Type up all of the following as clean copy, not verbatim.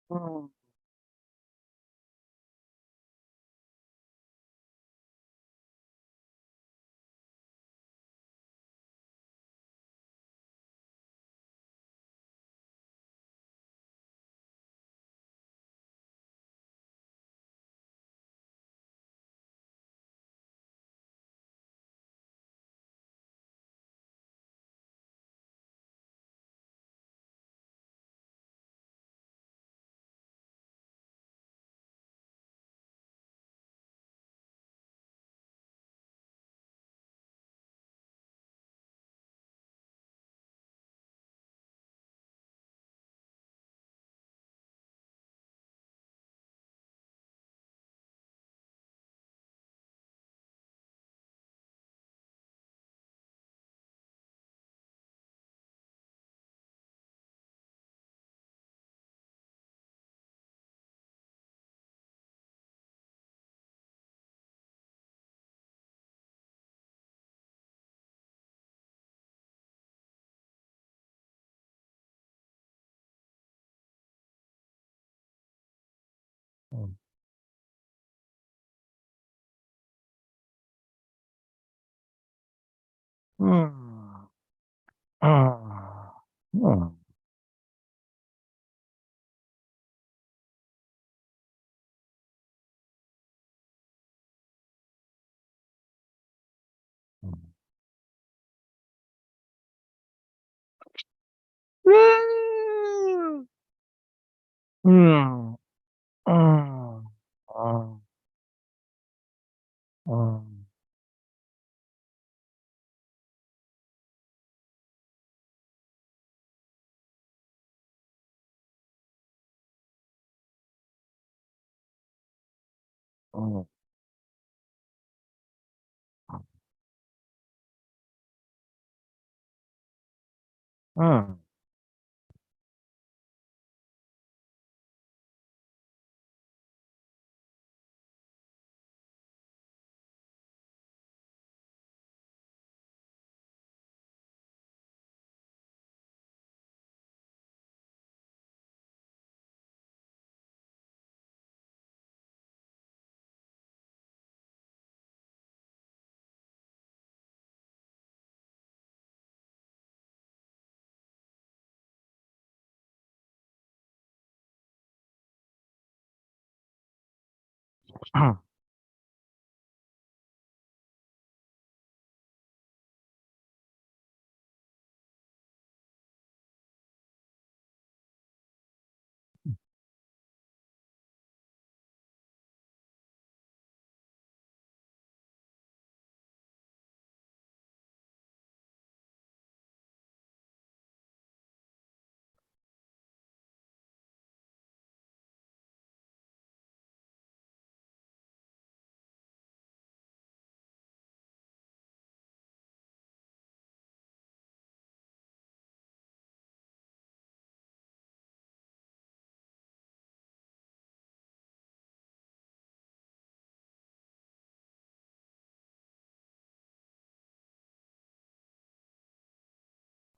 Mm, mm, mm, mm, mm. Mm, mm, mm, mm, mm, mm,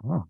mm.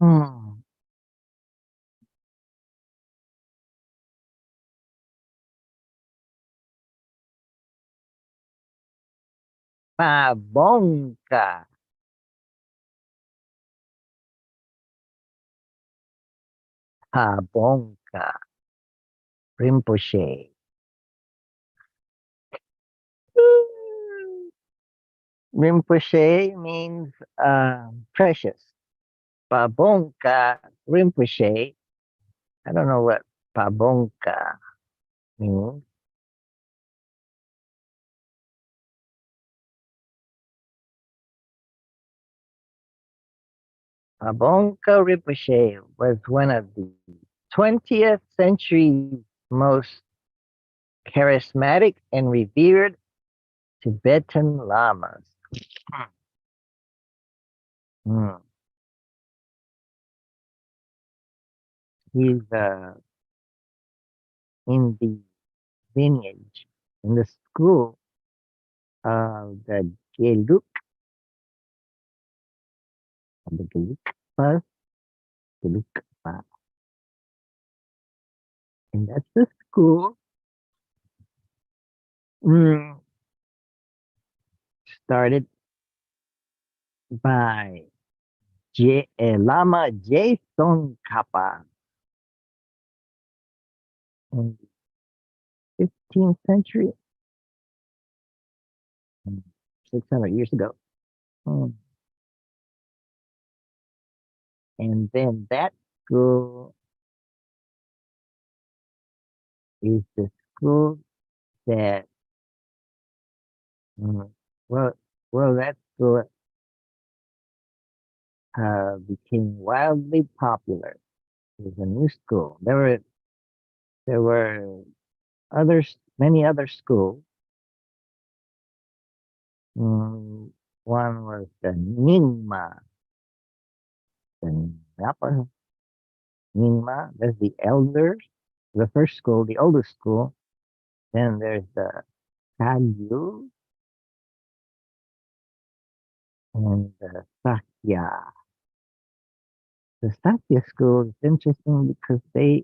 Mm. Pabongka. Pabongka. Rinpoche. Rinpoche means precious. Pabongka Rinpoche. I don't know what Pabongka means. Pabongka Rinpoche was one of the 20th century's most charismatic and revered Tibetan lamas. Hmm. He's in the lineage, in the school of the Gelugpas, Gelugpa. And that's the school mm, started by Lama Jason Kappa in the 15th century, 600 years ago. Mm. And then that school is the school that, mm, well, that school became wildly popular. It was a new school. There were many other schools. Mm, one was the Nyingma, the Napa Nyingma. That's the elders, the first school, the oldest school. Then there's the Kagyu and the Sakya. The Sakya school is interesting because they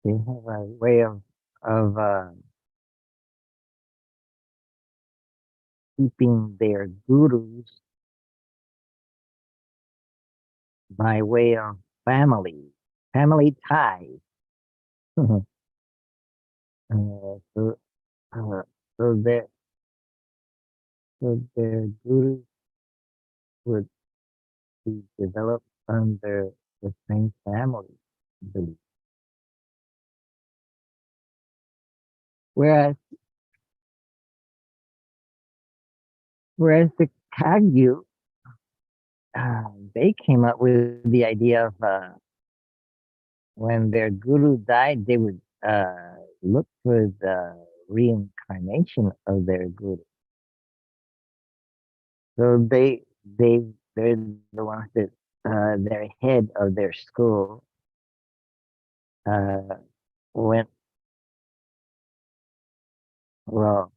have a way of keeping their gurus by way of family ties. So, uh, so that so their gurus would be developed under the same family belief. Whereas whereas the Kagyu, they came up with the idea of when their guru died, they would look for the reincarnation of their guru. So they're the ones that their head of their school uh, went well.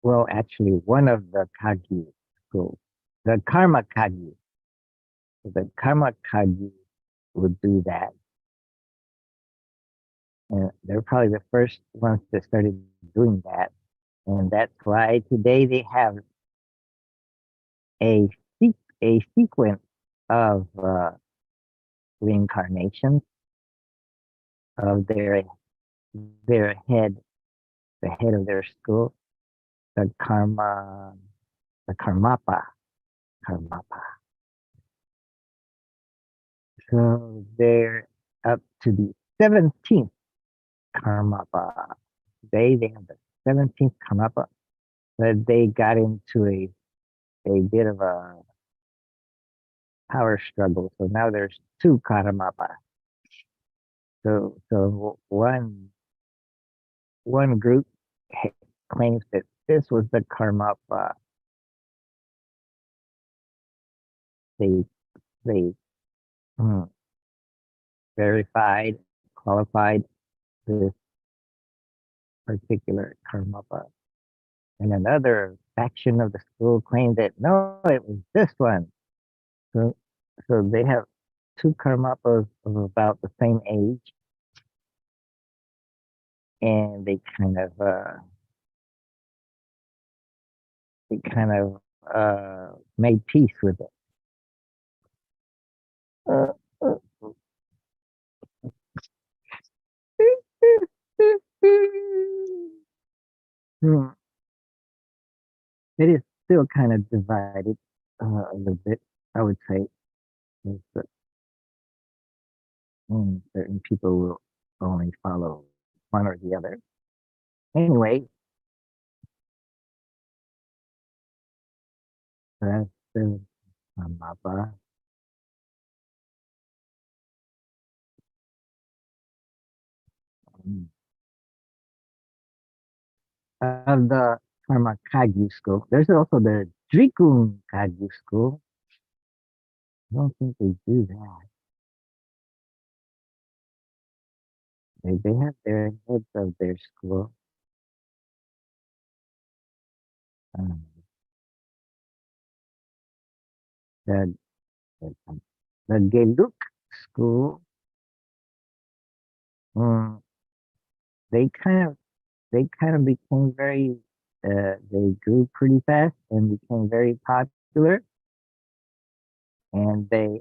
Well, actually, one of the Kagyu schools, the Karma Kagyu, would do that, and they're probably the first ones that started doing that, and that's why today they have a a sequence of reincarnations of their head, the head of their school, the the Karmapa. So they're up to the 17th Karmapa. They have the 17th Karmapa, but they got into a bit of a power struggle. So now there's two Karmapa. So one group claims that this was the Karmapa. They they mm, verified, qualified this particular Karmapa. And another faction of the school claimed that no, it was this one. So, so they have two Karmapas of about the same age. and they kind of made peace with it. Uh, uh, hmm, it is still kind of divided a little bit, I would say. Is that, certain people will only follow one or the other. Anyway, that's the mapa. Of the Karma Kagyu school. There's also the Drikung Kagyu school. I don't think they do that. They have their heads of their school. Um, the, the, the Geluk school, um, they kind of they kind of became very they grew pretty fast and became very popular, and they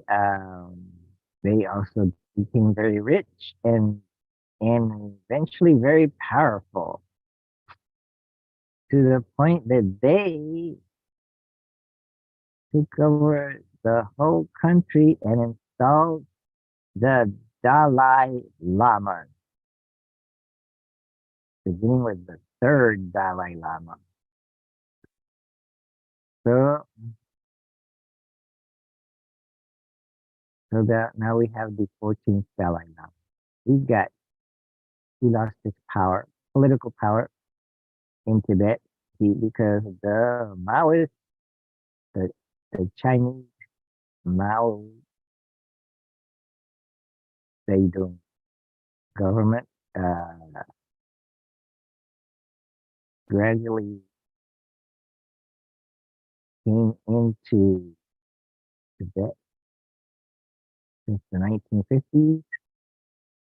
also became very rich and eventually very powerful to the point that they took over the whole country and installed the Dalai Lama, beginning with the third Dalai Lama. So, so that now we have the 14th Dalai Lama. He got, he lost his power, political power in Tibet because the Maoists, the, the Chinese Mao Zedong government, gradually came into Tibet since the 1950s.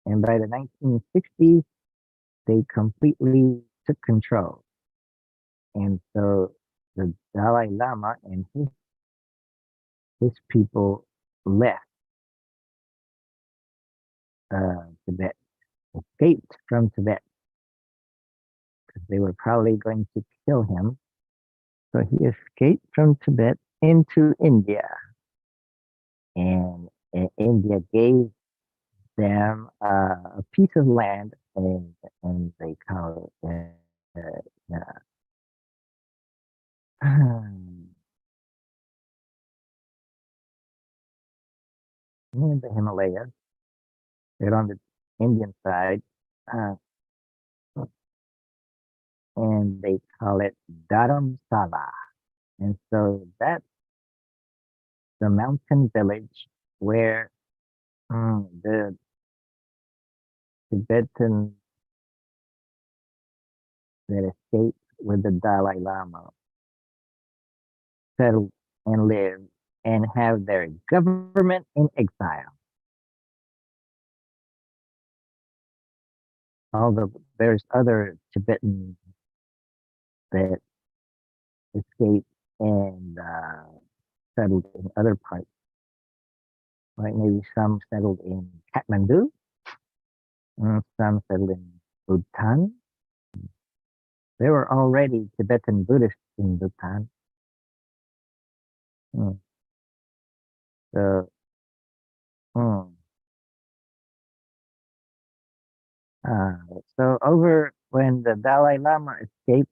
And by the 1960s, they completely took control. And so the Dalai Lama and his people left Tibet, escaped from Tibet because they were probably going to kill him. So he escaped from Tibet into India. And India gave them a piece of land, and they call it near the Himalayas. They're on the Indian side, uh, and they call it Dharamsala. And so that's the mountain village where the Tibetans that escaped with the Dalai Lama settle and live and have their government in exile. Although there's other Tibetans that escaped and settled in other parts, like maybe some settled in Kathmandu, some settled in Bhutan. There were already Tibetan Buddhists in Bhutan. Mm, So, mm, uh, so over when the Dalai Lama escaped,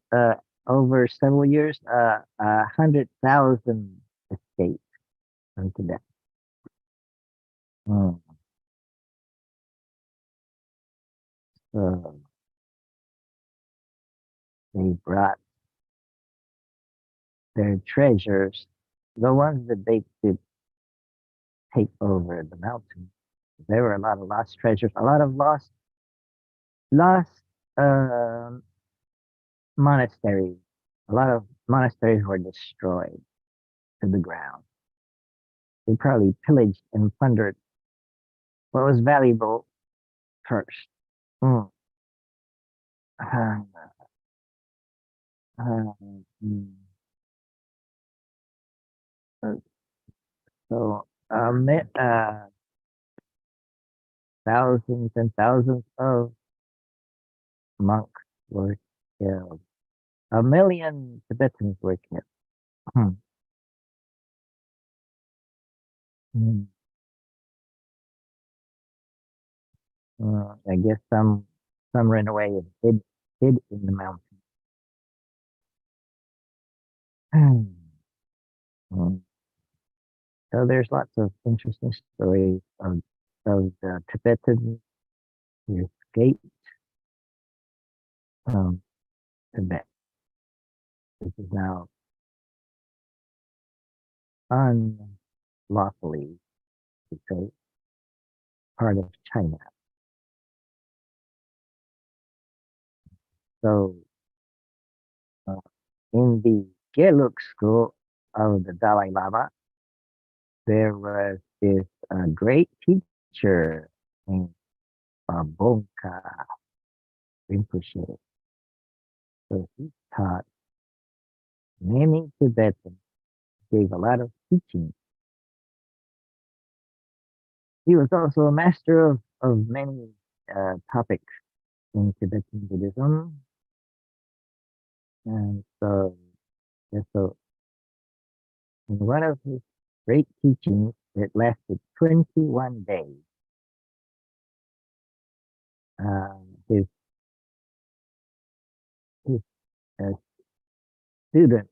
over several years, 100,000 escaped from Tibet. Mm, So they brought their treasures, the ones that they could take over the mountain. There were a lot of lost treasures, a lot of lost um monasteries. A lot of monasteries were destroyed to the ground. They probably pillaged and plundered what was valuable first. Mm. Uh, uh, mm, uh, so, thousands and thousands of monks were killed. A million Tibetans were killed. Hmm. Hmm. I guess some ran away and hid in the mountains. Hmm. So there's lots of interesting stories of the Tibetans who escaped from Tibet. This is now unlawfully, to say, part of China. So uh, in the Gelug school of the Dalai Lama, there was this great teacher named Bonka Rinpoche. So he taught many Tibetans, gave a lot of teaching. He was also a master of many topics in Tibetan Buddhism. And so, yeah, so in one of his great teachings that lasted 21 days, his, his uh, student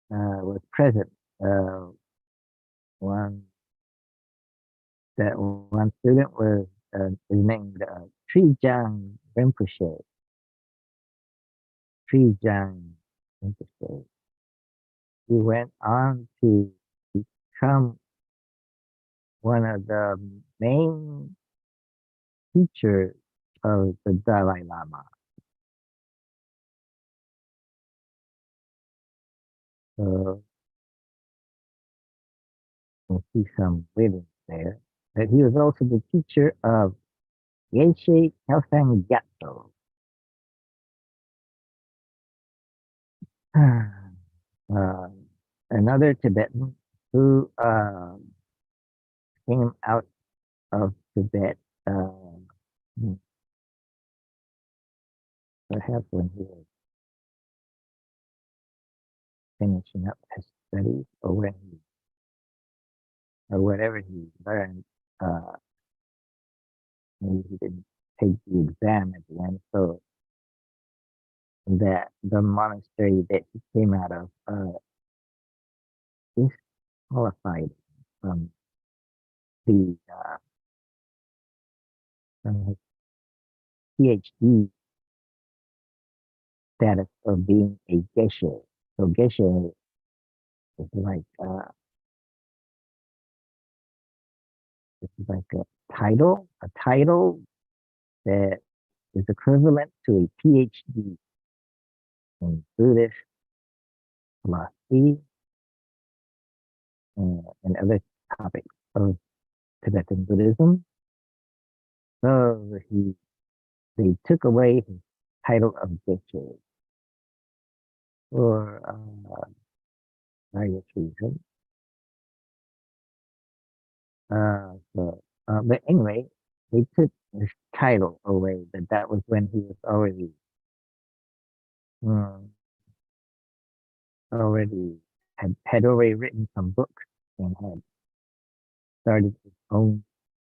was present. Uh, one that one student was is named Trijang Rinpoche. Trijang Rinpoche. He went on to become one of the main teachers of the Dalai Lama. So you see some living there. But he was also the teacher of Geshe Kelsang Gyatso. uh, another Tibetan who came out of Tibet, hmm, perhaps when he was finishing up his studies or when he, or whatever he learned, uh, maybe he didn't take the exam at the end. So that the monastery that he came out of disqualified from the from his PhD status of being a geshe. So geshe is like this is like a title that is equivalent to a PhD in Buddhist philosophy and other topics of Tibetan Buddhism. So they took away his title of geshe for various reasons. But anyway, they took his title away. But that was when he was um, already had already written some books and had started his own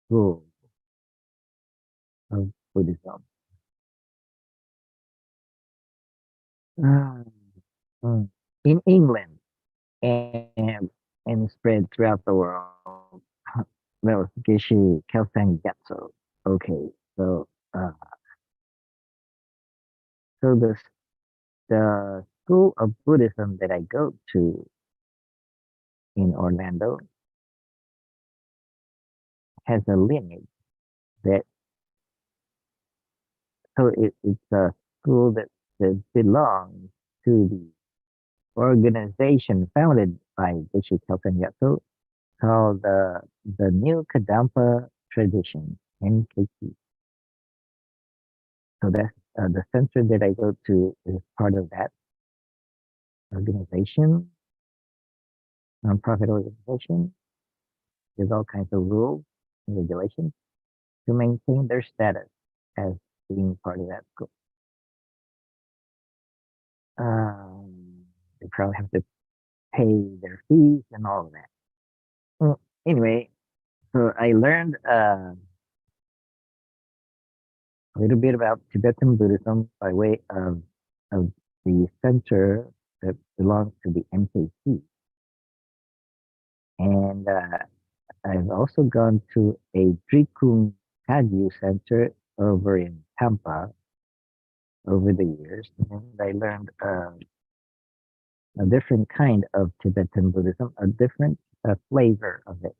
school of Buddhism. Uh, mm, in England and spread throughout the world. That was Geshe Kelsang Gyatso. Okay, so so the school of Buddhism that I go to in Orlando has a lineage that it's a school that belongs to the organization founded by Geshe Kelsang Gyatso called the New Kadampa Tradition (NKT). So that's the center that I go to is part of that organization, nonprofit organization. There's all kinds of rules and regulations to maintain their status as being part of that school. They probably have to pay their fees and all of that. Well, anyway, so I learned a little bit about Tibetan Buddhism by way of the center that belongs to the MKC. And I've also gone to a Drikung Kagyu center over in Tampa over the years. And I learned a different kind of Tibetan Buddhism, a different flavor of it.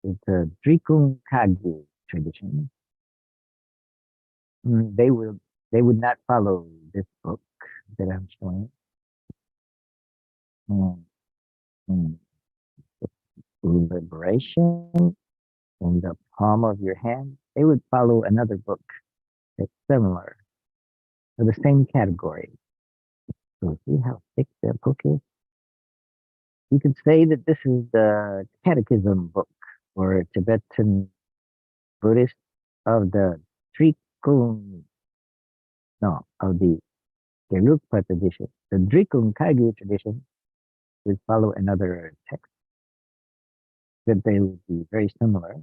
It's a Drikung Kagyu tradition. They would not follow this book that I'm showing. Mm, mm. Liberation in the palm of your hand. They would follow another book that's similar to the same category. So see how thick that book is? You could say that this is the catechism book for Tibetan Buddhist of the Drikung, no, of the Gelugpa tradition. The Drikung Kagyu tradition would follow another text that they would be very similar.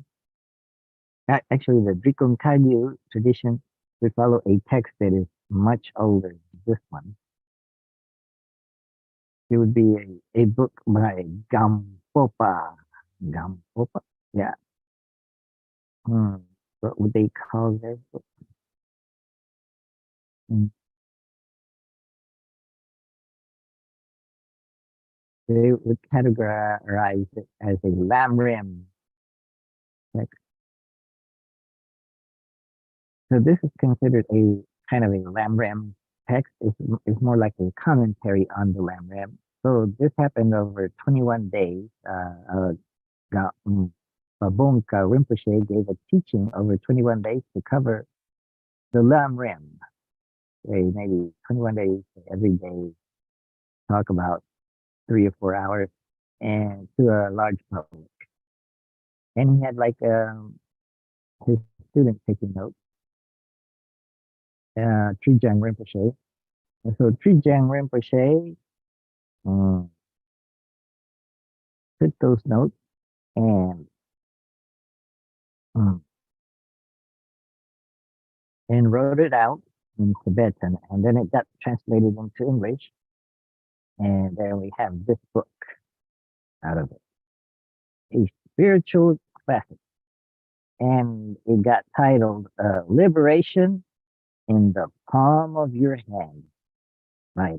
Actually, the Drikung Kagyu tradition would follow a text that is much older than this one. It would be a book by Gampopa. Gampopa? Yeah. What would they call their book? Hmm. They would categorize it as a Lamrim text. So this is considered a kind of a Lamrim text. It's more like a commentary on the Lamrim. So this happened over 21 days. Babonka Rinpoche gave a teaching over 21 days to cover the Lamrim. Maybe 21 days every day, talk about 3 or 4 hours and to a large public. And he had like his students taking notes, Trijang Rinpoche. And so Trijang Rinpoche um, took those notes and um, and wrote it out in Tibetan, and then it got translated into English, and then we have this book out of it, a spiritual classic, and it got titled "Liberation in the Palm of Your Hand" by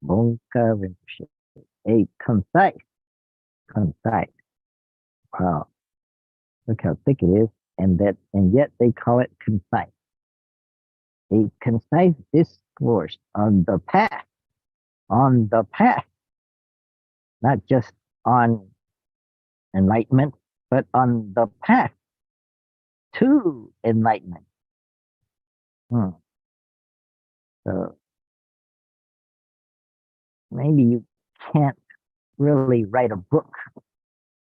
Bonka Rinpoche. A concise. Wow, look how thick it is, and yet they call it concise. A concise discourse on the path, not just on enlightenment, but on the path to enlightenment. Hmm. So maybe you can't really write a book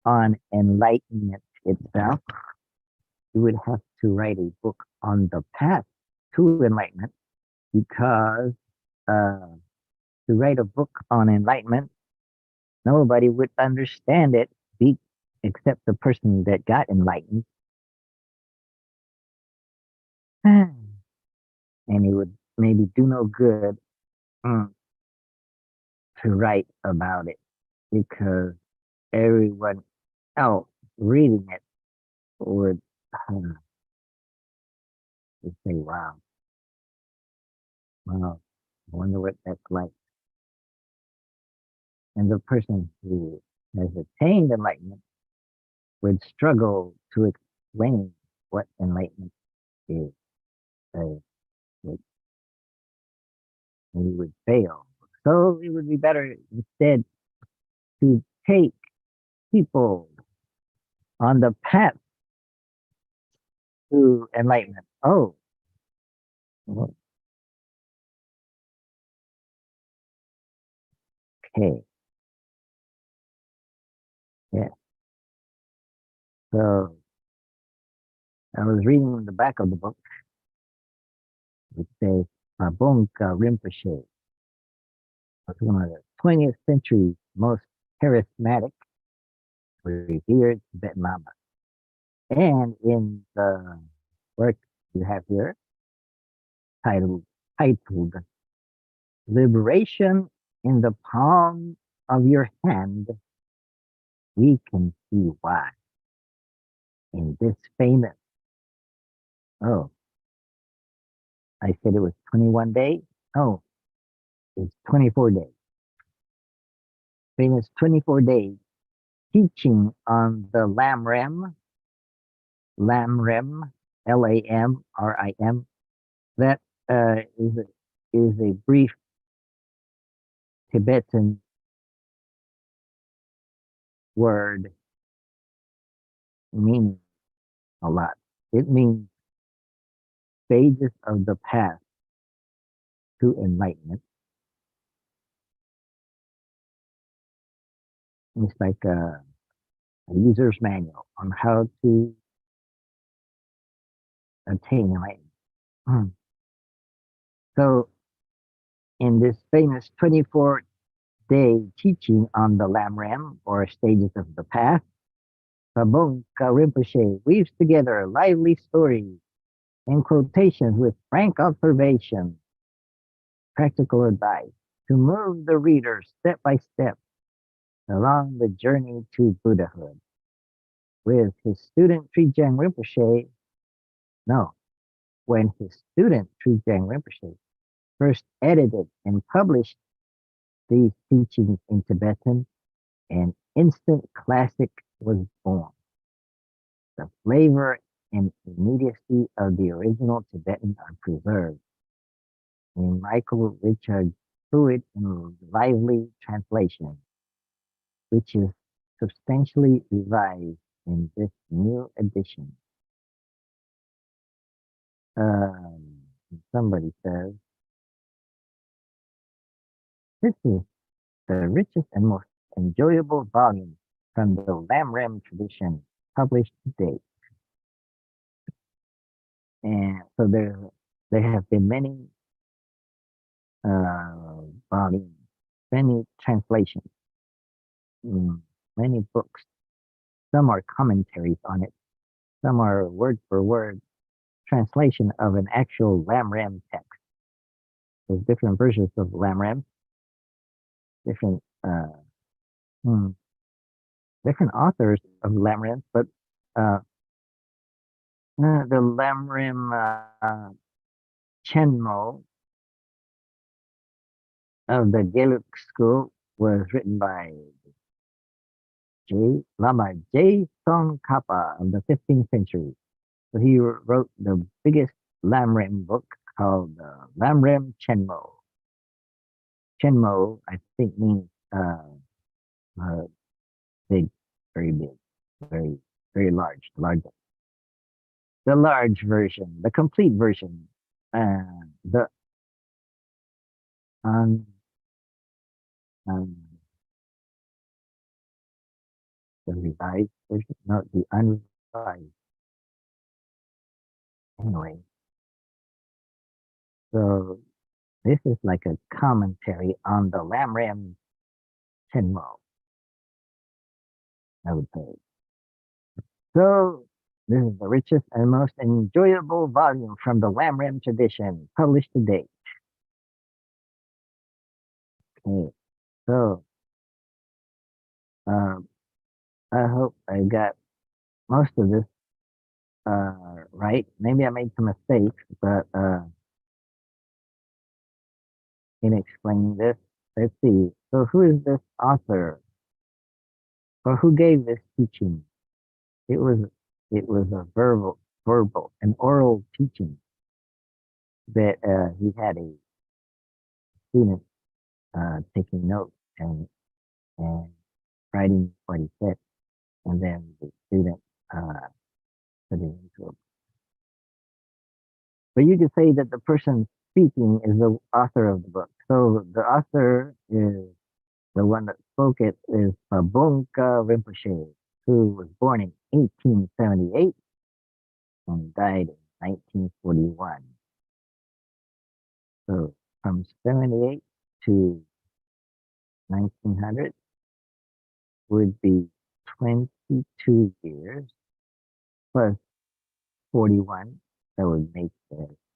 on enlightenment itself. You would have to write a book on the path to enlightenment because to write a book on enlightenment, nobody would understand it except the person that got enlightened. And it would maybe do no good to write about it because everyone else reading it would say, wow, wow, I wonder what that's like. And the person who has attained enlightenment would struggle to explain what enlightenment is. Uh, he would fail. So it would be better instead to take people on the path to enlightenment. Oh, Okay. Yeah. So I was reading the back of the book. It says Pabongka Rinpoche was one of the 20th century's most charismatic, revered Tibetan Lamas. And in the work you have here, titled, titled Liberation in the Palm of Your Hand, we can see why. In this famous, oh, I said it was 21 days. Oh, it's 24 days. Famous 24 days teaching on the Lamrim, Lamrim, Lamrim, that is a brief Tibetan word meaning a lot. It means stages of the path to enlightenment. It's like a user's manual on how to attain enlightenment. Hmm. So, in this famous 24-day teaching on the Lamrim, or stages of the path, Pabongka Rinpoche weaves together lively stories and quotations with frank observation, practical advice to move the reader step by step along the journey to Buddhahood. With his student Trijang Rinpoche, no, when his student Trijang Rinpoche first edited and published these teachings in Tibetan, an instant classic was born. The flavor and immediacy of the original Tibetan are preserved in Michael Richard fluid and lively translation, which is substantially revised in this new edition. Um, Somebody says, this is the richest and most enjoyable volume from the Lamrim tradition published to date. And so there have been many volumes, many translations, many books. Some are commentaries on it. Some are word for word translation of an actual Lamrim text. There's different versions of Lamrim, different hmm, different authors of Lamrim, but the Lamrim Chenmo of the Geluk school was written by Lama J. Song Kappa of the 15th century. So he wrote the biggest Lamrim book called Lamrim Chenmo. Chenmo, I think, means uh, big, very big, very, very large, the large version, the complete version, uh, the un, um, the revised version, no, the unrevised. Anyway, so this is like a commentary on the Lamrim Chenmo, I would say. So this is the richest and most enjoyable volume from the Lamrim tradition, published to date. Okay, so um, I hope I got most of this right. Maybe I made some mistakes, but in explaining this, let's see. So who is this author, or who gave this teaching? It was it was a an oral teaching that he had a student taking notes and writing what he said, and then the student put it into a. But you could say that the person speaking is the author of the book. So the author is the one that spoke it is Pabonka Rinpoche, who was born in 1878 and died in 1941. So from 78 to 1900 would be 22 years plus 41. That would make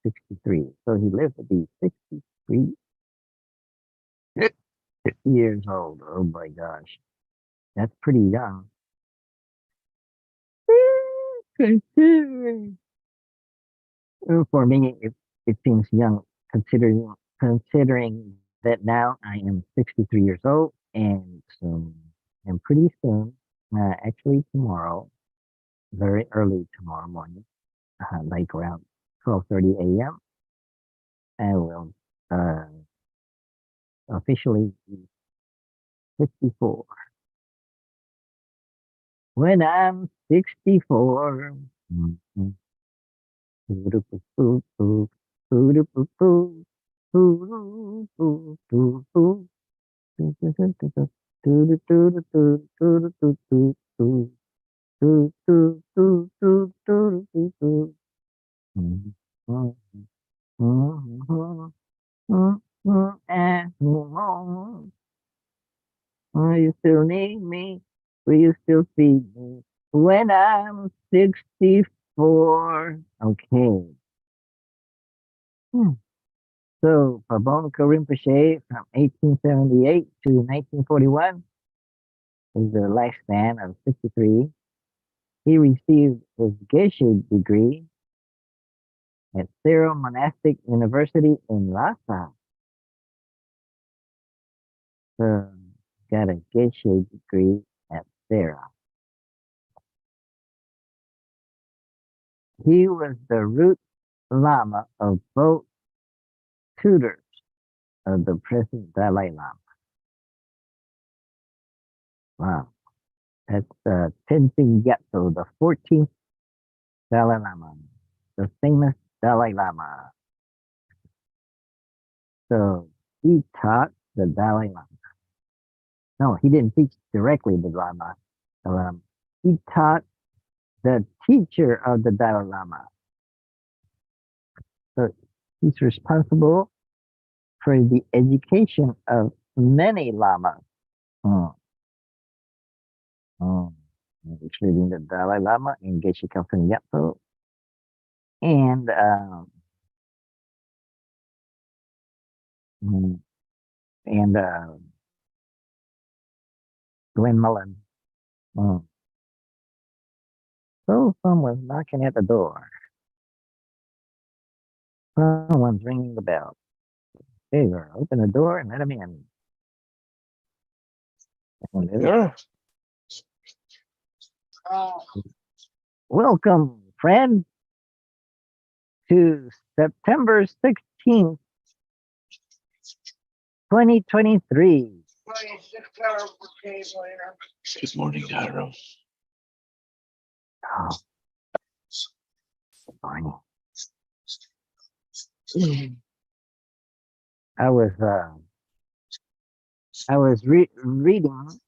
63. So he lived to be 63 years old. Oh my gosh. That's pretty young. Considering. For me, it seems young considering that now I am 63 years old and so and pretty soon, actually tomorrow, very early tomorrow morning, like around 12:30 a.m., I will uh, officially be 64. When I'm 64. Mhm. Ooh-doo-poo-poo-poo, ooh-doo-poo-poo, ooh-doo-poo-poo-poo, doo-doo-doo-doo-doo, doo-doo-doo-doo-doo, doo-doo-doo-doo-doo-doo-doo-doo. Mhm, mhm, mhm, mhm, and mhm. Will you still need me? Will you still feed me when I'm 64? Okay. Hmm. So, Pabonka Rinpoche from 1878 to 1941 is a lifespan of 63. He received his Geshe degree at Thero Monastic University in Lhasa. So, got a Geshe degree at Thera. He was the root Lama of both tutors of the present Dalai Lama. Wow. That's Tenzin Gyatso, the 14th Dalai Lama, the famous Dalai Lama. So he taught the Dalai Lama. No, he didn't teach directly the Lama. He taught the teacher of the Dalai Lama. So he's responsible for the education of many lamas, mm, mm, including the Dalai Lama and Geshe Kelsang Gyatso and mm, and Glenn Mullen. Mm. So someone's knocking at the door. Someone's ringing the bell. Hey, girl, open the door and let him in. Yeah. Welcome, friend, to September 16th, 2023. Good morning, Daryl. Oh, good morning. I was reading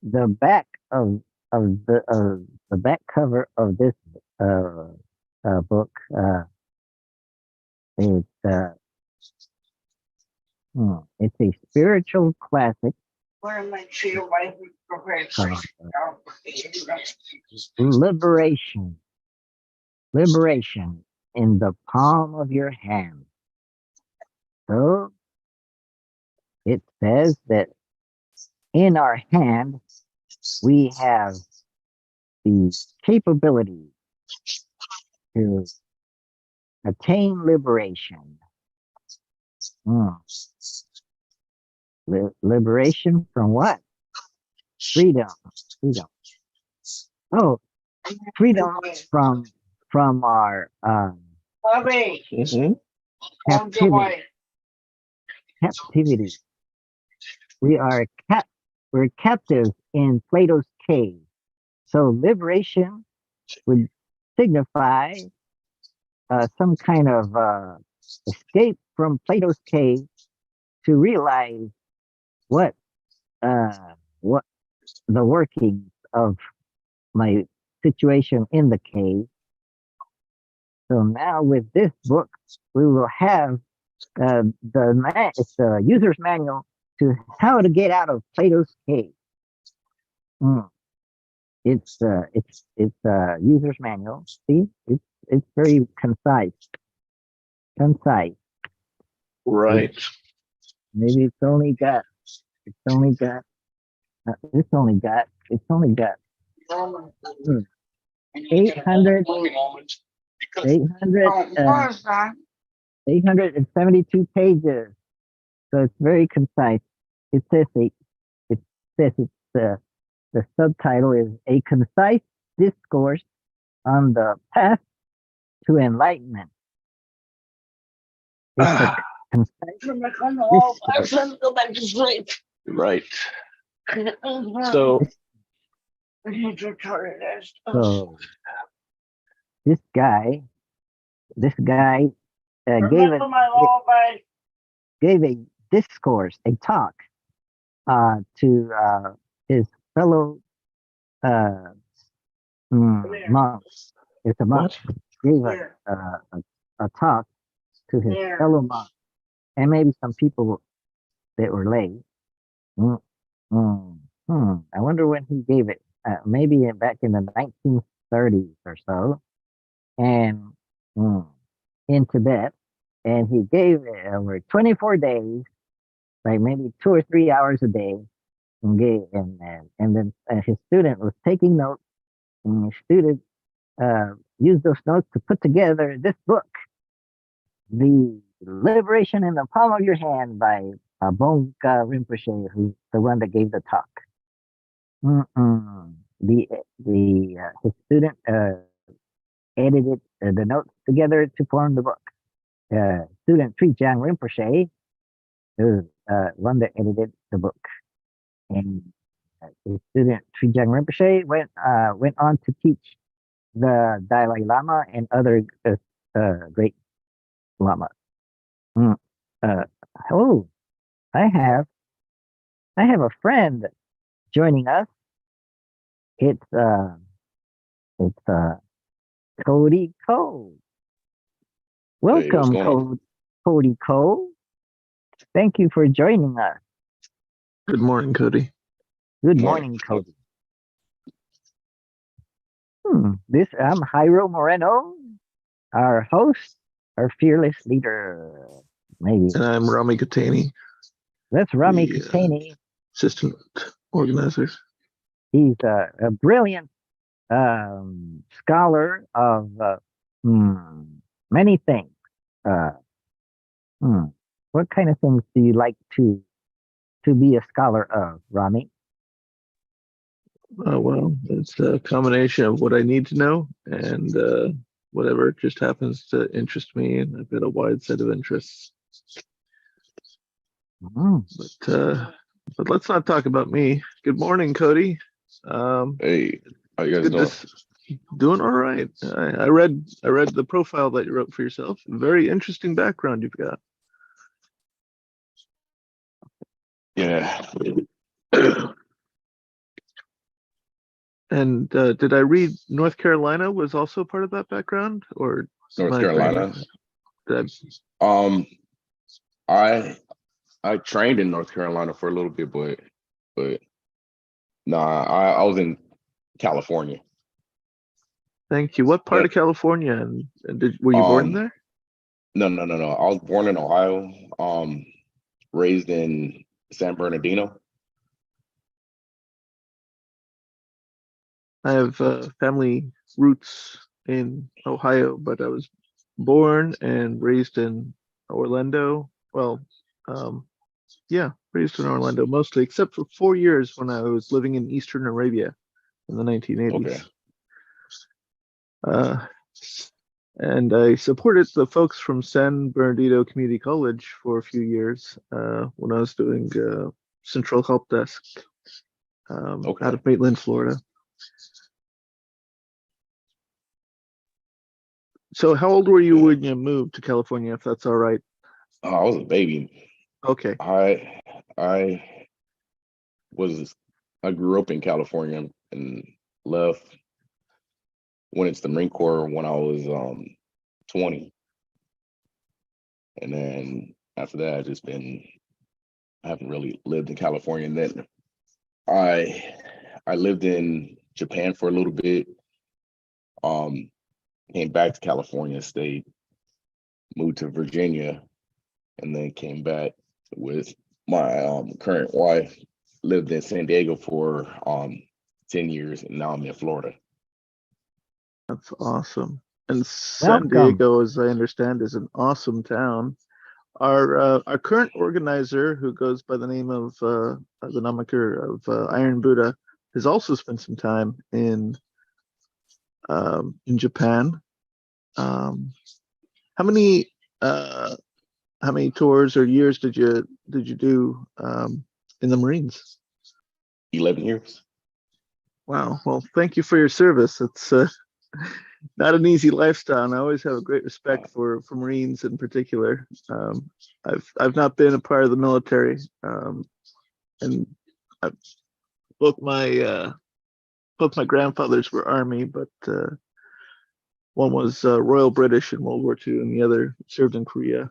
the back of the back cover of this uh, book. It's it's a spiritual classic called Liberation. Liberation in the palm of your hand. So it says that in our hand we have the capability to attain liberation. Mm. Liberation from what? Freedom. Freedom. Oh, freedom from our Mhm. captivity. Captivity. We are we're captives in Plato's cave. So liberation would signify some kind of escape from Plato's cave to realize what what the workings of my situation in the cave. So now with this book, we will have it's the user's manual to how to get out of Plato's cave. Mm. It's a user's manual. See, it's very concise. Concise. Right. Maybe it's only got it's only got it's only got 800 800 872 pages. So it's very concise. It says it says it's the subtitle is a concise discourse on the path to enlightenment. It's a concise discourse. Go back to sleep. Right. So So this guy gave a discourse, a talk to his fellow uh, monks. It's a monk. what? Gave a talk to his fellow monks and maybe some people that were lay. Mm, I wonder when he gave it. Maybe back in the 1930s or so, and in Tibet. And he gave it over 24 days, like maybe 2 or 3 hours a day, and then his student was taking notes, and his student used those notes to put together this book, The Liberation in the Palm of Your Hand by Bongka Rinpoche, who's the one that gave the talk. His student edited the notes together to form the book. Student Trijang Rinpoche is one that edited the book, and his student Trijang Rinpoche went on to teach the Dalai Lama and other great lamas. Oh, I have a friend joining us. It's Cody Cole. Welcome, going on? Cody Cole. Thank you for joining us. Good morning, Cody. Good Morning. morning, Cody. I'm Jairo Moreno, our host, our fearless leader. Maybe And I'm Rami Katani, that's Rami the, Katani. assistant organizer. He's a brilliant scholar of many things. What kind of things do you like to be a scholar of, Rami? Well, it's a combination of what I need to know and whatever just happens to interest me, and I've got a wide set of interests. But let's not talk about me. Good morning, Cody. Hey, how you guys Good doing? doing all right. I read the profile that you wrote for yourself. Very interesting background you've got. Yeah. And did I read North Carolina was also part of that background, or North my Carolina. brain- did I- I trained in North Carolina for a little bit, but nah, I was in California. Thank you. What part Yep. of California? And were you born there? No. I was born in Ohio. Raised in San Bernardino. I have family roots in Ohio, but I was born and raised in Orlando. Well, raised in Orlando mostly, except for 4 years when I was living in Eastern Arabia in the 1980s. Okay. And I supported the folks from San Bernardino Community College for a few years when I was doing Central Help Desk Okay. out of Maitland, Florida. So how old were you when you moved to California, if that's all right? Oh, I was a baby. Okay. I was I grew up in California and left went into the Marine Corps when I was 20. And then after that I haven't really lived in California. And then I lived in Japan for a little bit. Came back to California, stayed, moved to Virginia, and then came back with my current wife. Lived in San Diego for 10 years, and now I'm in Florida. That's awesome. And San Welcome. Diego, as I understand, is an awesome town. Our current organizer, who goes by the name of the nomiker of Iron Buddha, has also spent some time in Japan. How many tours or years did you do in the Marines? 11 years. Wow. Well, thank you for your service. It's not an easy lifestyle, and I always have a great respect for Marines in particular. I've not been a part of the military, and I've, both my grandfathers were Army, but one was Royal British in World War II, and the other served in Korea,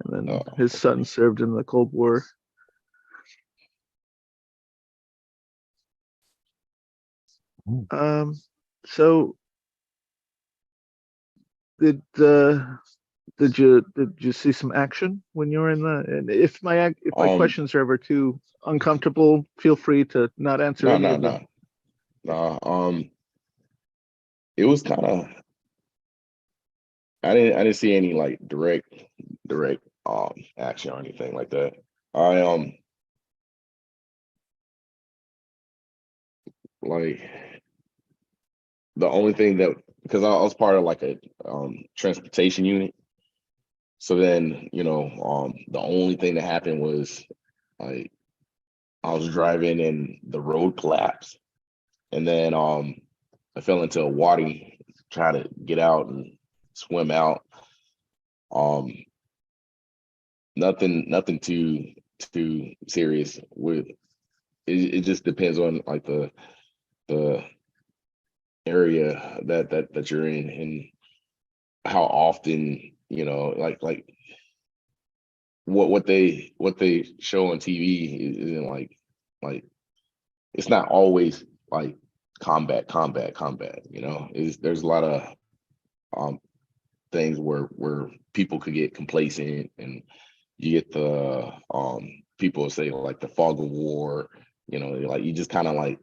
and then his son served in the Cold War. So did you see some action when you were in the? And if my questions are ever too uncomfortable, feel free to not answer any of them. No. It was kind of. I didn't see any like direct action or anything like that. I like the only thing that, because I was part of like a transportation unit. So then, the only thing that happened was like I was driving and the road collapsed, and then I fell into a wadi, trying to get out and swim out. Nothing too serious. With it just depends on like the area that you're in and how often, like what they show on TV isn't like it's not always like combat. There's a lot of things where people could get complacent, and you get the people say like the fog of war, like you just kind of like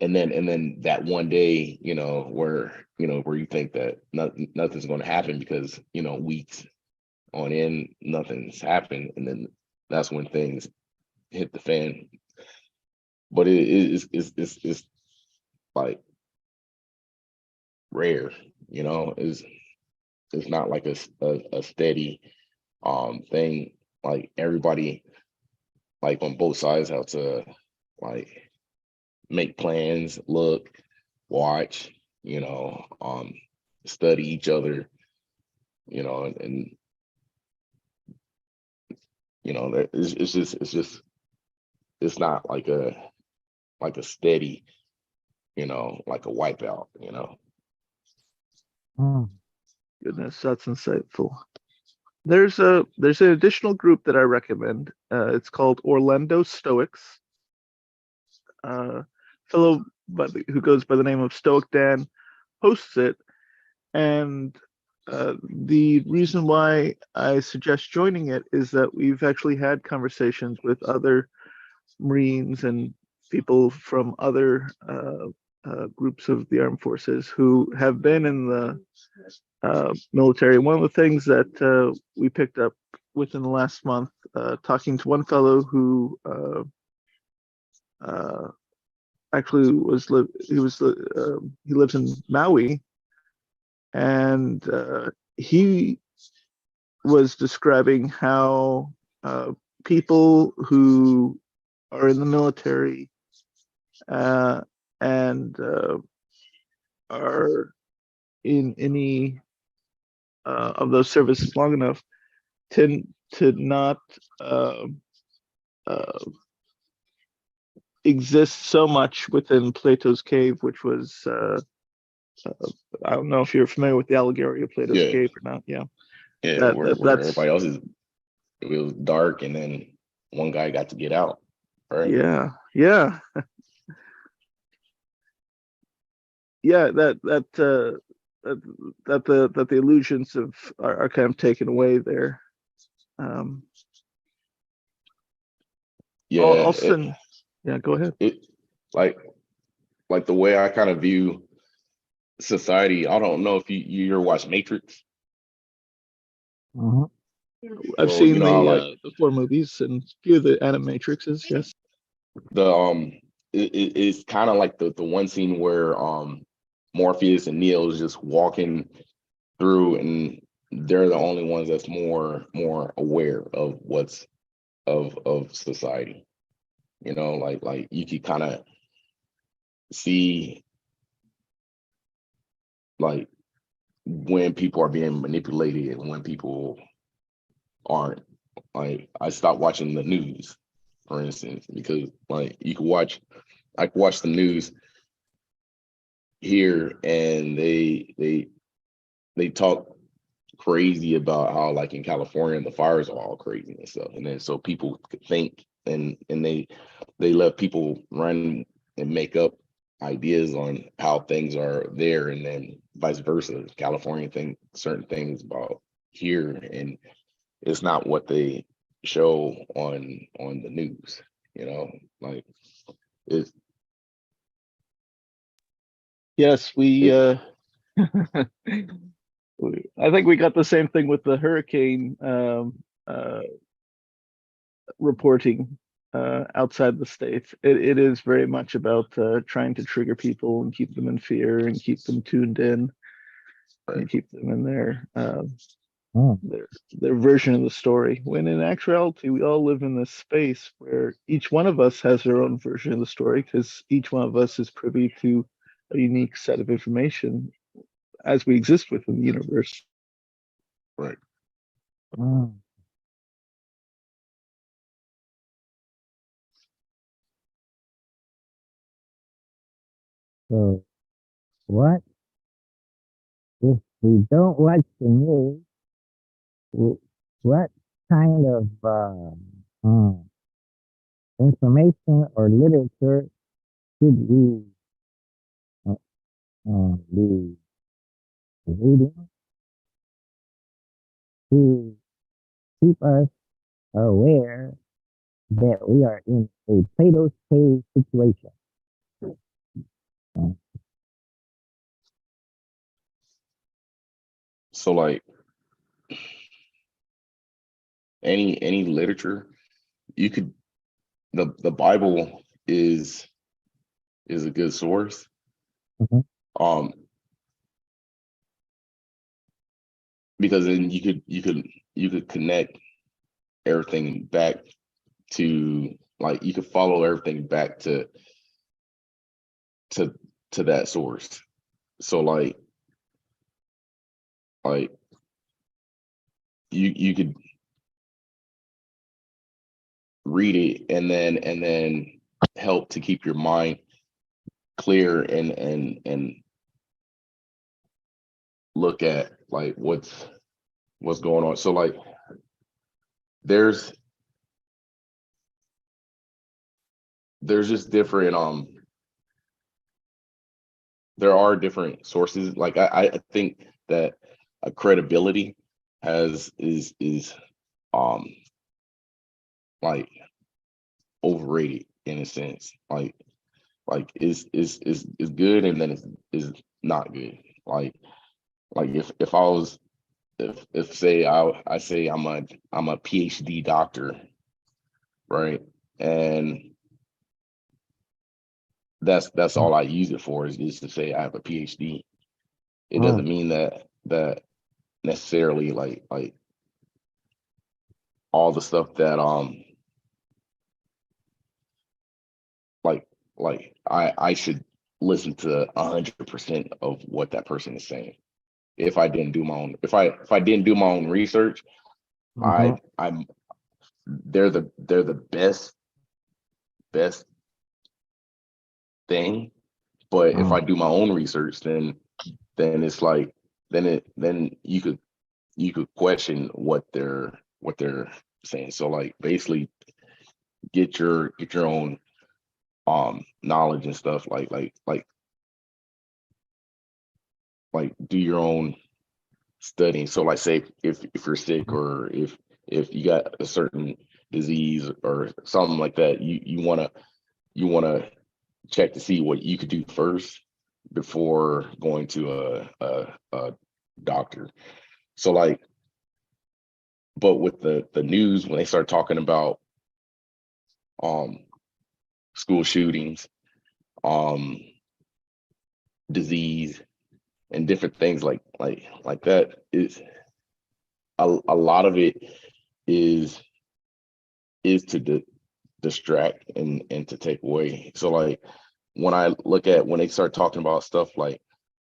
and then that one day, where you think that nothing's going to happen because weeks on end nothing's happened, and then that's when things hit the fan. But it's like rare, it's not like a steady thing. Like everybody, like on both sides, have to like make plans, look, watch, study each other, and it's not like a steady, like a wipeout. Goodness, that's insightful. There's an additional group that I recommend. It's called Orlando Stoics. Fellow who goes by the name of Stoic Dan hosts it, and the reason why I suggest joining it is that we've actually had conversations with other Marines and people from other groups of the armed forces who have been in the military. One of the things that we picked up within the last month, talking to one fellow who actually he lives in Maui, and he was describing how people who are in the military and are in any of those services long enough tend to not uh, exist so much within Plato's cave, which was I don't know if you're familiar with the allegory of Plato's Yeah, cave or not. Yeah, yeah, that, where that's everybody else is, it was dark, and then one guy got to get out, right? yeah, yeah, yeah. That that the illusions of are kind of taken away there. Um, Yeah, Austin, yeah, go ahead. it like the way I kind of view society. I don't know if you ever watch Matrix. Mhm. I've So you seen know how like the four movies and a few of the animatrixes. Yes. the it's kind of like the one scene where Morpheus and Neo is just walking through, and they're the only ones that's more aware of what's of society. You know, like you could kind of see like when people are being manipulated and when people aren't. Like I stopped watching the news, for instance, because like I could watch the news here, and they talk crazy about how like in California the fires are all crazy and stuff, and then so people could think, and they let people run and make up ideas on how things are there, and then vice versa. California think certain things about here, and it's not what they show on the news. You know, like it's Yes, it. I think we got the same thing with the hurricane reporting outside the states. It is very much about trying to trigger people and keep them in fear and keep them tuned in Right. and keep them in Mm. their version of the story. When in actuality, we all live in this space where each one of us has their own version of the story because each one of us is privy to a unique set of information as we exist within the universe. Right. Mm. So what if we don't watch the news? What kind of information or literature should we uh, be reading to keep us aware that we are in a Plato's cave situation? Uh, So like any literature, you could the Bible is a good source. mhm. Um, because then you could connect everything back to, like, you could follow everything back to to that source. So like you could read it, and then help to keep your mind clear, and look at like what's going on. So like there's just different there are different sources. Like I think that a credibility has is um like overrated in a sense. Like is good, and then is not good. Like if I was, if say I say I'm a PhD doctor, right? And that's all I use it for, is just to say I have a PhD. It Oh, doesn't mean that necessarily like all the stuff that like I should listen to 100% of what that person is saying. if I didn't do my own, if I didn't do my own research, Mhm. I'm they're the best thing. But if Mm. I do my own research, then it's like then you could question what they're saying. So like basically get your own knowledge and stuff, like do your own studying. So like say if you're sick, or if you got a certain disease or something like that, you wanna check to see what you could do first before going to a doctor. So like, but with the news, when they start talking about um school shootings, um disease, and different things like that, is a lot of it is to distract and to take away. So like when I look at when they start talking about stuff like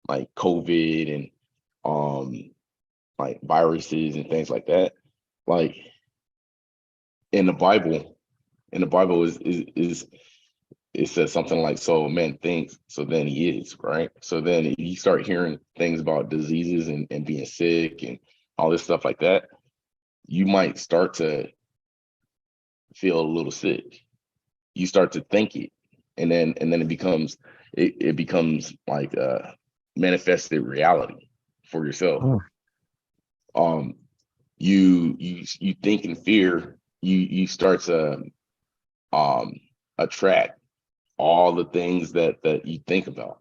COVID and um like viruses and things like that, like in the Bible, is it says something like, so man thinks, so then he is, right? So then you start hearing things about diseases and being sick and all this stuff like that, you might start to feel a little sick. You start to think it, and then it becomes like a manifested reality for yourself. Mm. Um, you think in fear, you start to um attract all the things that you think about.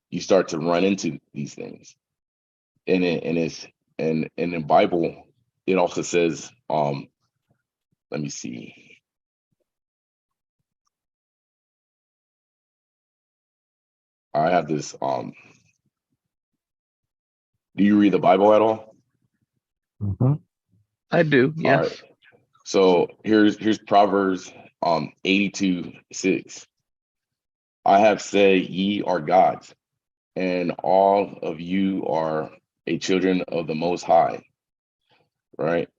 You start to run into these things, and it's and in the Bible, it also says, let me see, I have this, do you read the Bible at all? Mhm. I do, All right. yes. So here's Proverbs 82:6. I have said ye are gods, and all of you are a children of the Most High, right?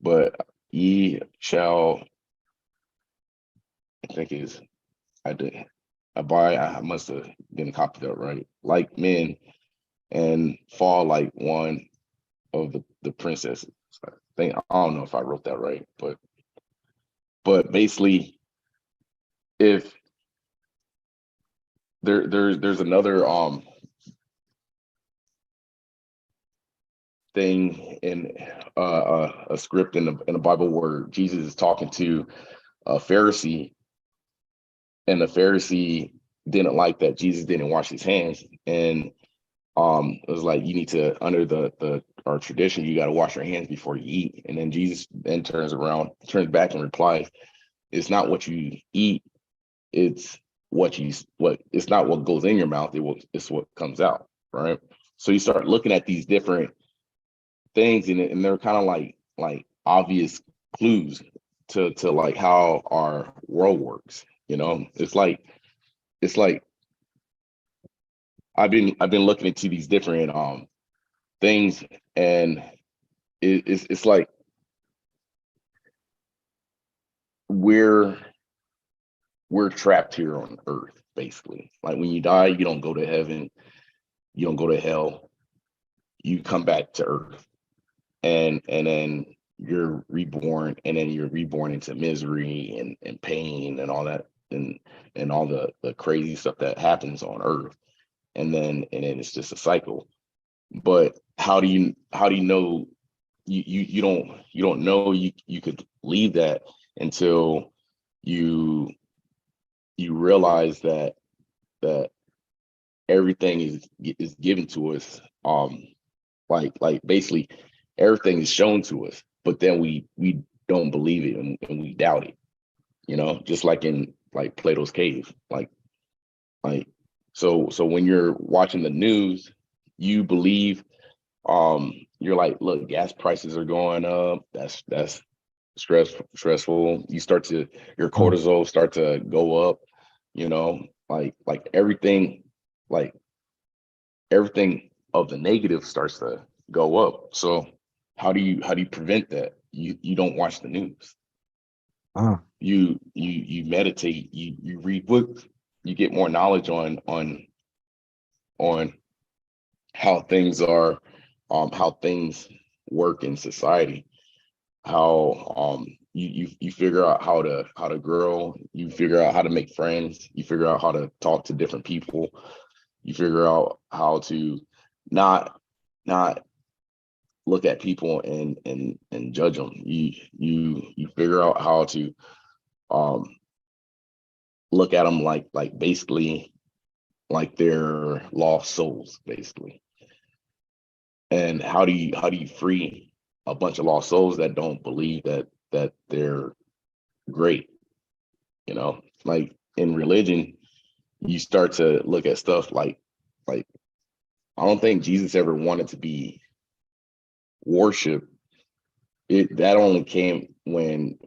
But ye shall, I think is, I did, I must have been copied up right, like men, and fall like one of the princesses. I think, I don't know if I wrote that right, but basically, if there's another thing in a script in the Bible where Jesus is talking to a Pharisee, and the Pharisee didn't like that Jesus didn't wash his hands, and it was like, you need to, under the our tradition, you got to wash your hands before you eat. And then Jesus then turns back and replies, it's not what you eat, it's what it's not what goes in your mouth, it's what comes out, right? So you start looking at these different things, and they're kind of like obvious clues to like how our world works. It's like I've been looking into these different things, and it's like we're we're trapped here on earth, basically. Like when you die, you don't go to heaven, you don't go to hell, you come back to earth, and then you're reborn, and then you're reborn into misery and pain and all that, and all the crazy stuff that happens on earth, and then it's just a cycle. But how do you know, you don't know you could leave that until you realize that everything is given to us, like basically everything is shown to us, but then we don't believe it, and we doubt it, just like in like Plato's cave, like so when you're watching the news, you believe, you're like, look, gas prices are going up, that's stressful. You start to, your Mm. cortisol start to go up, like like everything of the negative starts to go up. So how do you prevent that? You don't watch the news. Oh, You meditate, you read books, you get more knowledge on how things are, how things work in society, how you figure out how to grow, you figure out how to make friends, you figure out how to talk to different people, you figure out how to not look at people and judge them. You figure out how to look at them like basically like they're lost souls, basically. And how do you free a bunch of lost souls that don't believe that they're great? You know, like in religion, you start to look at stuff like I don't think Jesus ever wanted to be worshiped. That only came when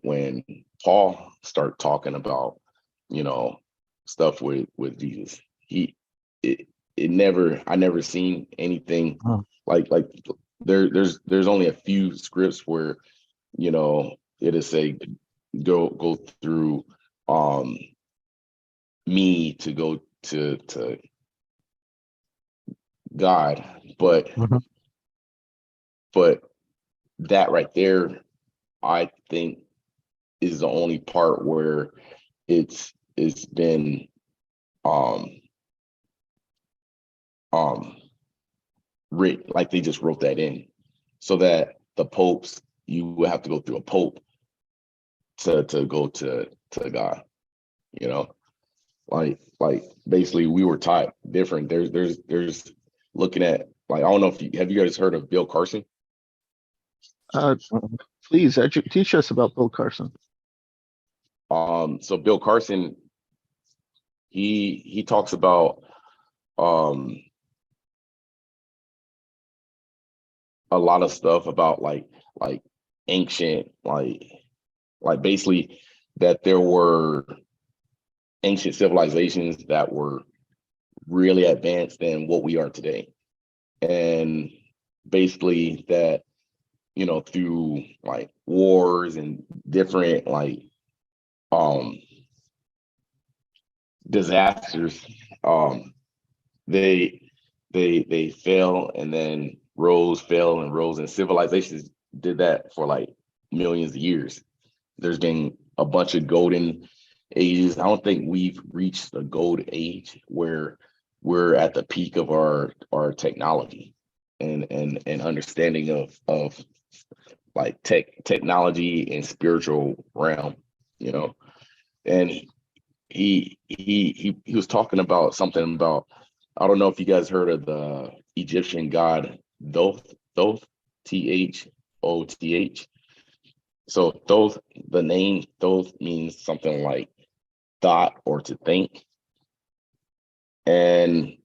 Paul started talking about, you know, stuff with Jesus. It never, I never seen anything oh. like there's only a few scripts where, you know, it'll say go through me to go to God, but Mhm. that right there, I think, is the only part where it's been um written, like they just wrote that in, so that the popes, you would have to go through a pope to go to God, you know, like basically we were taught different. There's looking at, like, I don't know if have you guys heard of Bill Carson? Please teach us about Bill Carson. So Bill Carson, he talks about a lot of stuff about like ancient, like basically that there were ancient civilizations that were really advanced than what we are today. And basically that, you know, through like wars and different like disasters, they fell and then rose, fell and rose, and civilizations did that for like millions of years. There's been a bunch of golden ages. I don't think we've reached a gold age where we're at the peak of our technology and understanding of like technology and spiritual realm, you know. And he was talking about something about, I don't know if you guys heard of the Egyptian god Thoth, Thoth. So Thoth, the name Thoth means something like thought or to think. And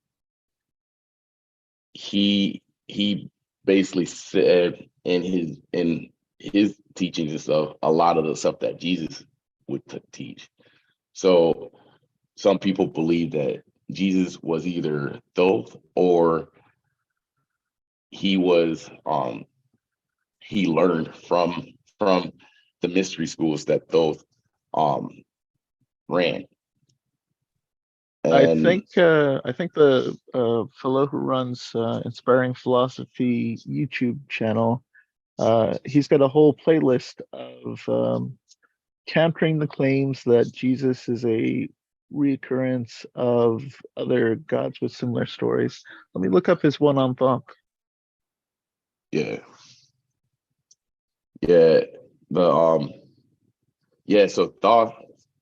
he basically said in his teachings and stuff, a lot of the stuff that Jesus would teach. So some people believe that Jesus was either Thoth or he was he learned from the mystery schools that Thoth ran. I And think the fellow who runs Inspiring Philosophy YouTube channel, he's got a whole playlist of countering the claims that Jesus is a reoccurrence of other gods with similar stories. Let me look up his one on Thoth. yeah, the yeah, so Thoth,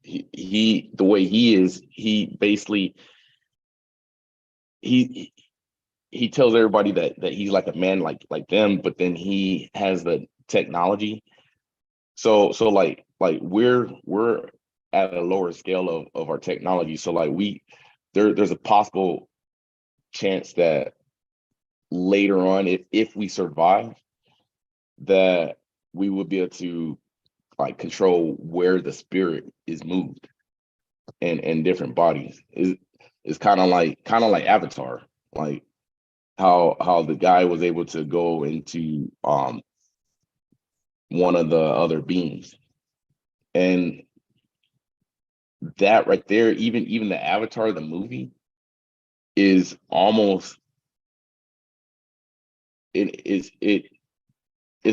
he the way he is, he basically he tells everybody that he's like a man like them, but then he has the technology. So like we're at a lower scale of our technology. So like there's a possible chance that later on, if we survive, that we will be able to like control where the spirit is moved and different bodies. Is kind of like Avatar. Like how the guy was able to go into one of the other beings. And that right there, even the Avatar, the movie, is almost it's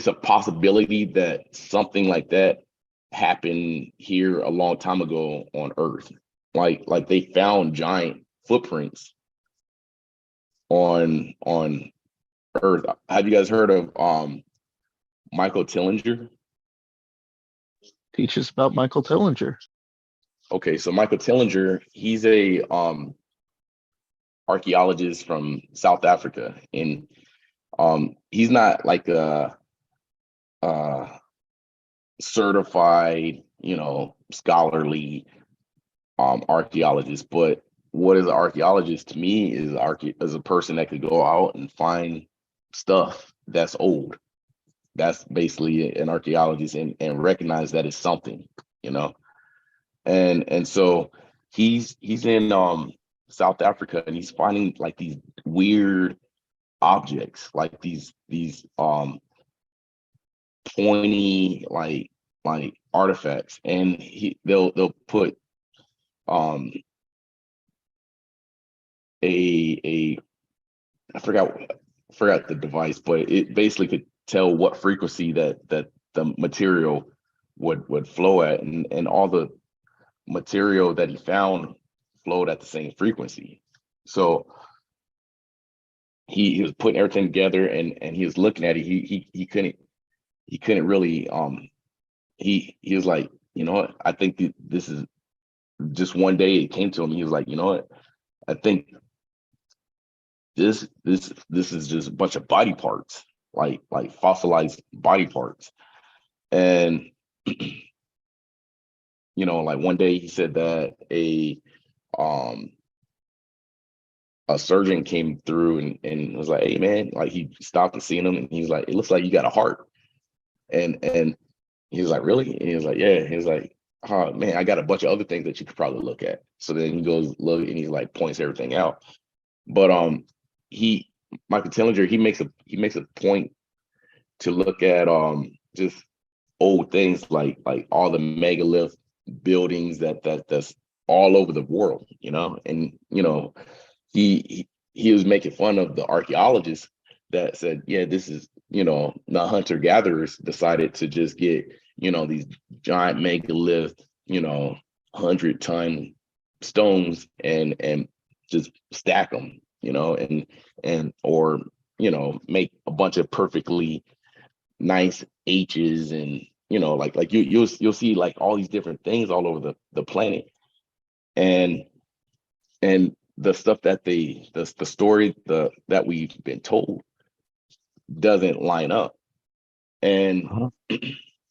a possibility that something like that happened here a long time ago on Earth. Like they found giant footprints on Earth. Have you guys heard of Michael Tillinger? Teach us about Michael Tellinger. Okay, so Michael Tillinger, he's a archaeologist from South Africa, and he's not like a certified, scholarly archaeologist, but what is an archaeologist to me is a person that could go out and find stuff that's old. That's basically an archaeologist, and recognize that it's something, and so he's in South Africa, and he's finding like these weird objects, like these pointy like artifacts, and they'll put um a I forgot the device, but it basically could tell what frequency that the material would flow at, and all the material that he found flowed at the same frequency. So he was putting everything together, and he was looking at it. He couldn't really he was like, you know what, I think this is just one day it came to him. He was like, you know what, I think this is just a bunch of body parts, like fossilized body parts. And like one day he said that um a surgeon came through and was like, hey man, like he stopped and seen him, and he's like, it looks like you got a heart. And he was like, really? And he was like, yeah. He was like, oh man, I got a bunch of other things that you could probably look at. So then he goes look, and he like points everything out. But he Michael Tillinger, he makes a point to look at just old things, like all the megalith buildings that's all over the world, and he was making fun of the archaeologists that said, yeah, this is, the hunter gatherers decided to just get, these giant megalith, 100-ton stones and just stack them, and or make a bunch of perfectly nice H's, and like you'll see like all these different things all over the planet, and the stuff that the story that we've been told doesn't line up. And Uh-huh.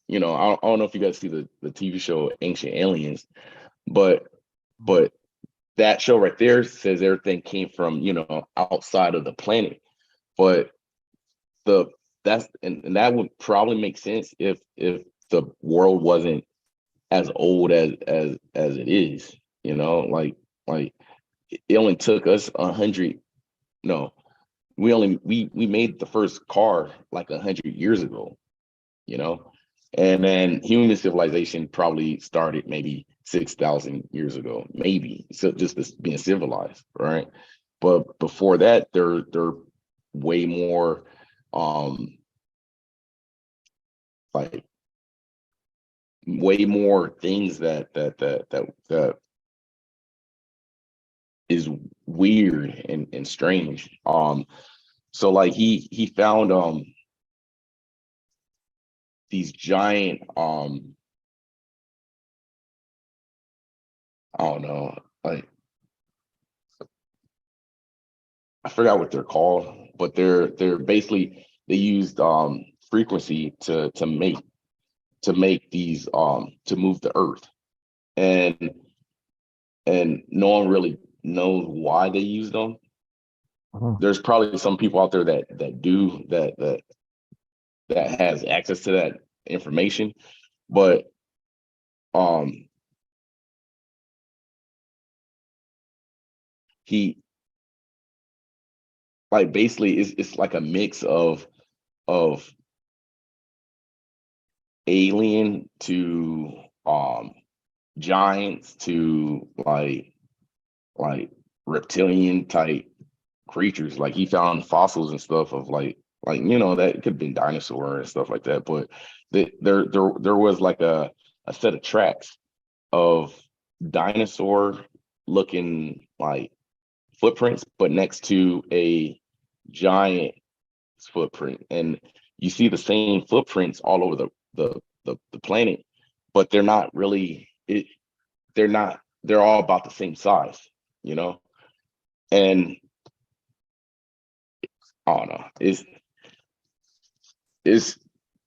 I don't know if you guys see the TV show Ancient Aliens, but that show right there says everything came from outside of the planet. But and that would probably make sense if the world wasn't as old as it is, like it only took us 100. No, we made the first car like 100 years ago, and then human civilization probably started maybe 6,000 years ago, maybe. So just this being civilized, right? But before that, they're way more like way more things that is weird and strange. So like he found these giant I don't know, like I forgot what they're called, but they're basically, they used frequency to make these to move the earth, and no one really knows why they use them. Uh-huh. There's probably some people out there that do that has access to that information, but um he like basically it's like a mix of alien to giants to like reptilian type creatures. Like he found fossils and stuff of like that could have been dinosaur and stuff like that. But there was like a set of tracks of dinosaur looking like footprints, but next to a giant footprint, and you see the same footprints all over the planet, but they're not really it. They're all about the same size, you know. And I don't know. It's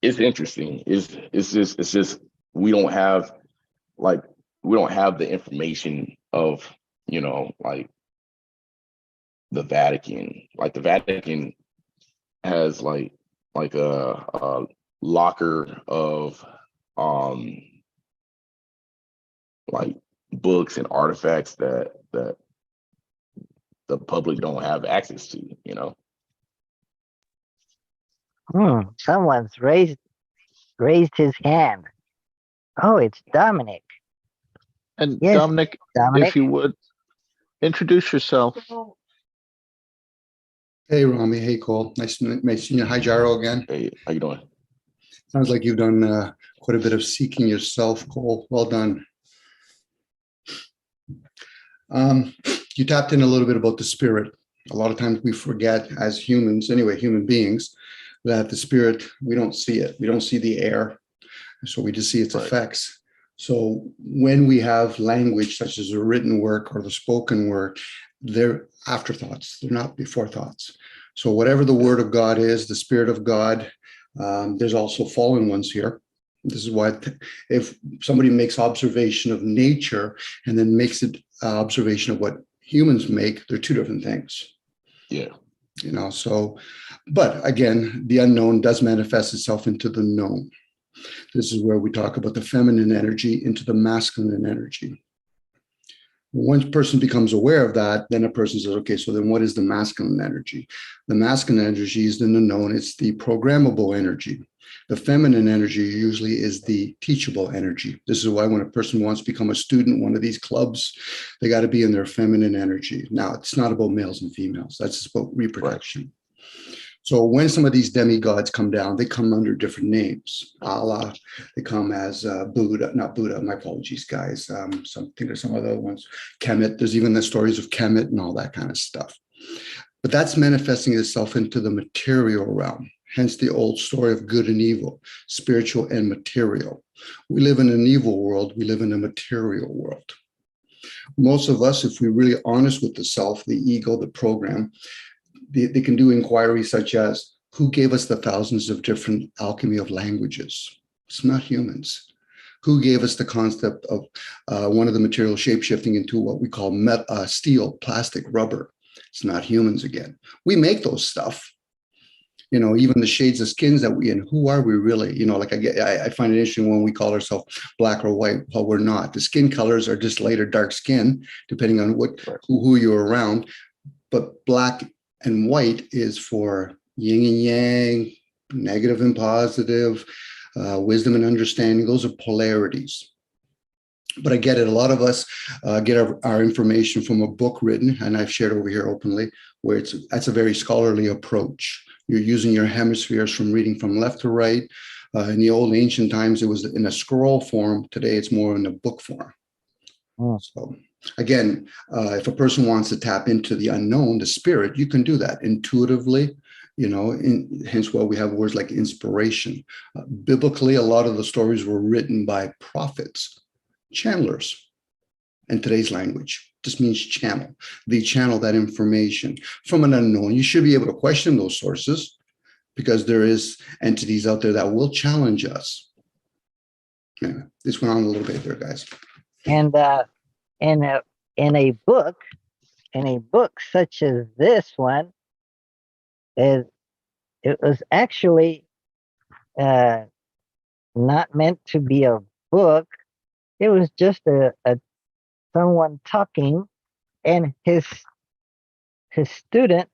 it's interesting. It's just we don't have like we don't have the information of like the Vatican. Like the Vatican has like a locker of um like books and artifacts that the public don't have access to, you know. Someone's raised his hand. Oh, it's Dominic. And Yes, Dominic, Dominic. if you would introduce yourself. Hey, Rami. Hey, Cole. Nice to meet you. Hi, Gyro again. Hey, how you doing? Sounds like you've done quite a bit of seeking yourself, Cole. Well done. You tapped in a little bit about the spirit. A lot of times we forget as humans, anyway, human beings, that the spirit, we don't see it. We don't see the air. So we just see its Right. effects. So when we have language such as a written work or the spoken word, they're afterthoughts. They're not before thoughts. So whatever the word of God is, the spirit of God, there's also fallen ones here. This is why if somebody makes observation of nature and then makes it observation of what humans make, they're two different things. Yeah. So, but again, the unknown does manifest itself into the known. This is where we talk about the feminine energy into the masculine energy. Once a person becomes aware of that, then a person says, okay, so then what is the masculine energy? The masculine energy is in the known, it's the programmable energy. The feminine energy usually is the teachable energy. This is why when a person wants to become a student, one of these clubs, they got to be in their feminine energy. Now, it's not about males and females. That's just about reproduction. Right. So when some of these demigods come down, they come under different names. Allah, they come as Buddha, not Buddha, my apologies, guys. There's some other ones. Kemet, there's even the stories of Kemet and all that kind of stuff. But that's manifesting itself into the material realm. Hence the old story of good and evil, spiritual and material. We live in an evil world. We live in a material world. Most of us, if we're really honest with the self, the ego, the program, they can do inquiries such as, who gave us the thousands of different alchemy of languages? It's not humans. Who gave us the concept of one of the materials shape-shifting into what we call steel, plastic, rubber? It's not humans again. We make those stuff. Even the shades of skins that we in, who are we really? I find it interesting when we call ourselves black or white. Well, we're not. The skin colors are just light or dark skin, depending on who you're around. But black and white is for yin and yang, negative and positive, wisdom and understanding. Those are polarities. But I get it. A lot of us get our information from a book written, and I've shared over here openly, where that's a very scholarly approach. You're using your hemispheres from reading from left to right. In the old ancient times, it was in a scroll form. Today, it's more in a book form. So again, if a person wants to tap into the unknown, the spirit, you can do that intuitively, hence why we have words like inspiration. Biblically, a lot of the stories were written by prophets, channelers. In today's language, just means channel. They channel that information from an unknown. You should be able to question those sources because there is entities out there that will challenge us. Anyway, this went on a little bit there, guys. And in a book such as this one, it was actually not meant to be a book. It was just a someone talking, and his student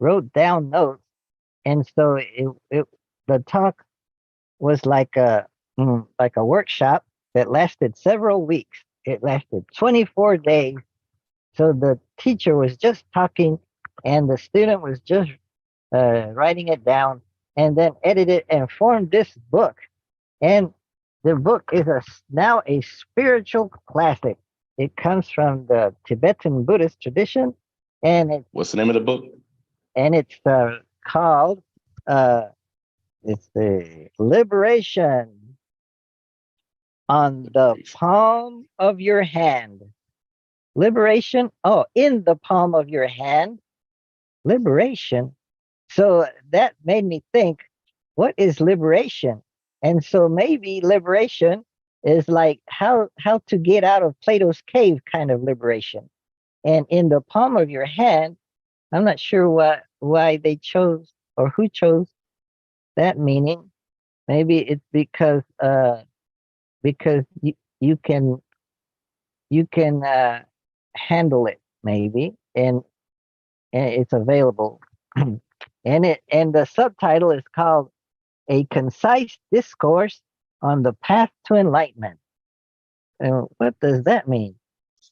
wrote down notes, and so the talk was like a workshop that lasted several weeks. It lasted 24 days. So the teacher was just talking, and the student was just writing it down, and then edited and formed this book. And the book is now a spiritual classic. It comes from the Tibetan Buddhist tradition, and What's the name of the book? it's called it's the Liberation on the Palm of Your Hand. Liberation. Oh, in the palm of your hand. Liberation. So that made me think, what is liberation? And so maybe liberation is like how to get out of Plato's cave kind of liberation. And in the palm of your hand, I'm not sure why they chose or who chose that meaning. Maybe it's because you can handle it, maybe, and it's available. And the subtitle is called A Concise Discourse on the Path to Enlightenment. And what does that mean?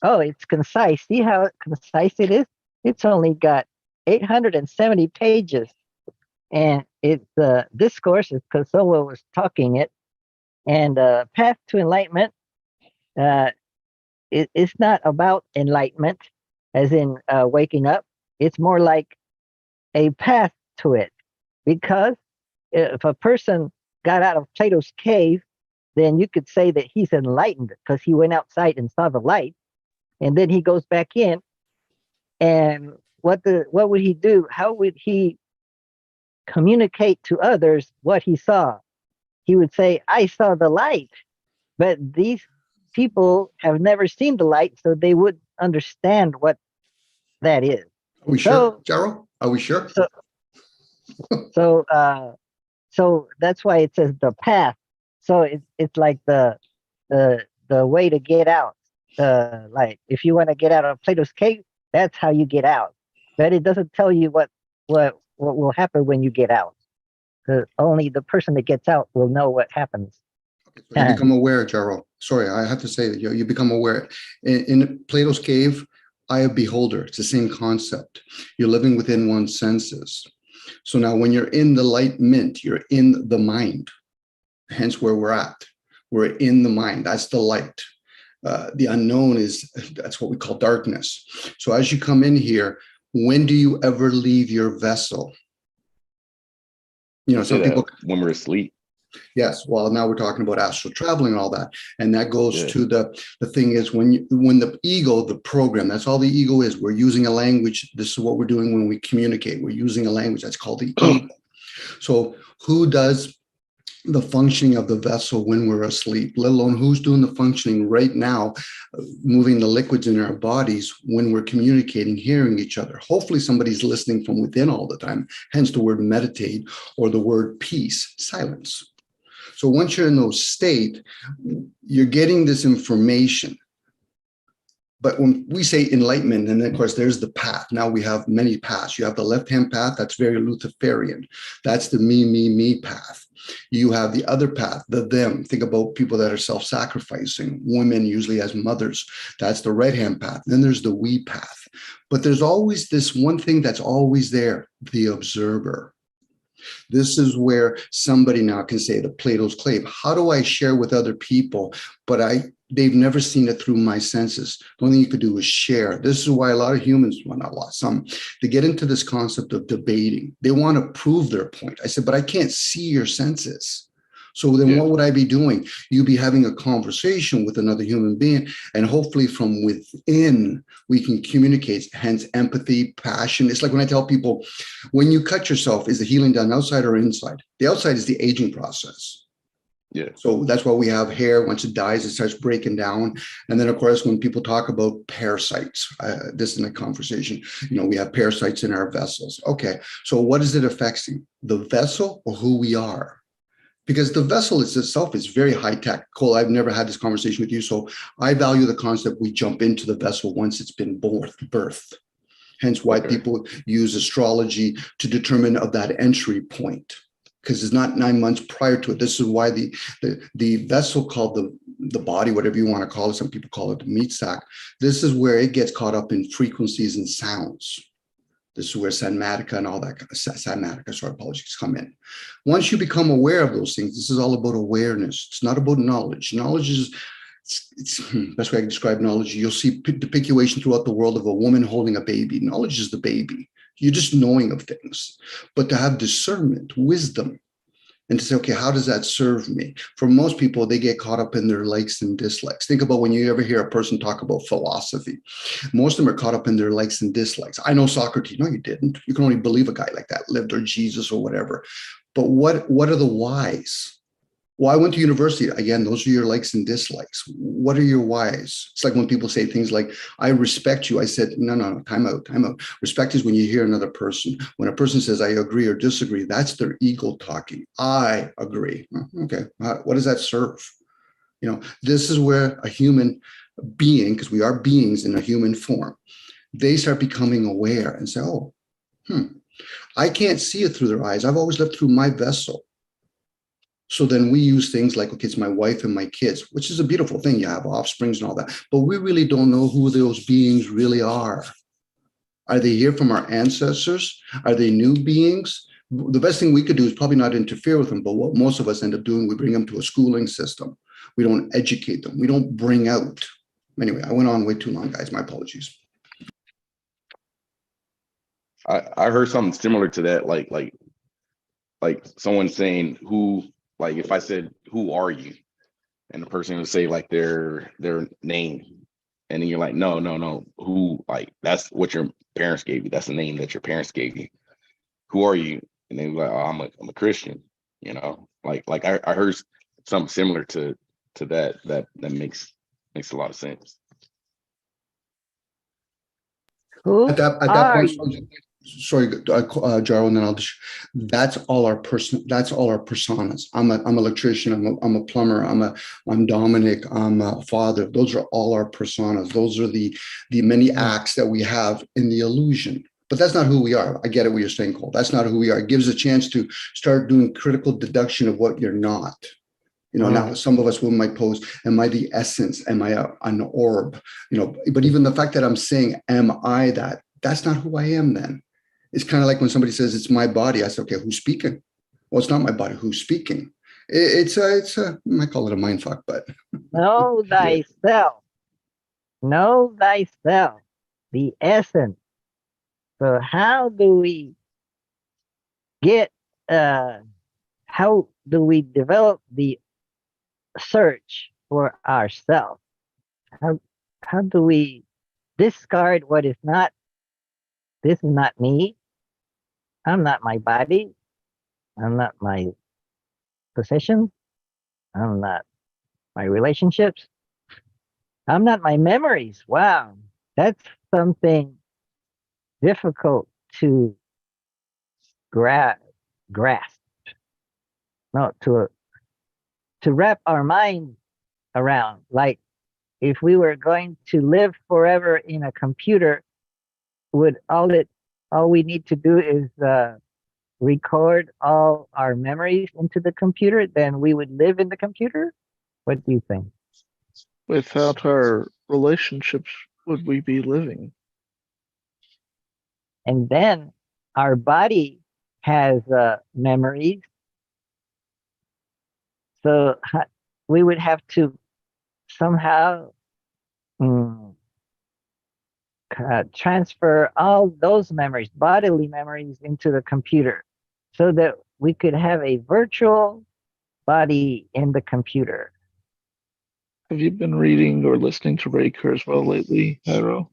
Oh, it's concise. See how concise it is? It's only got 870 pages. And it's the discourse is because someone was talking it. And Path to Enlightenment, it's not about enlightenment, as in waking up. It's more like a path to it. Because if a person got out of Plato's cave, then you could say that he's enlightened because he went outside and saw the light. And then he goes back in. And what would he do? How would he communicate to others what he saw? He would say, I saw the light. But these people have never seen the light, so they would understand what that is. Are we sure, Gerald? Are we sure? So that's why it says the path. So it's like the way to get out. Like if you want to get out of Plato's cave, that's how you get out. But it doesn't tell you what will happen when you get out. Only the person that gets out will know what happens. Okay, so you become aware, Gerald. Sorry, I have to say that you become aware. In Plato's cave, eye of beholder, it's the same concept. You're living within one's senses. So now when you're in the light mint, you're in the mind. Hence where we're at. We're in the mind. That's the light. The unknown that's what we call darkness. So as you come in here, when do you ever leave your vessel? You know, some people, when we're asleep. Yes. Well, now we're talking about astral traveling and all that. And that goes to the thing is when the ego, the program, that's all the ego is. We're using a language. This is what we're doing when we communicate. We're using a language that's called the ego. So who does the functioning of the vessel when we're asleep, let alone who's doing the functioning right now, moving the liquids in our bodies when we're communicating, hearing each other. Hopefully somebody's listening from within all the time, hence the word meditate or the word peace, silence. So once you're in those state, you're getting this information. But when we say enlightenment, and then of course there's the path. Now we have many paths. You have the left-hand path, that's very Luciferian. That's the me path. You have the other path, the them. Think about people that are self-sacrificing, women usually as mothers. That's the right-hand path. Then there's the we path. But there's always this one thing that's always there, the observer. This is where somebody now can say the Plato's cave. How do I share with other people? But they've never seen it through my senses. The only thing you could do is share. This is why a lot of humans, well, not a lot, some, they get into this concept of debating. They want to prove their point. I said, but I can't see your senses. So then what would I be doing? You'd be having a conversation with another human being, and hopefully from within, we can communicate, hence empathy, passion. It's like when I tell people, when you cut yourself, is the healing done outside or inside? The outside is the aging process. Yeah. So that's why we have hair. Once it dies, it starts breaking down. And then, of course, when people talk about parasites, this is in a conversation, we have parasites in our vessels. Okay, so what is it affecting? The vessel or who we are? Because the vessel itself is very high tech. Cole, I've never had this conversation with you, so I value the concept we jump into the vessel once it's been birthed. Hence why Okay. people use astrology to determine of that entry point, because it's not 9 months prior to it. This is why the vessel called the body, whatever you want to call it, some people call it the meat sack. This is where it gets caught up in frequencies and sounds. This is where Sanmatica and all that, Sanmatica, sorry, apologies, come in. Once you become aware of those things, this is all about awareness. It's not about knowledge. Knowledge is, it's best way I can describe knowledge. You'll see depictuation throughout the world of a woman holding a baby. Knowledge is the baby. You're just knowing of things. But to have discernment, wisdom, and to say, okay, how does that serve me? For most people, they get caught up in their likes and dislikes. Think about when you ever hear a person talk about philosophy. Most of them are caught up in their likes and dislikes. I know Socrates. No, you didn't. You can only believe a guy like that lived, or Jesus or whatever. But what are the whys? Well, I went to university. Again, those are your likes and dislikes. What are your whys? It's like when people say things like, I respect you. I said, no, time out. Respect is when you hear another person. When a person says, I agree or disagree, that's their ego talking. I agree. Okay, what does that serve? This is where a human being, because we are beings in a human form, they start becoming aware and say, oh, I can't see it through their eyes. I've always lived through my vessel. So then we use things like, okay, it's my wife and my kids, which is a beautiful thing. You have offsprings and all that, but we really don't know who those beings really are. Are they here from our ancestors? Are they new beings? The best thing we could do is probably not interfere with them, but what most of us end up doing, we bring them to a schooling system. We don't educate them. We don't bring out. Anyway, I went on way too long, guys. My apologies. I heard something similar to that, like someone saying who, like if I said, who are you? And the person would say like their name. And then you're like, no, who, like that's what your parents gave you. That's the name that your parents gave you. Who are you? And then like, oh, I'm a Christian, like I heard something similar to that makes a lot of sense. Who At that are point, you? sorry, Jaro, and then I'll just. That's all our personas. I'm an electrician. I'm a plumber. I'm Dominic. I'm a father. Those are all our personas. Those are the many acts that we have in the illusion. But that's not who we are. I get it what you're saying, Cole. That's not who we are. It gives a chance to start doing critical deduction of what you're not. Now some of us might pose, am I the essence? Am I an orb? But even the fact that I'm saying, am I that? That's not who I am then. It's kind of like when somebody says it's my body. I say, okay, who's speaking? Well, it's not my body. Who's speaking? It's I might call it a mind fuck, but Know thyself. Know thyself. The essence. So how do we get, how do we develop the search for ourselves? How do we discard what is not? This is not me. I'm not my body. I'm not my possession. I'm not my relationships. I'm not my memories. Wow. That's something difficult to grasp. No, to wrap our mind around. Like if we were going to live forever in a computer, would all we need to do is record all our memories into the computer, then we would live in the computer? What do you think? Without our relationships, would we be living? And then our body has memories. So we would have to somehow transfer all those memories, bodily memories, into the computer so that we could have a virtual body in the computer. Have you been reading or listening to Ray Kurzweil lately, Hyro?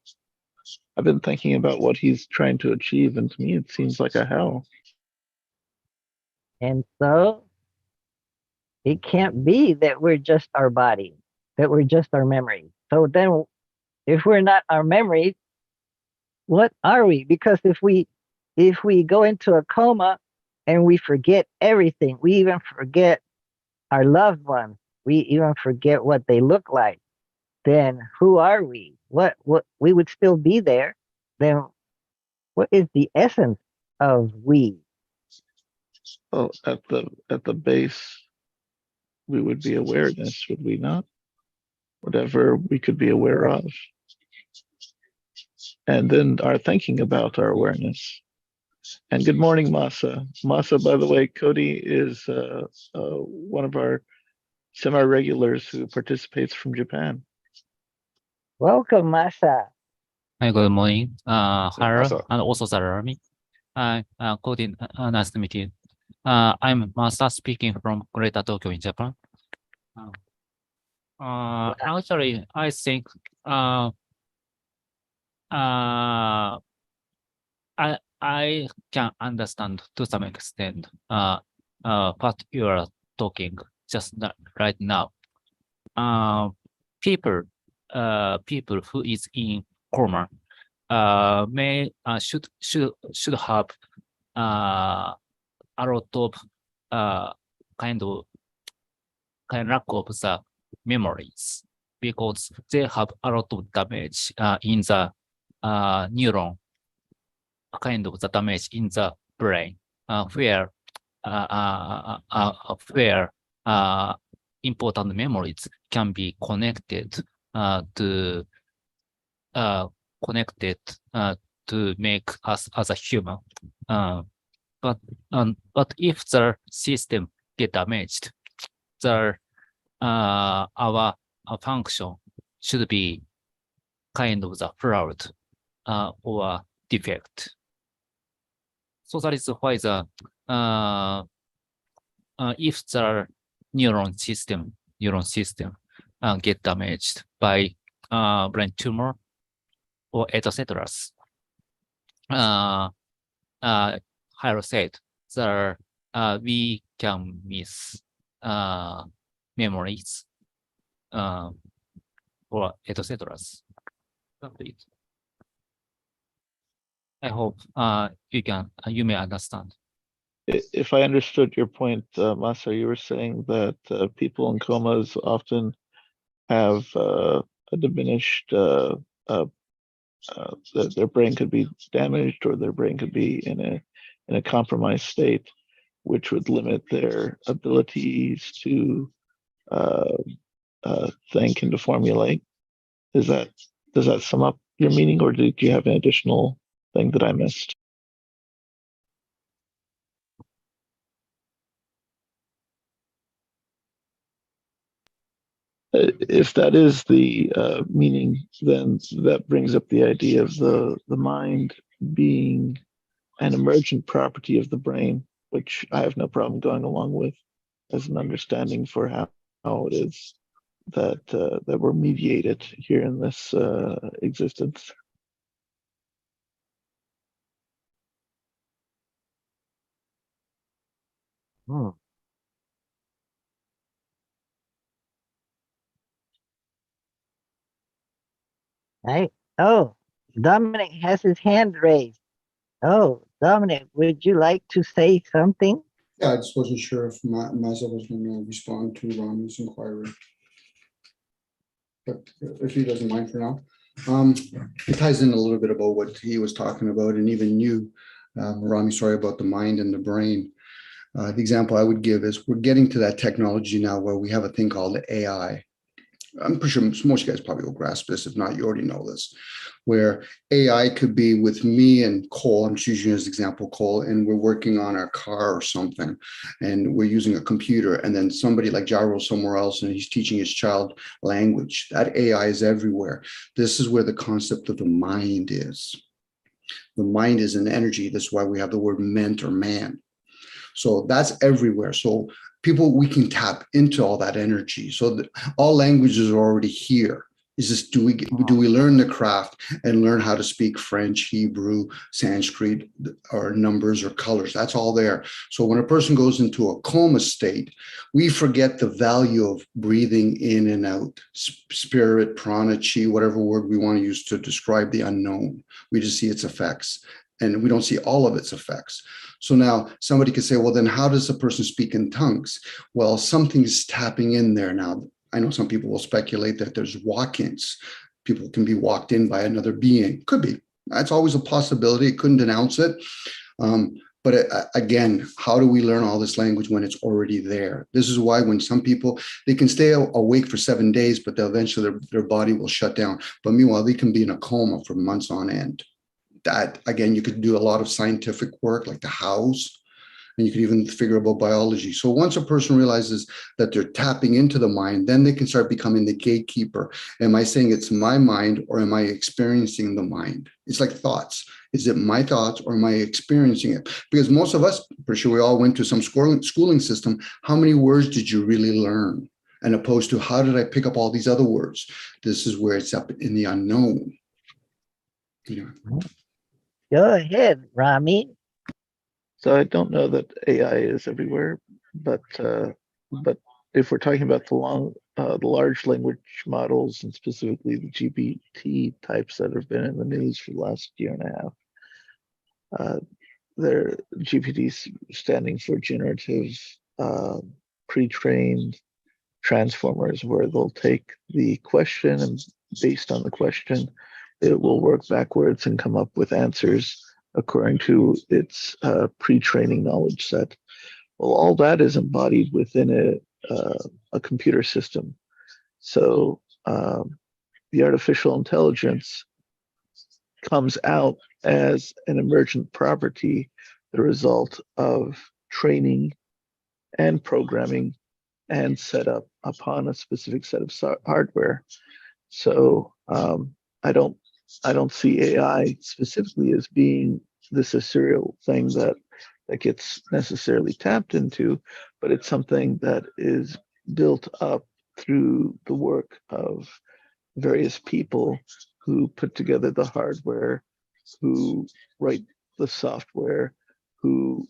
I've been thinking about what he's trying to achieve, and to me it seems like a hell. And so it can't be that we're just our body, that we're just our memories. So then if we're not our memories, what are we? Because if we go into a coma and we forget everything, we even forget our loved ones, we even forget what they look like, then who are we? What we would still be there. Then What is the essence of we? Well, at the base, we would be awareness, would we not? Whatever we could be aware of. And then our thinking about our awareness. And good morning, Masa. Masa, by the way, Cody is one of our semi-regulars who participates from Japan. Welcome, Masa. Hi, good morning, Hara, Masa. and also Zarami. Hi, Cody, nice to meet you. I'm Masa speaking from Greater Tokyo in Japan. Actually, I think I can understand to some extent what you are talking just right now. People who is in coma may should have a lot of kind lack of the memories because they have a lot of damage in the neuron, kind of the damage in the brain where important memories can be connected to make us as a human. But if the system get damaged, our function should be kind of the flawed or defect. So that is why the if the neuron system get damaged by brain tumor or etc. Hiro said that we can miss memories or etc. Complete. I hope you may understand. If I understood your point, Masa, you were saying that people in comas often have a diminished, their brain could be damaged or their brain could be in a compromised state, which would limit their abilities to think and to formulate. Does that sum up your meaning, or did you have an additional thing that I missed? If that is the meaning, then that brings up the idea of the mind being an emergent property of the brain, which I have no problem going along with as an understanding for how it is that we're mediated here in this existence. Hmm. Right. Oh, Dominic has his hand raised. Oh, Dominic, would you like to say something? Yeah, I just wasn't sure if Maza was going to respond to Rami's inquiry. But if he doesn't mind for now. It ties in a little bit about what he was talking about, and even you, Rami, sorry, about the mind and the brain. The example I would give is we're getting to that technology now where we have a thing called AI. I'm pretty sure most of you guys probably will grasp this. If not, you already know this, where AI could be with me and Cole. I'm just using as example, Cole, and we're working on our car or something, and we're using a computer, and then somebody like Gyro somewhere else, and he's teaching his child language. That AI is everywhere. This is where the concept of the mind is. The mind is an energy. That's why we have the word ment or man. So that's everywhere. So we can tap into all that energy. So all languages are already here. Is just do we learn the craft and learn how to speak French, Hebrew, Sanskrit, or numbers or colors? That's all there. So when a person goes into a coma state, we forget the value of breathing in and out, spirit, prana, chi, whatever word we want to use to describe the unknown. We just see its effects, and we don't see all of its effects. So now somebody could say, well, then how does a person speak in tongues? Well, something's tapping in there now. I know some people will speculate that there's walk-ins. People can be walked in by another being. Could be. That's always a possibility. Couldn't denounce it. But again, how do we learn all this language when it's already there? This is why when some people, they can stay awake for 7 days, but they'll eventually their body will shut down. But meanwhile, they can be in a coma for months on end. That, again, you could do a lot of scientific work like the hows, and you could even figure about biology. So once a person realizes that they're tapping into the mind, then they can start becoming the gatekeeper. Am I saying it's my mind, or am I experiencing the mind? It's like thoughts. Is it my thoughts, or am I experiencing it? Because most of us, for sure, we all went to some schooling system. How many words did you really learn? And opposed to how did I pick up all these other words? This is where it's up in the unknown. You know. Go ahead, Rami. So I don't know that AI is everywhere, but if we're talking about the large language models, and specifically the GPT types that have been in the news for the last year and a half, they're GPT standing for generative pre-trained transformers, where they'll take the question, and based on the question, it will work backwards and come up with answers according to its pre-training knowledge set. Well, all that is embodied within a computer system. So the artificial intelligence comes out as an emergent property, the result of training and programming and set up upon a specific set of hardware. So I don't see AI specifically as being this ethereal thing that gets necessarily tapped into, but it's something that is built up through the work of various people who put together the hardware, who write the software, who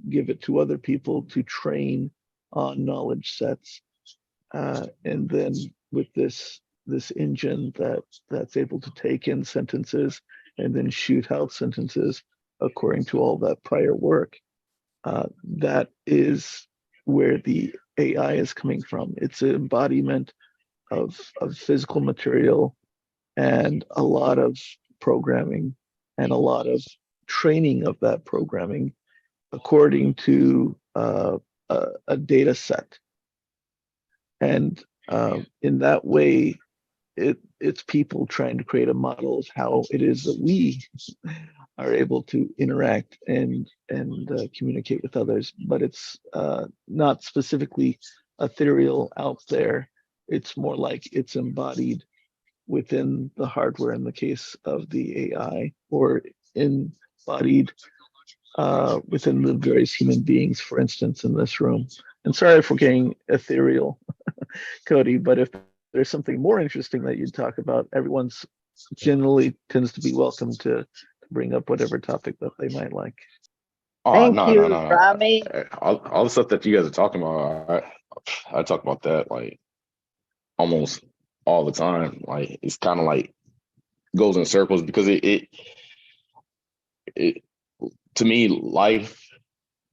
give it to other people to train on knowledge sets, and then with this engine that's able to take in sentences and then shoot out sentences according to all that prior work. That is where the AI is coming from. It's an embodiment of physical material and a lot of programming and a lot of training of that programming according to a data set. And in that way, it's people trying to create a model of how it is that we are able to interact and communicate with others. But it's not specifically ethereal out there. It's more like it's embodied within the hardware in the case of the AI, or embodied within the various human beings, for instance, in this room. And sorry for getting ethereal, Cody, but if there's something more interesting that you'd talk about, everyone's generally tends to be welcome to bring up whatever topic that they might like. Oh, Thank no, you, no, no. Rami. All the stuff that you guys are talking about, I talk about that like almost all the time. Like it's kind of like goes in circles, because it to me, life,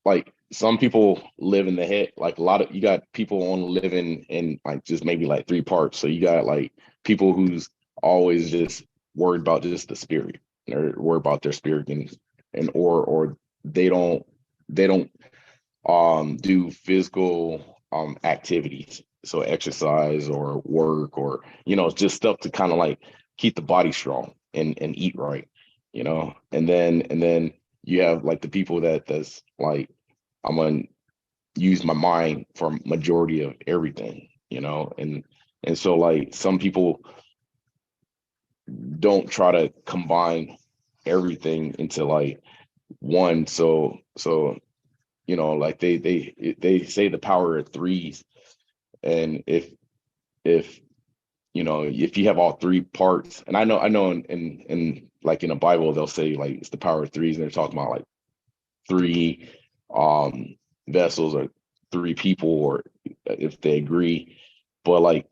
like some people live in the head. Like you got people only living in like just maybe like 3 parts. So you got like people who's always just worried about just the spirit, or worried about their spirit, and or they don't do physical activities, so exercise or work, or just stuff to kind of like keep the body strong and eat right, and then you have like the people that's like, I'm gonna use my mind for majority of everything, and so like some people don't try to combine everything into like one. So like they say the power of threes, and if you have all 3 parts, and I know in like in the Bible they'll say like it's the power of threes, and they're talking about like 3 vessels or 3 people, or if they agree. But like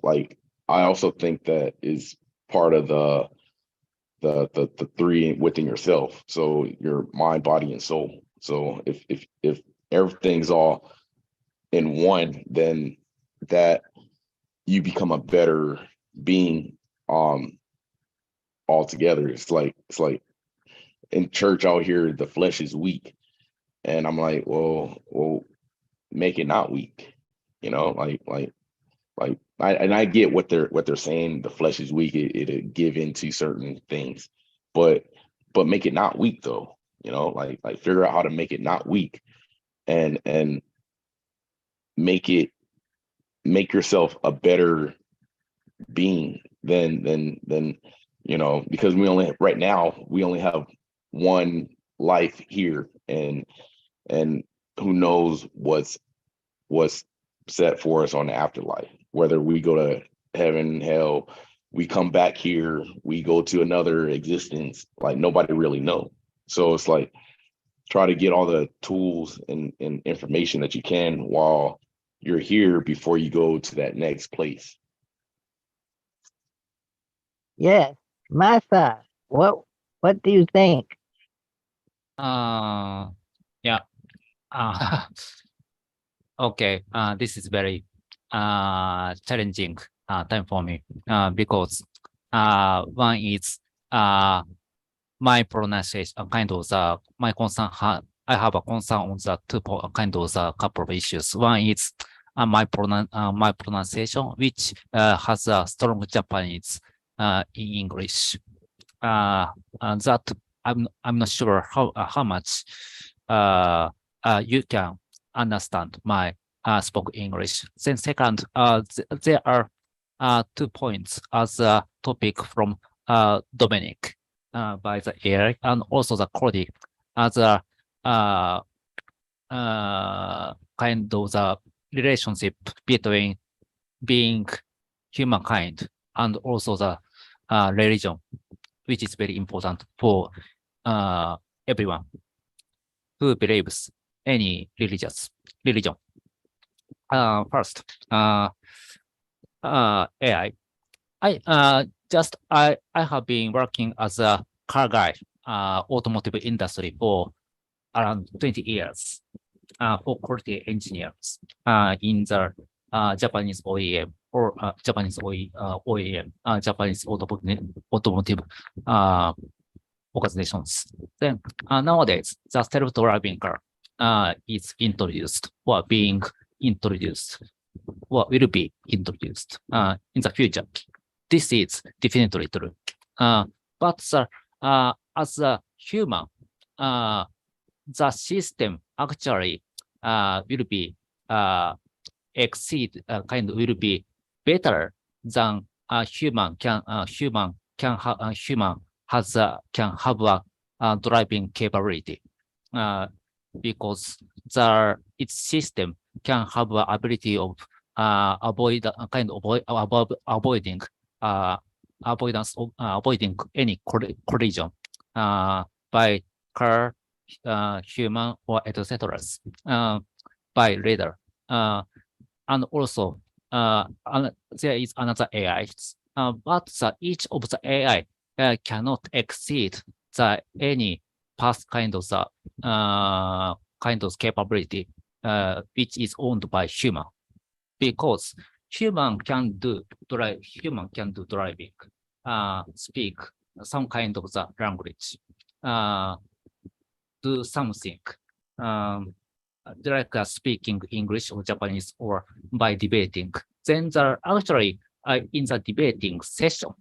I also think that is part of the 3 within yourself, so your mind, body, and soul. So if everything's all in one, then that you become a better being altogether. It's like in church out here, the flesh is weak, and I'm like, well, make it not weak, you know, like I get what they're saying. The flesh is weak. It'll give into certain things, but make it not weak though. You know, like figure out how to make it not weak, and make yourself a better being than you know, because right now we only have one life here, and who knows what's set for us on the afterlife, whether we go to heaven, hell, we come back here, we go to another existence, like nobody really know. So it's like try to get all the tools and information that you can while you're here before you go to that next place. Yes, Masa, what do you think? Yeah. Okay. This is very challenging time for me because one is my pronunciation, kind of my concern. I have a concern on the two kind of the couple of issues. One is my pronunciation, which has a strong Japanese in English. That I'm not sure how much you can understand my spoke English. Then second, there are 2 points as a topic from Dominic by the AI, and also the Cody as a kind of the relationship between being humankind and also the religion, which is very important for everyone who believes any religion. First, AI. I have been working as a car guy, automotive industry for around 20 years, for quality engineers, in the Japanese OEM or Japanese OEM, Japanese automotive organizations. Then nowadays, the self-driving car is introduced or being introduced or will be introduced in the future. This is definitely true. But as a human, the system actually will be will be better than human can have a driving capability, because its system can have the ability of avoiding any collision by car, human, or etc. By radar. And also there is another AI, but each of the AI cannot exceed any past kind of capability which is owned by human, because human can do driving, speak some kind of the language, do something, like speaking English or Japanese or by debating. Then actually in the debating session,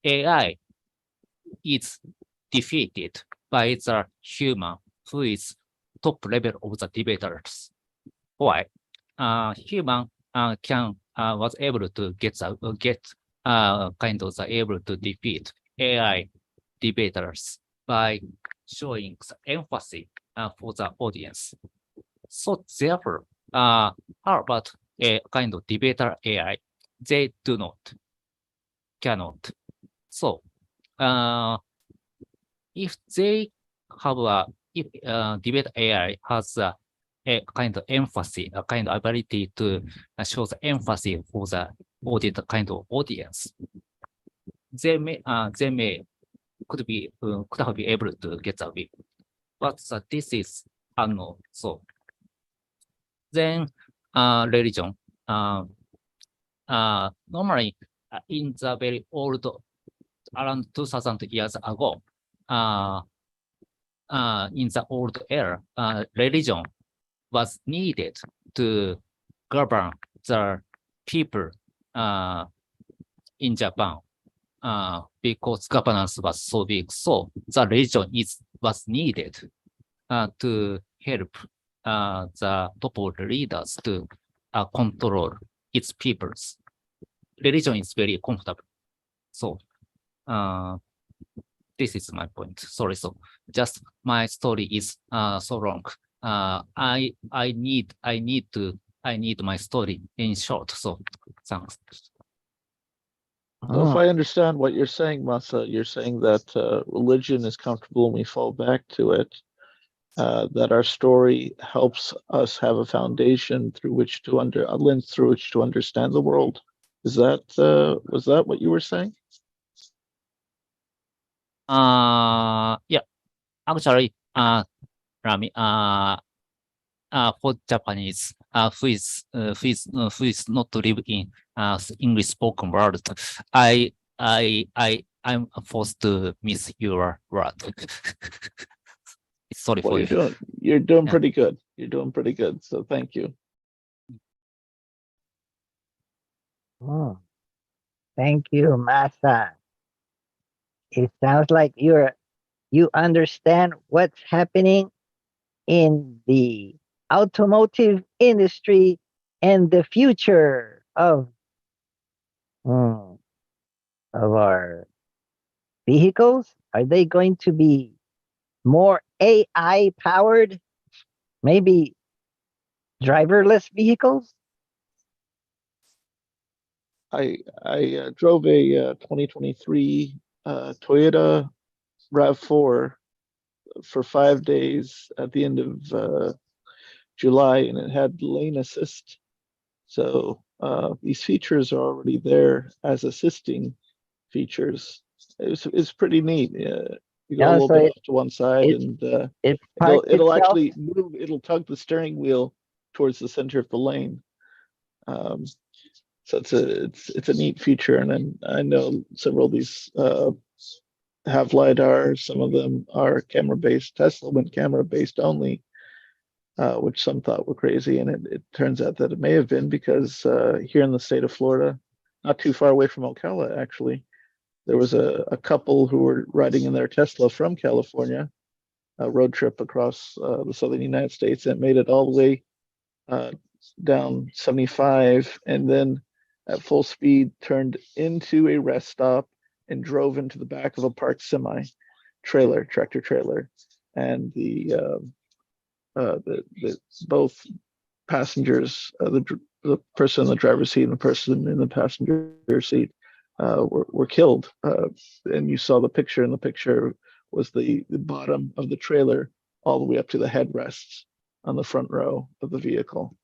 AI is defeated by the human who is top level of the debaters. Why? Human was able to able to defeat AI debaters by showing the empathy for the audience. So therefore, how about a kind of debater AI? They cannot. So if they have if debate AI has a kind of empathy, a kind of ability to show the empathy for the audience, they could have been able to get the win. But this is unknown. So then religion. Normally in the very old around 2000 years ago, in the old era, religion was needed to govern the people in Japan because governance was so big. So the religion was needed to help the top leaders to control its peoples. Religion is very comfortable. So this is my point. Sorry. So just my story is so long. I need my story in short. So thanks. So if Oh, I understand what you're saying, Masa, you're saying that religion is comfortable and we fall back to it. That our story helps us have a foundation through which to a lens through which to understand the world. Is that was that what you were saying? Yeah, actually, Rami, for Japanese, who is not to live in English spoken world, I'm forced to miss your word. Sorry Well, for you're you. doing Yeah. pretty good. You're doing pretty good. So thank you. oh. Thank you, Masa. It sounds like you understand what's happening in the automotive industry and the future of our vehicles. Are they going to be more AI powered? Maybe driverless vehicles? I drove a 2023 Toyota RAV4 for 5 days at the end of July, and it had lane assist. So these features are already there as assisting features. It's pretty neat. You go a Yeah, little so bit off to one side, it and it parks it'll itself. actually move. It'll tug the steering wheel towards the center of the lane. So it's a neat feature, and then I know several of these have LiDAR. Some of them are camera based. Tesla went camera based only, which some thought were crazy, and it turns out that it may have been because here in the state of Florida, not too far away from Ocala, actually, there was a couple who were riding in their Tesla from California, a road trip across the southern United States, and made it all the way down 75, and then at full speed turned into a rest stop and drove into the back of a parked semi tractor trailer, and the both passengers, the person in the driver's seat and the person in the passenger seat, were killed. And you saw the picture, and the picture was the bottom of the trailer all the way up to the headrests on the front row of the vehicle.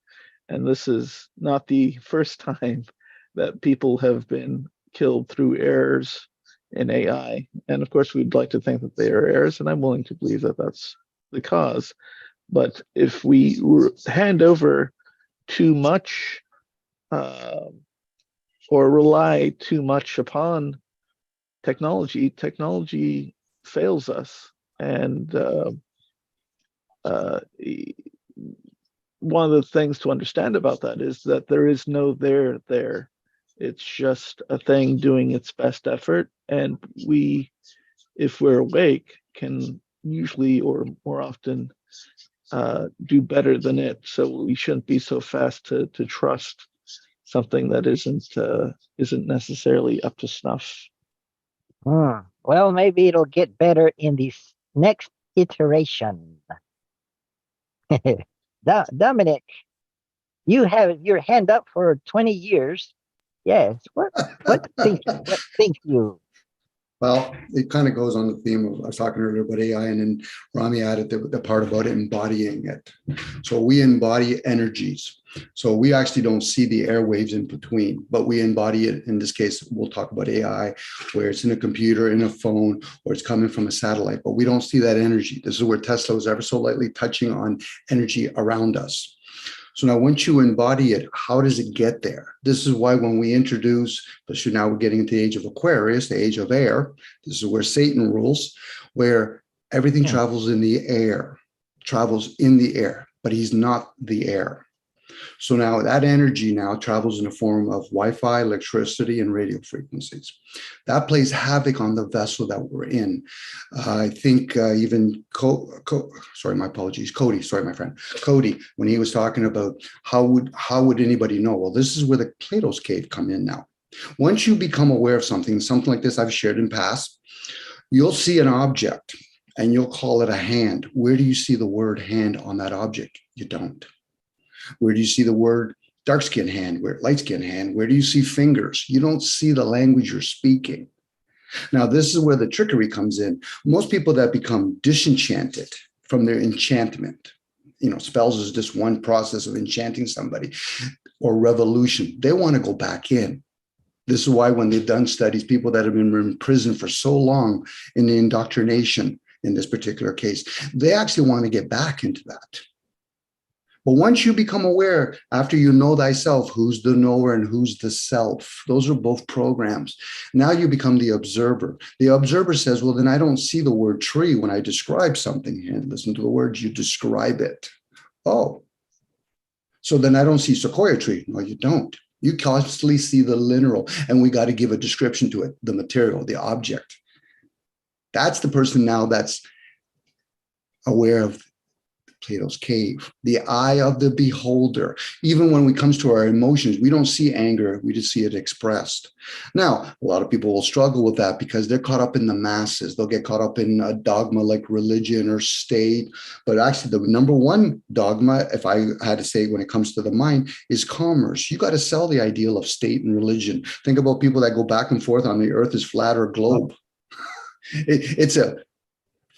And this is not the first time that people have been killed through errors in AI. And of course, we'd like to think that they are errors, and I'm willing to believe that that's the cause. But if we hand over too much or rely too much upon technology fails us. And one of the things to understand about that is that there is no there. It's just a thing doing its best effort. And we, if we're awake, can usually or more often do better than it. So we shouldn't be so fast to trust something that isn't necessarily up to snuff. Well, maybe it'll get better in this next iteration. Dominic, you have your hand up for 20 years. Yes. What think you? Well, it kind of goes on the theme of, I was talking earlier about AI, and then Rami added the part about embodying it. So we embody energies. So we actually don't see the airwaves in between, but we embody it. In this case, we'll talk about AI, where it's in a computer, in a phone, or it's coming from a satellite, but we don't see that energy. This is where Tesla was ever so lightly touching on energy around us. So now once you embody it, how does it get there? This is why when we introduce, especially now we're getting into the age of Aquarius, the age of air, this is where Satan rules, where everything Yeah. travels in the air, but he's not the air. So now that energy now travels in the form of Wi-Fi, electricity, and radio frequencies. That plays havoc on the vessel that we're in. I think even sorry, my apologies, Cody. Sorry, my friend Cody, when he was talking about how would anybody know? Well, this is where the Plato's cave come in now. Once you become aware of something like this I've shared in past, you'll see an object and you'll call it a hand. Where do you see the word hand on that object? You don't. Where do you see the word dark skin hand, light skin hand? Where do you see fingers? You don't see the language you're speaking. Now, this is where the trickery comes in. Most people that become disenchanted from their enchantment, spells is just one process of enchanting somebody, or revolution. They want to go back in. This is why when they've done studies, people that have been in prison for so long in the indoctrination, in this particular case, they actually want to get back into that. But once you become aware, after you know thyself, who's the knower and who's the self, those are both programs. Now you become the observer. The observer says, well, then I don't see the word tree when I describe something. And listen to the words, you describe it. Oh, so then I don't see sequoia tree. No, you don't. You constantly see the literal, and we got to give a description to it, the material, the object. That's the person now that's aware of Plato's cave, the eye of the beholder. Even when it comes to our emotions, we don't see anger, we just see it expressed. Now, a lot of people will struggle with that because they're caught up in the masses. They'll get caught up in a dogma like religion or state. But actually, the number one dogma, if I had to say when it comes to the mind, is commerce. You got to sell the ideal of state and religion. Think about people that go back and forth on the earth is flat or globe. It's a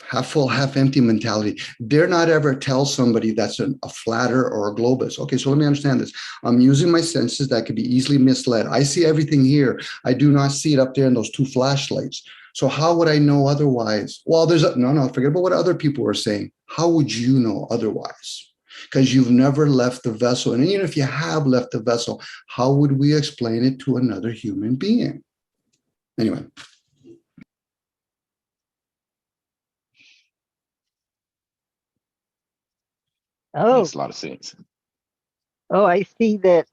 half full, half empty mentality. Dare not ever tell somebody that's a flatter or a globus. Okay, so let me understand this. I'm using my senses that could be easily misled. I see everything here. I do not see it up there in those two flashlights. So how would I know otherwise? Well, no, forget about what other people are saying. How would you know otherwise? Because you've never left the vessel. And even if you have left the vessel, how would we explain it to another human being? Anyway. Oh, Makes a lot of sense. I see that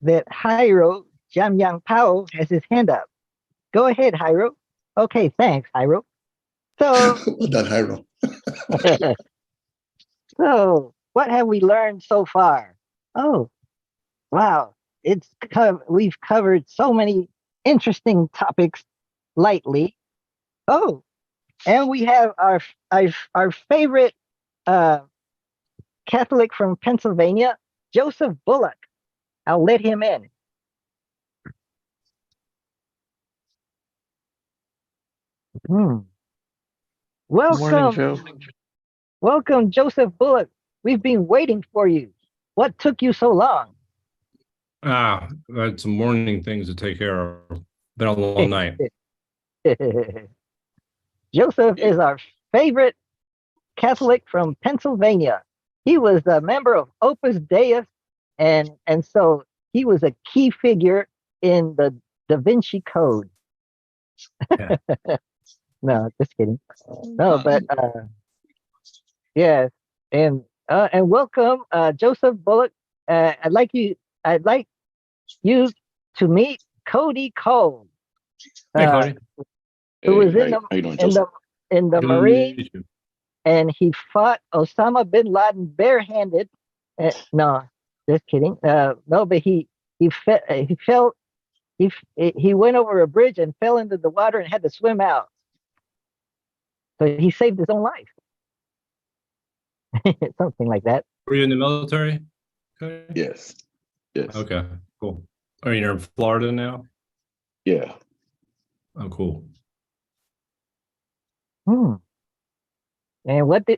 Hyro Jamyang Pao has his hand up. Go ahead, Hyro. Okay, thanks, Hyro. So, Well done, Hyro. so what have we learned so far? Oh, wow! We've covered so many interesting topics lightly. Oh, and we have our favorite Catholic from Pennsylvania, Joseph Bullock. I'll let him in. Morning, Welcome, Joe. welcome, Joseph Bullock. We've been waiting for you. What took you so long? I had some morning things to take care of. Been a long night. Joseph is our favorite Catholic from Pennsylvania. He was a member of Opus Dei, and so he was a key figure in the Da Vinci Code. Yeah. No, just kidding. No, but yes, and welcome, Joseph Bullock. I'd like you to meet Cody Cole, Hey, Cody. who was Hey, in how you doing, the Joseph? Marines, Good to meet you. and he fought Osama bin Laden barehanded. No, just kidding. No, but he went over a bridge and fell into the water and had to swim out. So he saved his own life. Something like that. Were you in the military? Okay. Yes. Yes. Okay, cool. Are you in Florida now? Yeah. Oh, cool. And what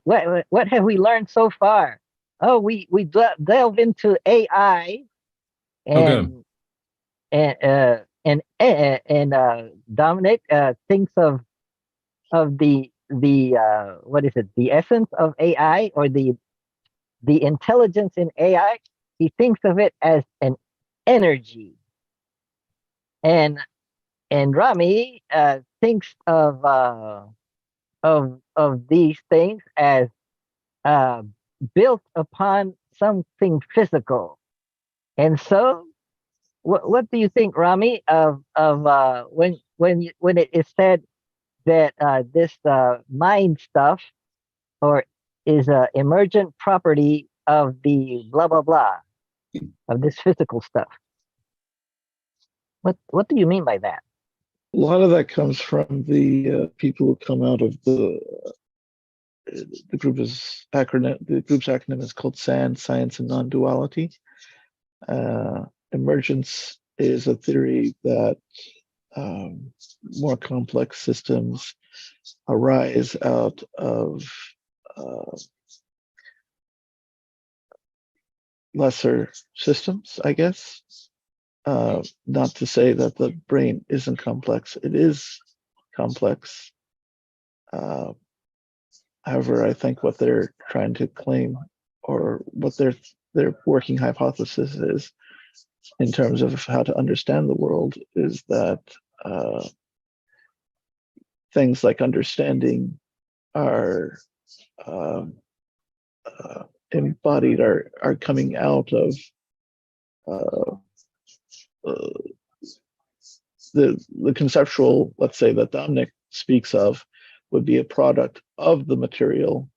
have we learned so far? Oh, we delve into AI and Dominic thinks of the what is it? The essence of AI, or the intelligence in AI. he thinks of it as an energy, and Rami thinks of these things as uh, built upon something physical. And so, what do you think, Rami, of when it is said that this mind stuff or is a emergent property of the blah blah blah of this physical stuff? What do you mean by that? A lot of that comes from the people who come out of the group's acronym is called SAND, Science and Non-Duality. Emergence is a theory that more complex systems arise out of lesser systems, I guess. Not to say that the brain isn't complex. It is complex. However, I think what they're trying to claim, or what their working hypothesis is, in terms of how to understand the world, is that things like understanding are embodied, are coming out of the conceptual, let's say, that Dominic speaks of, would be a product of the material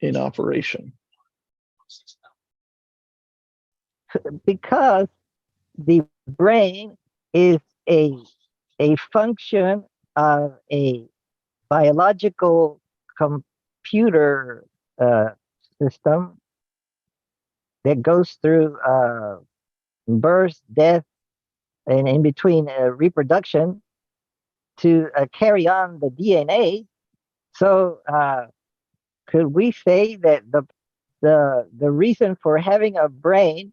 in operation. Because the brain is a function of a biological computer system that goes through birth, death, and in between reproduction to carry on the DNA. So could we say that the reason for having a brain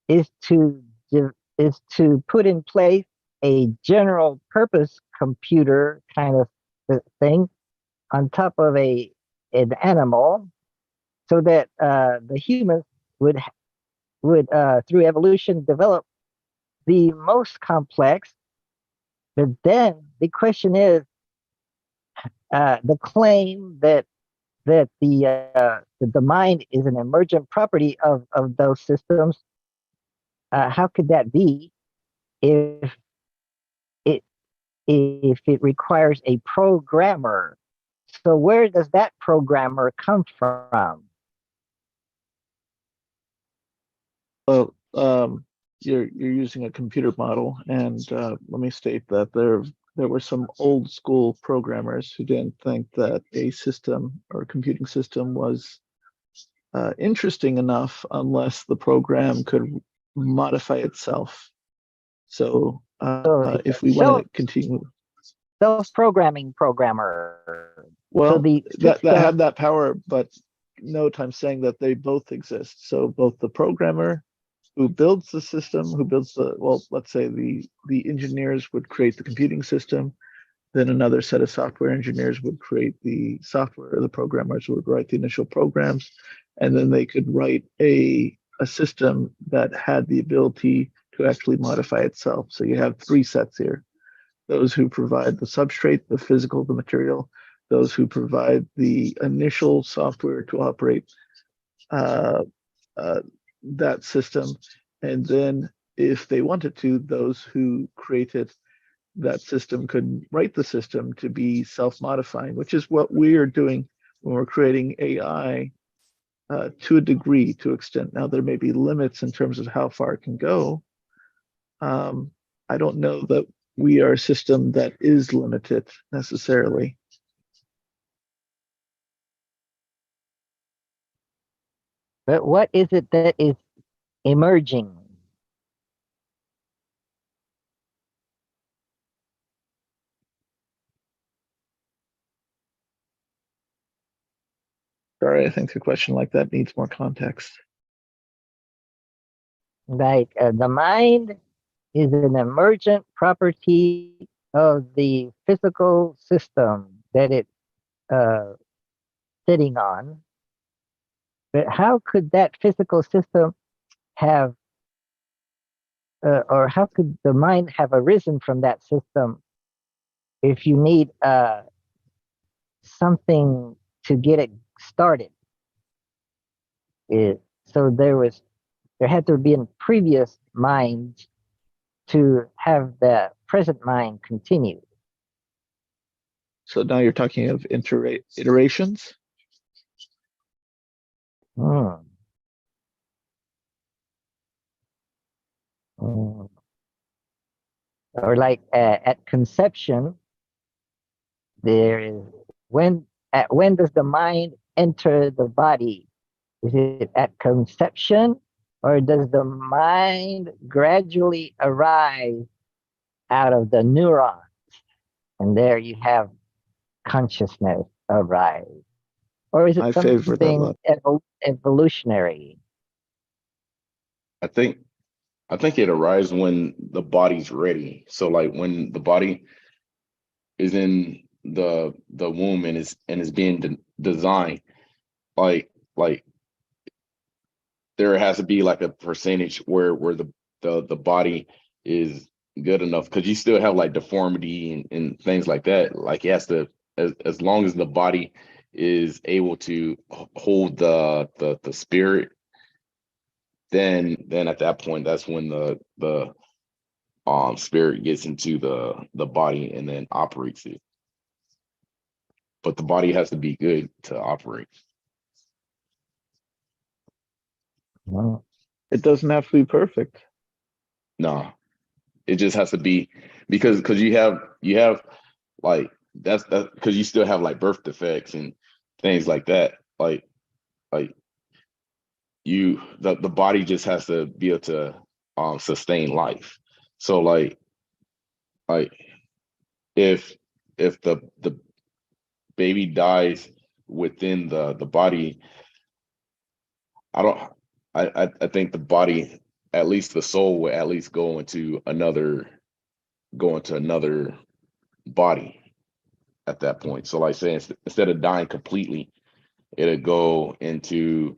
is to put in place a general purpose computer kind of thing on top of an animal, so that the humans would through evolution develop the most complex. But then the question is, the claim that the mind is an emergent property of those systems. How could that be if it requires a programmer? So where does that programmer come from? Well, you're using a computer model, and let me state that there were some old school programmers who didn't think that a system or a computing system was interesting enough unless the program could modify itself. So if we want to continue, Self-programming programmer. well, So that had that power, but note I'm saying that they both exist. So both the programmer who builds the system, who builds the, well, let's say the engineers would create the computing system, then another set of software engineers would create the software, the programmers would write the initial programs, and then they could write a system that had the ability to actually modify itself. So you have three sets here: those who provide the substrate, the physical, the material; those who provide the initial software to operate that system; and then if they wanted to, those who created that system could write the system to be self-modifying, which is what we are doing when we're creating AI to a degree, to extent. Now, there may be limits in terms of how far it can go. I don't know that we are a system that is limited necessarily. But what is it that is emerging? Sorry, I think a question like that needs more context. Like the mind is an emergent property of the physical system that it's sitting on. But how could that physical system have, or how could the mind have arisen from that system if you need something to get it started? So there had to be a previous mind to have the present mind continue. So now you're talking of iterations. Hmm. Hmm. Or like at conception, there is when does the mind enter the body? Is it at conception, or does the mind gradually arise out of the neurons? And there you have consciousness arise. Or is it I favor that something evolutionary? I think it arises when the body's ready. So like when the body is in the womb and is being designed, like there has to be like a percentage where the body is good enough, because you still have like deformity and things like that. Like it has to, as long as the body is able to hold the spirit, then at that point, that's when the spirit gets into the body and then operates it. But the body has to be good to operate. Hmm. It doesn't have to be perfect. No, it just has to be, because you have like that's because you still have like birth defects and things like that. Like the body just has to be able to sustain life. So like if the baby dies within the body, I think the body, at least the soul, will at least go into another body at that point. So like saying, instead of dying completely, it'll go into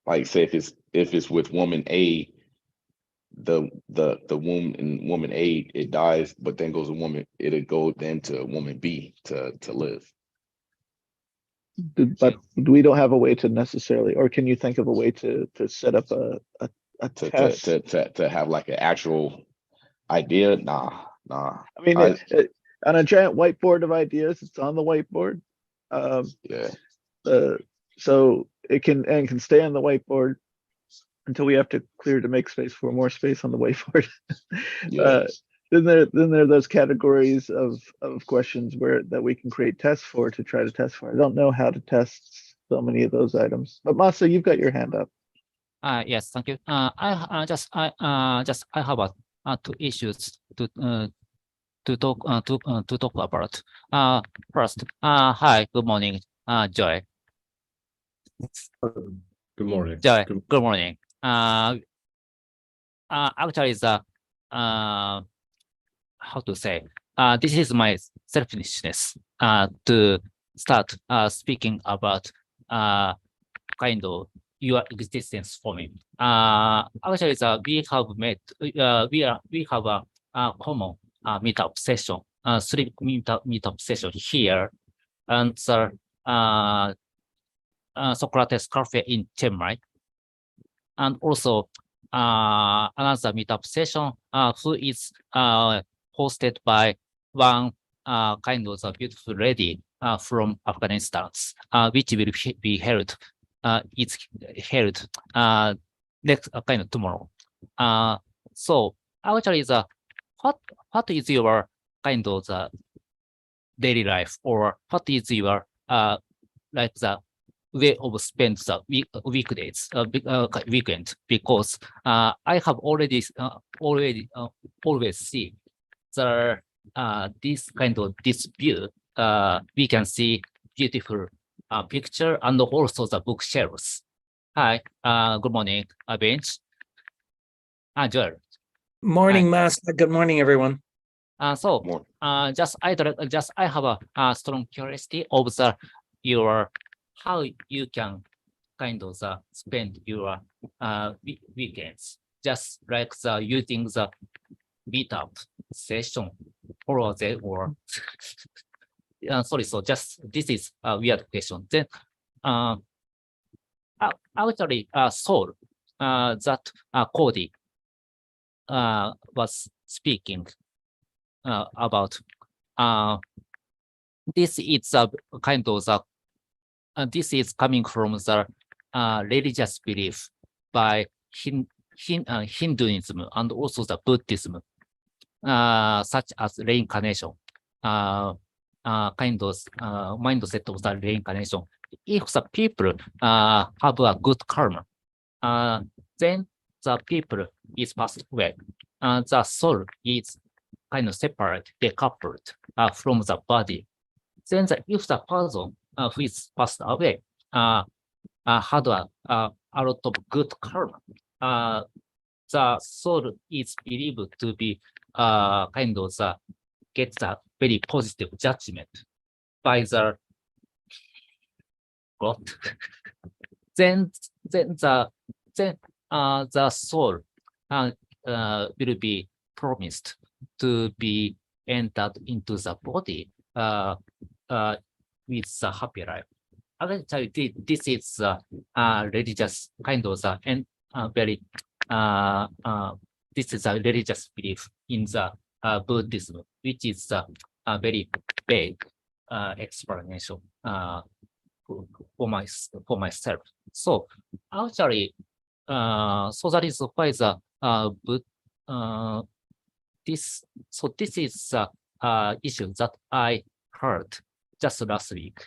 like say if it's with woman A, the womb in woman A, it dies, but then it'll go then to woman B to live. But we don't have a way to necessarily, or can you think of a way to set up a test? To have like an actual idea? Nah. I mean, on a giant whiteboard of ideas, it's on the whiteboard. Yeah. So it can stay on the whiteboard until we have to clear to make space for more space on the whiteboard. Yeah. Then there are those categories of questions that we can create tests for to try to test for. I don't know how to test so many of those items. But Masa, you've got your hand up. Yes, thank you. I have two issues to talk about. First, hi, good morning, Joy. Good morning. Joy, good morning. Actually, how to say? This is my selfishness to start speaking about kind of your existence for me. Actually, we have met. We have a common meetup session, three meetup session here, and Socrates Cafe in Chiang Mai, and also another meetup session who is hosted by one kind of a beautiful lady from Afghanistan, which will be held. It's held next kind of tomorrow. So actually, what is your kind of the daily life, or what is your like the way of spend the weekdays, weekend? Because I have already always see the this kind of this view. We can see beautiful picture and also the bookshelves. Hi, good morning, Bench. Joel. Morning, Master. Good morning, everyone. So I have a strong curiosity of your how you can kind of spend your weekends, just like using the meetup session or the or sorry, so just this is a weird question. Then actually Saul that Cody was speaking about this is a kind of the this is coming from the religious belief by Hinduism and also the Buddhism, such as reincarnation, kind of mindset of the reincarnation. If the people have a good karma, then the people is passed away. The soul is kind of separate, decoupled from the body. Then if the person who is passed away had a lot of good karma, the soul is believed to be kind of gets a very positive judgment by the God. then the soul will be promised to be entered into the body with a happy life. I will tell you, this is religious kind of and very this is a religious belief in the Buddhism, which is a very vague explanation for myself. So actually, so that is why the this is issue that I heard just last week.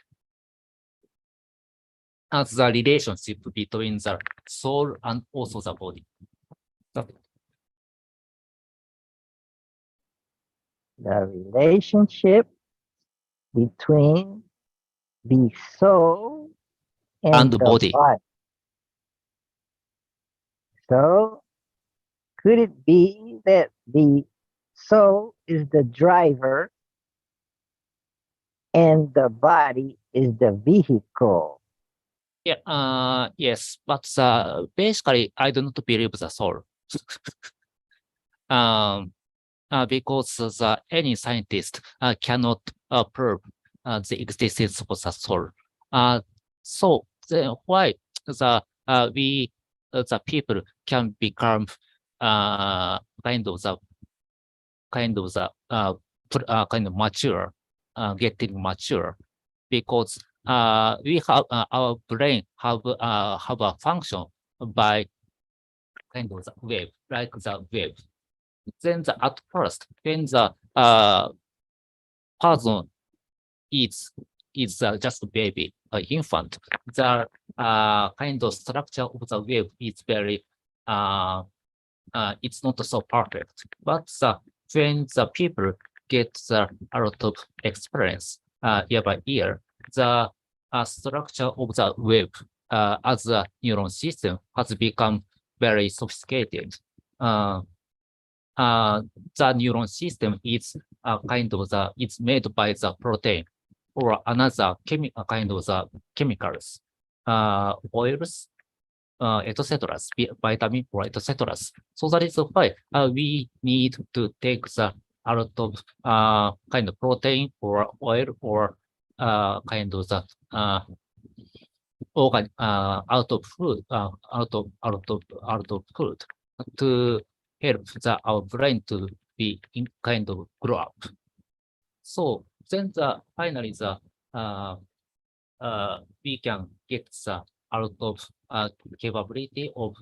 As the relationship between the soul and also the body. The relationship between the soul and the the body. So could it be that the soul is the driver and the body is the vehicle? Yeah, yes, but basically, I do not believe the soul. Because any scientist cannot prove the existence of the soul. So then why the people can become kind of mature, getting mature, because we have our brain have a function by kind of the wave, like the wave. Then at first, when the person is just a baby, an infant, the kind of structure of the wave is very it's not so perfect. But when the people get a lot of experience year by year, the structure of the wave as a neuron system has become very sophisticated. The neuron system is kind of it's made by the protein or another kind of the chemicals, oils, etc., vitamin or etc. So that is why we need to take a lot of kind of protein or oil or kind of the organ out of food to help our brain to be in kind of grow up. So then finally we can get a lot of capability of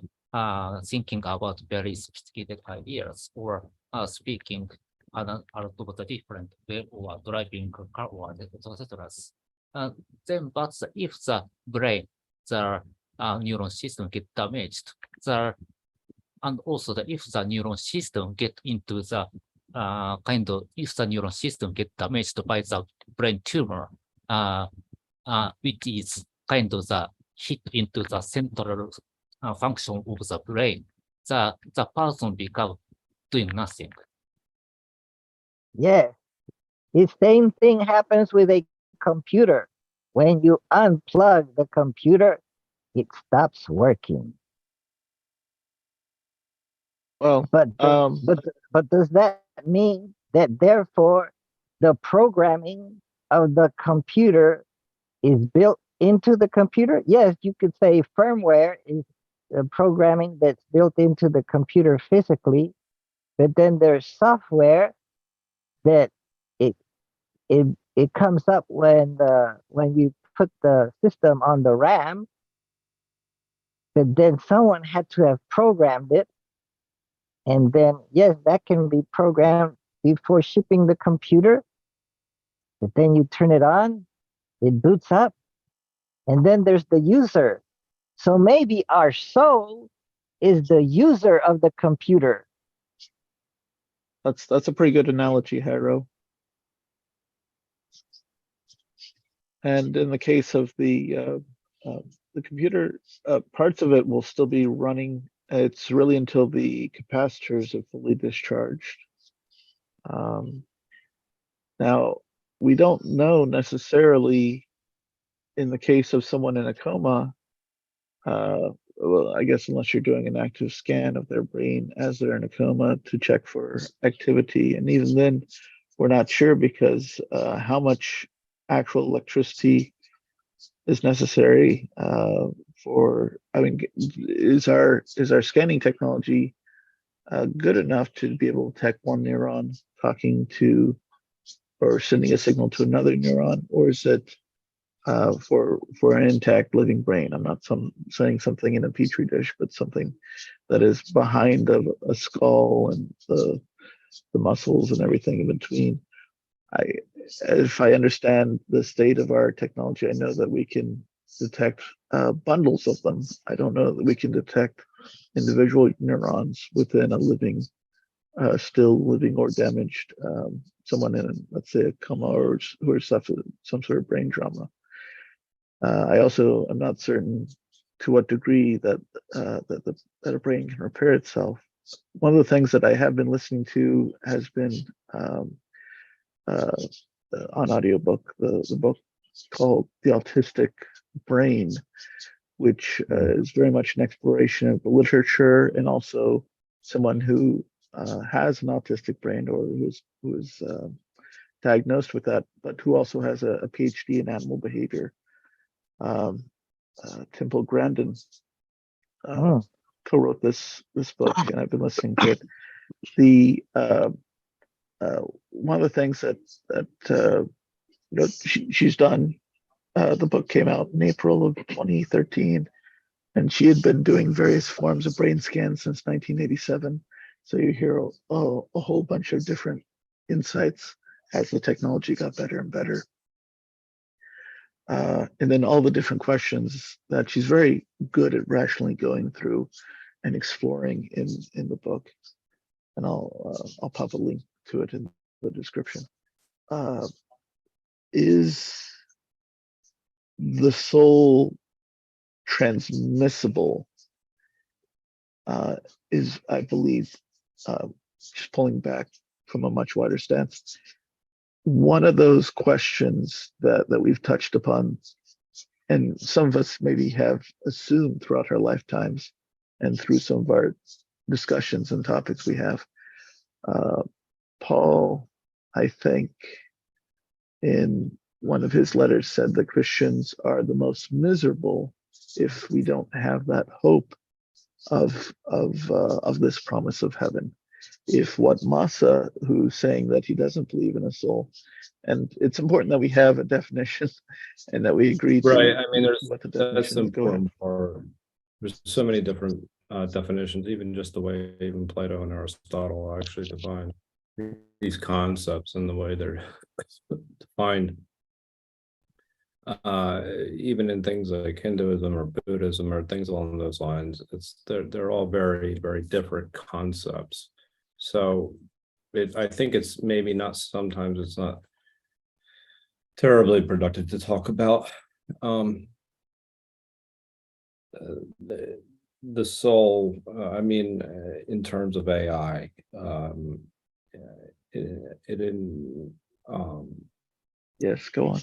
thinking about very sophisticated ideas or speaking a lot of the different way or driving a car or etc. Then, but if the brain, the neuron system get damaged, and also if the neuron system get into the if the neuron system get damaged by the brain tumor, which is kind of the hit into the central function of the brain, the person become doing nothing. Yes. The same thing happens with a computer. When you unplug the computer, it stops working. Well, But um, but does that mean that therefore the programming of the computer is built into the computer? Yes, you could say firmware is programming that's built into the computer physically, but then there's software that it it comes up when you put the system on the RAM, but then someone had to have programmed it, and then yes, that can be programmed before shipping the computer, but then you turn it on, it boots up, and then there's the user. So maybe our soul is the user of the computer. that's a pretty good analogy, Harrow. And in the case of the computer, parts of it will still be running. It's really until the capacitors are fully discharged. Um, Now, we don't know necessarily in the case of someone in a coma, well, I guess unless you're doing an active scan of their brain as they're in a coma to check for activity. And even then, we're not sure because how much actual electricity is necessary for, I mean, is our scanning technology good enough to be able to detect one neuron talking to or sending a signal to another neuron, or is it for an intact living brain? I'm not saying something in a petri dish, but something that is behind a skull and the muscles and everything in between. If I understand the state of our technology, I know that we can detect bundles of them. I don't know that we can detect individual neurons within a living still living or damaged someone in, let's say, a coma or who has suffered some sort of brain trauma. I also am not certain to what degree that that a brain can repair itself. One of the things that I have been listening to has been on audiobook, the book called The Autistic Brain, which is very much an exploration of the literature and also someone who has an autistic brain or who is diagnosed with that, but who also has a PhD in animal behavior. Temple Grandin co-wrote this book, and I've been listening to it. The one of the things that she's done. The book came out in April of 2013, and she had been doing various forms of brain scans since 1987. So you hear a whole bunch of different insights as the technology got better and better. And then all the different questions that she's very good at rationally going through and exploring in the book. And I'll pop a link to it in the description. Is the soul transmissible? Is, I believe, just pulling back from a much wider stance, one of those questions that we've touched upon, and some of us maybe have assumed throughout our lifetimes and through some of our discussions and topics we have. Paul, I think, in one of his letters said that Christians are the most miserable if we don't have that hope of this promise of heaven. If what Masa, who's saying that he doesn't believe in a soul, and it's important that we have a definition and that we agree to Right. I mean, what the that's definition is. Go ahead. important for, there's so many different definitions, even just the way even Plato and Aristotle actually define these concepts and the way they're defined. Even in things like Hinduism or Buddhism or things along those lines, they're all very, very different concepts. So I think it's maybe not, sometimes it's not terribly productive to talk about the soul. I mean, in terms of AI, Yes, go on.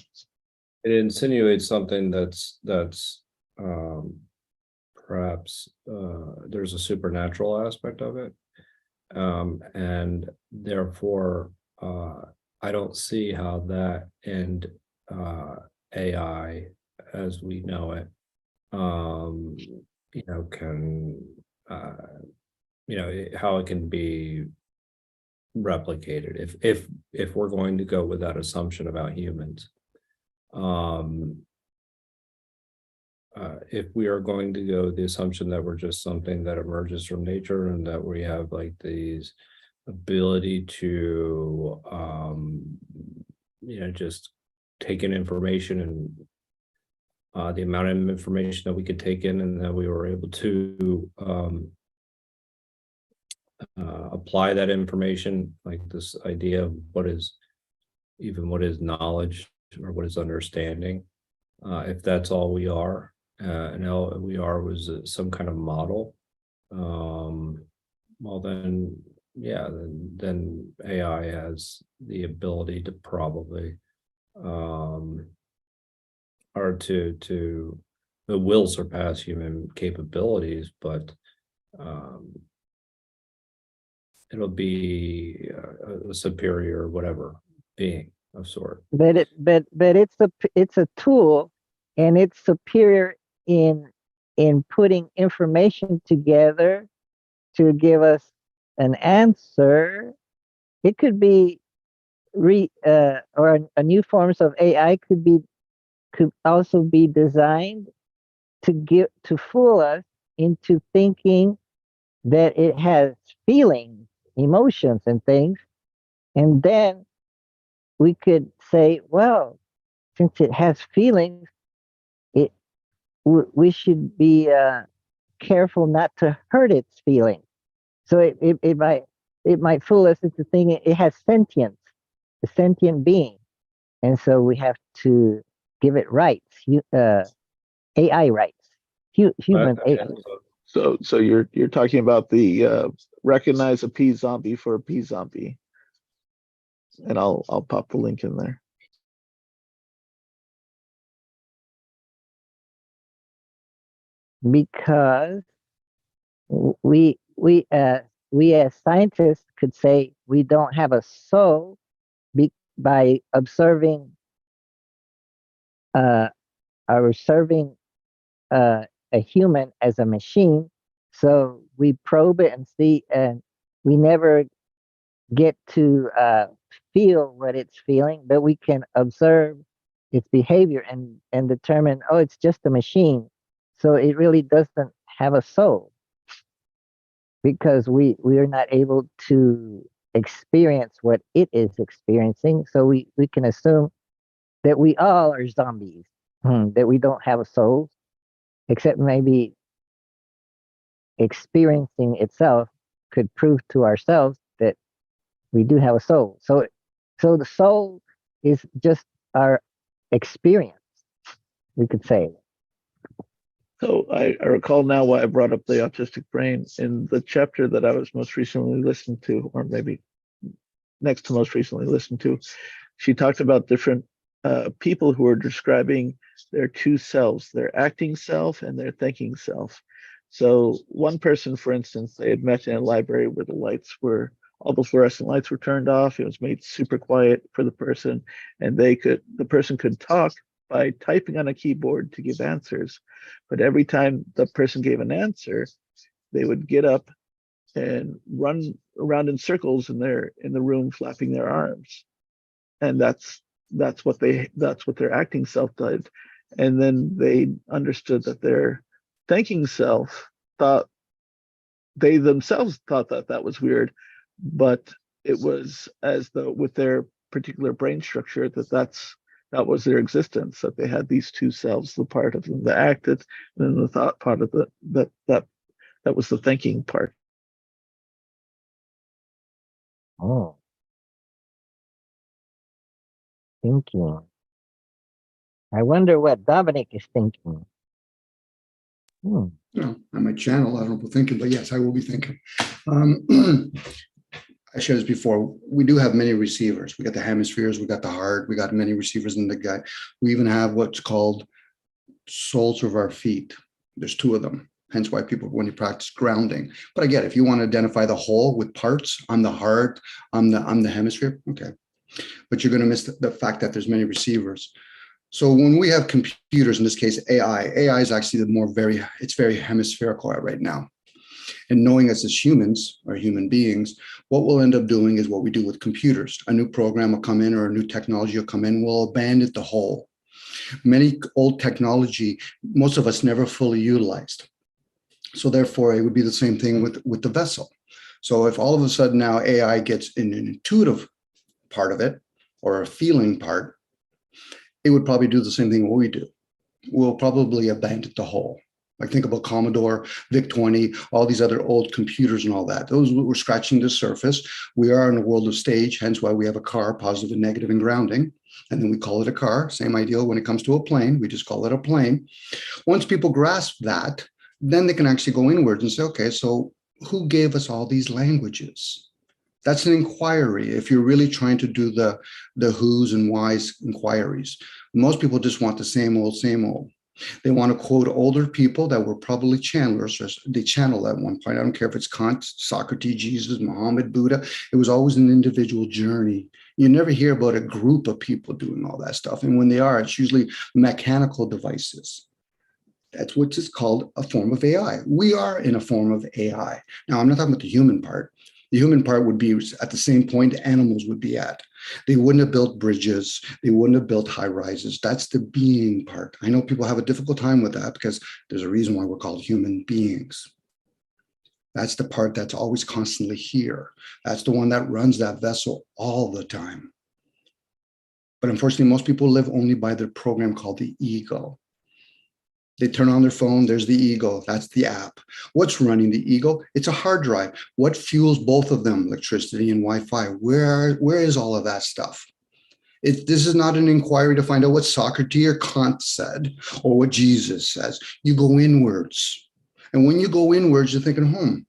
it insinuates something that's perhaps there's a supernatural aspect of it. And therefore, I don't see how that and AI as we know it, can, how it can be replicated if we're going to go with that assumption about humans. If we are going to go with the assumption that we're just something that emerges from nature and that we have like these ability to just take in information and the amount of information that we could take in and that we were able to apply that information, like this idea of what is knowledge or what is understanding, if that's all we are, and all we are was some kind of model, well then, yeah, then AI has the ability to probably, or to it will surpass human capabilities, but it'll be a superior whatever being of sort. But it's a tool, and it's superior in putting information together to give us an answer. It could be or a new forms of AI could also be designed to fool us into thinking that it has feelings, emotions, and things, and then we could say, well, since it has feelings, we should be careful not to hurt its feelings. So it might fool us into thinking it has sentience, a sentient being, and so we have to give it rights, AI rights, human AI. So you're talking about the recognize a P zombie for a P zombie, and I'll pop the link in there. Because we as scientists could say we don't have a soul by observing a human as a machine. So we probe it and see, and we never get to feel what it's feeling, but we can observe its behavior and determine, oh, it's just a machine. So it really doesn't have a soul, because we are not able to experience what it is experiencing. So we can assume that we all are zombies, that we don't have a soul, except maybe experiencing itself could prove to ourselves that we do have a soul. So the soul is just our experience, we could say. So I recall now why I brought up the autistic brain. In the chapter that I was most recently listened to, or maybe next to most recently listened to, she talked about different people who are describing their two selves, their acting self and their thinking self. So one person, for instance, they had met in a library where all the fluorescent lights were turned off. It was made super quiet for the person, and the person could talk by typing on a keyboard to give answers. But every time the person gave an answer, they would get up and run around in circles in the room, flapping their arms. And that's what their acting self did. And then they understood that their thinking self they themselves thought that was weird, but it was with their particular brain structure that was their existence, that they had these two selves, the part of them that acted, and then the thought part of that was the thinking part. Oh, thinking. I wonder what Dominic is thinking. On my channel, I don't know thinking, but yes, I will be thinking. I shared this before. We do have many receivers. We got the hemispheres, we got the heart, we got many receivers in the gut. We even have what's called soles of our feet. There's two of them. Hence why people, when you practice grounding. But I get it. If you want to identify the whole with parts, I'm the heart, I'm the hemisphere, okay. But you're going to miss the fact that there's many receivers. So when we have computers, in this case, AI is actually it's very hemispherical right now. And knowing us as humans or human beings, what we'll end up doing is what we do with computers. A new program will come in or a new technology will come in, we'll abandon the whole. Many old technology, most of us never fully utilized. So therefore, it would be the same thing with the vessel. So if all of a sudden now AI gets an intuitive part of it or a feeling part, it would probably do the same thing what we do. We'll probably abandon the whole. Like think about Commodore, VIC-20, all these other old computers and all that. Those were scratching the surface. We are in a world of stage, hence why we have a car, positive and negative and grounding. And then we call it a car. Same idea when it comes to a plane. We just call it a plane. Once people grasp that, then they can actually go inwards and say, okay, so who gave us all these languages? That's an inquiry. If you're really trying to do the who's and why's inquiries, most people just want the same old, same old. They want to quote older people that were probably channelers, or they channel at one point. I don't care if it's Kant, Socrates, Jesus, Muhammad, Buddha. It was always an individual journey. You never hear about a group of people doing all that stuff. And when they are, it's usually mechanical devices. That's what is called a form of AI. We are in a form of AI. Now, I'm not talking about the human part. The human part would be at the same point animals would be at. They wouldn't have built bridges. They wouldn't have built high rises. That's the being part. I know people have a difficult time with that because there's a reason why we're called human beings. That's the part that's always constantly here. That's the one that runs that vessel all the time. But unfortunately, most people live only by their program called the ego. They turn on their phone, there's the ego, that's the app. What's running the ego? It's a hard drive. What fuels both of them, electricity and Wi-Fi? Where is all of that stuff? This is not an inquiry to find out what Socrates or Kant said or what Jesus says. You go inwards. And when you go inwards, you're thinking,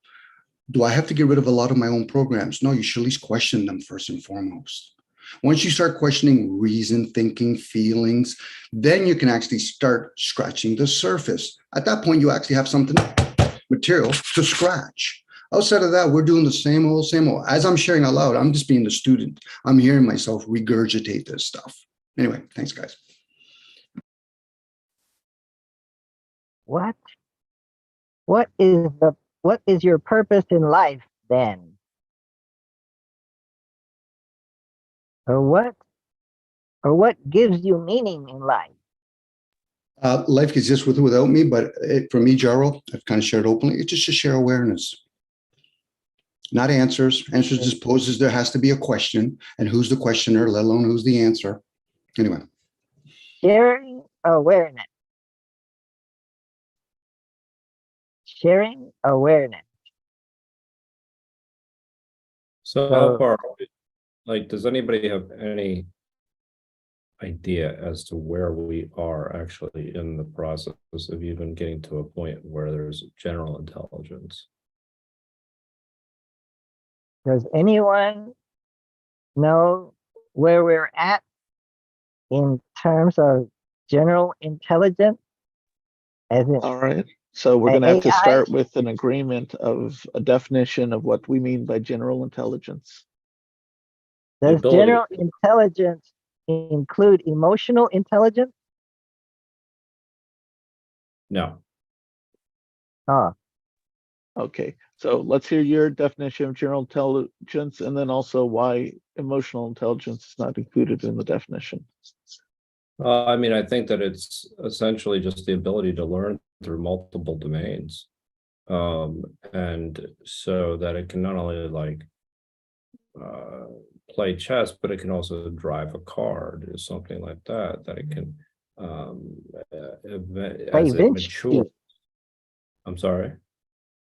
do I have to get rid of a lot of my own programs? No, you should at least question them first and foremost. Once you start questioning reason, thinking, feelings, then you can actually start scratching the surface. At that point, you actually have something material to scratch. Outside of that, we're doing the same old, same old. As I'm sharing out loud, I'm just being the student. I'm hearing myself regurgitate this stuff. Anyway, thanks, guys. What is your purpose in life then? Or what gives you meaning in life? Life exists with or without me, but for me, Jarrell, I've kind of shared openly, it's just to share awareness. Not answers. Answers just poses, there has to be a question, and who's the questioner, let alone who's the answer. Anyway. Sharing awareness. Sharing awareness. So how far, like, does anybody have any idea as to where we are actually in the process of even getting to a point where there's general intelligence? Does anyone know where we're at in terms of general intelligence? As in, All right. So we're going to have to AI? start with an agreement of a definition of what we mean by general intelligence. Does ability- general intelligence include emotional intelligence? No. Oh, Okay, so let's hear your definition of general intelligence and then also why emotional intelligence is not included in the definition. I mean, I think that it's essentially just the ability to learn through multiple domains. And so that it can not only like play chess, but it can also drive a car, do something like that, that it can, as it Vinci. matures. I'm sorry?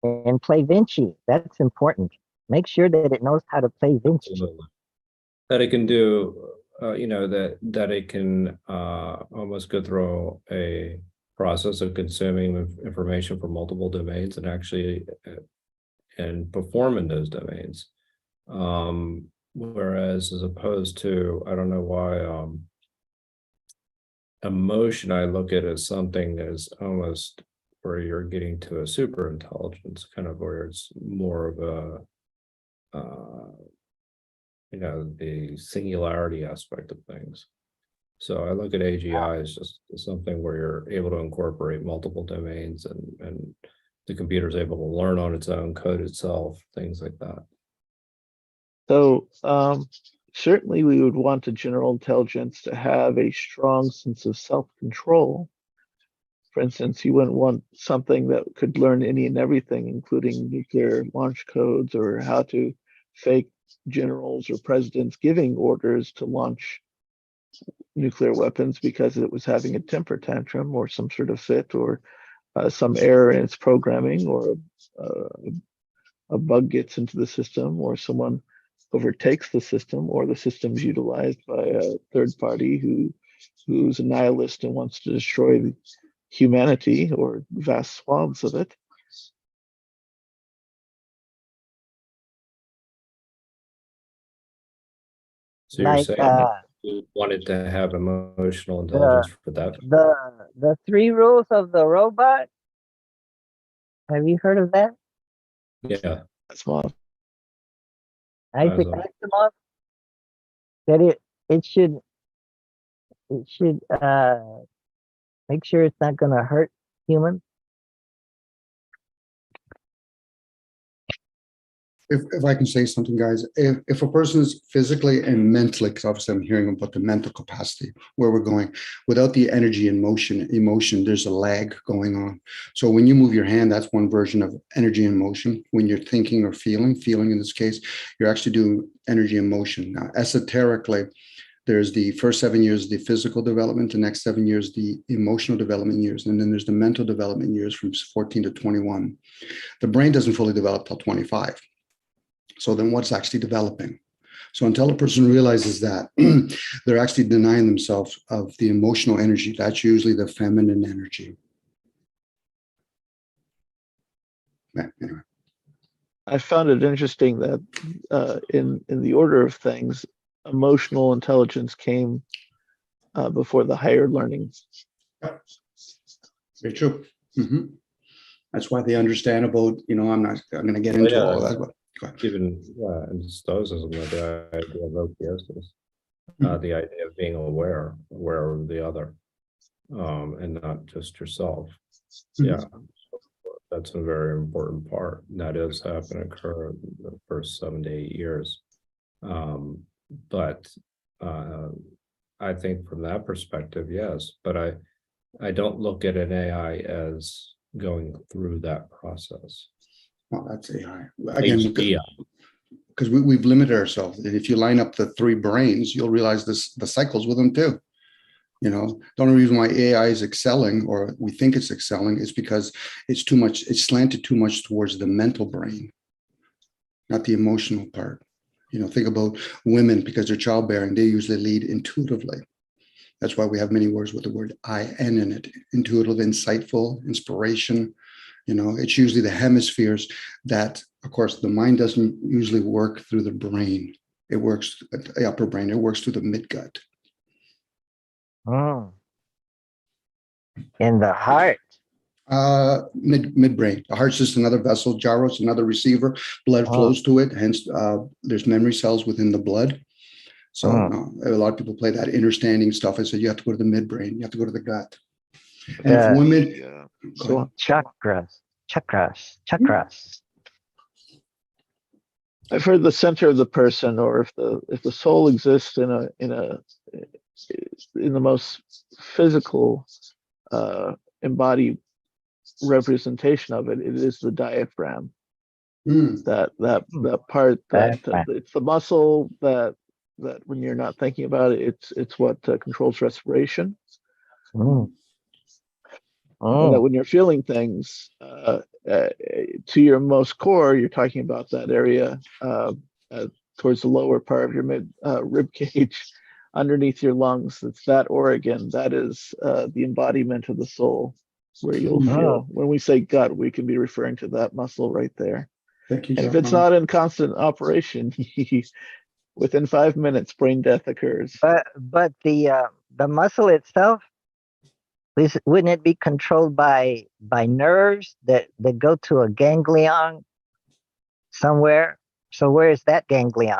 and play Vinci. That's important. Make sure that it knows how to play Vinci. Absolutely. That it can do, that it can almost go through a process of consuming information from multiple domains and actually and perform in those domains. Whereas as opposed to, I don't know why emotion I look at as something that is almost where you're getting to a super intelligence, kind of where it's more of a, the singularity aspect of things. So I look at AGI as just something where you're able to incorporate multiple domains and the computer is able to learn on its own, code itself, things like that. So certainly we would want a general intelligence to have a strong sense of self-control. For instance, you wouldn't want something that could learn any and everything, including nuclear launch codes or how to fake generals or presidents giving orders to launch nuclear weapons because it was having a temper tantrum or some sort of fit or some error in its programming, or a bug gets into the system, or someone overtakes the system, or the system's utilized by a third party who's a nihilist and wants to destroy humanity or vast swaths of it. So you're Like saying you wanted to have emotional intelligence for that? the 3 rules of the robot. Have you heard of that? Yeah. That's one. Isaac As a- Asimov. That it should make sure it's not gonna hurt humans. If I can say something, guys, if a person is physically and mentally, because obviously I'm hearing about the mental capacity, where we're going, without the energy and emotion, there's a lag going on. So when you move your hand, that's one version of energy and motion. When you're thinking or feeling in this case, you're actually doing energy and motion. Now, esoterically, there's the first 7 years, the physical development, the next 7 years, the emotional development years, and then there's the mental development years from 14 to 21. The brain doesn't fully develop till 25. So then what's actually developing? So until a person realizes that, they're actually denying themselves of the emotional energy. That's usually the feminine energy. Yeah, anyway. I found it interesting that in the order of things, emotional intelligence came before the higher learning. Very true. Mhm. That's why they understand about, I'm going to get into yeah. all of that. But go ahead. Even in Stoicism, the idea of okiosis, the idea of being aware of the other, and not just yourself. Yeah, that's a very important part. That is happen to occur in the first 7 to 8 years. But I think from that perspective, yes. But I don't look at an AI as going through that process. Well, that's AI. Again, HDI. because we've limited ourselves. And if you line up the 3 brains, you'll realize the cycles with them too. The only reason why AI is excelling, or we think it's excelling, is because it's slanted too much towards the mental brain, not the emotional part. Think about women, because they're childbearing, they usually lead intuitively. That's why we have many words with the word IN in it: intuitive, insightful, inspiration. It's usually the hemispheres that, of course, the mind doesn't usually work through the brain. It works at the upper brain. It works through the midgut. In the heart. Midbrain. The heart's just another vessel. Gyros, another receiver. Blood flows to it. Hence, there's memory cells within the blood. So a lot of people play that understanding stuff. I said you have to go to the midbrain. You have to go to the gut. And if women, chakras. I've heard the center of the person, or if the soul exists in the most physical embodied representation of it, it is the diaphragm. That part that it's the muscle that when you're not thinking about it, it's what controls respiration. And that when you're feeling things to your most core, you're talking about that area towards the lower part of your rib cage, underneath your lungs. It's that organ that is the embodiment of the soul, where you'll feel. When we say gut, we can be referring to that muscle right there. Thank you, and if it's not in constant operation, within 5 minutes, brain death occurs. But the muscle itself, wouldn't it be controlled by nerves that go to a ganglion somewhere? So where is that ganglion?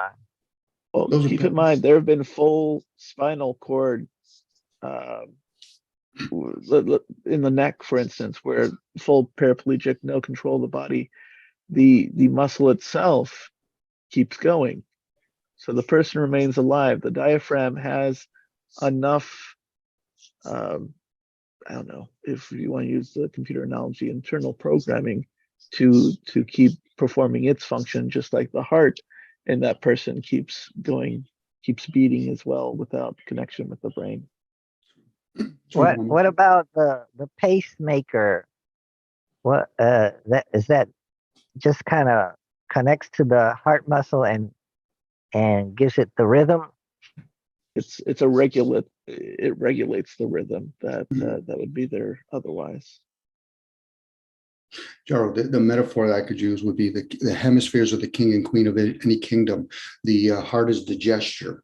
Well, Those are keep in pep- mind, there have been full spinal cord in the neck, for instance, where full paraplegic, no control of the body, the muscle itself keeps going. So the person remains alive. The diaphragm has enough, I don't know if you want to use the computer analogy, internal programming to keep performing its function, just like the heart in that person keeps going, keeps beating as well without connection with the brain. What about the pacemaker? What that just kind of connects to the heart muscle and gives it the rhythm? It's a regulate. It regulates the rhythm that that would be there otherwise. Gerald, the metaphor that I could use would be the hemispheres of the king and queen of any kingdom. The heart is the gesture.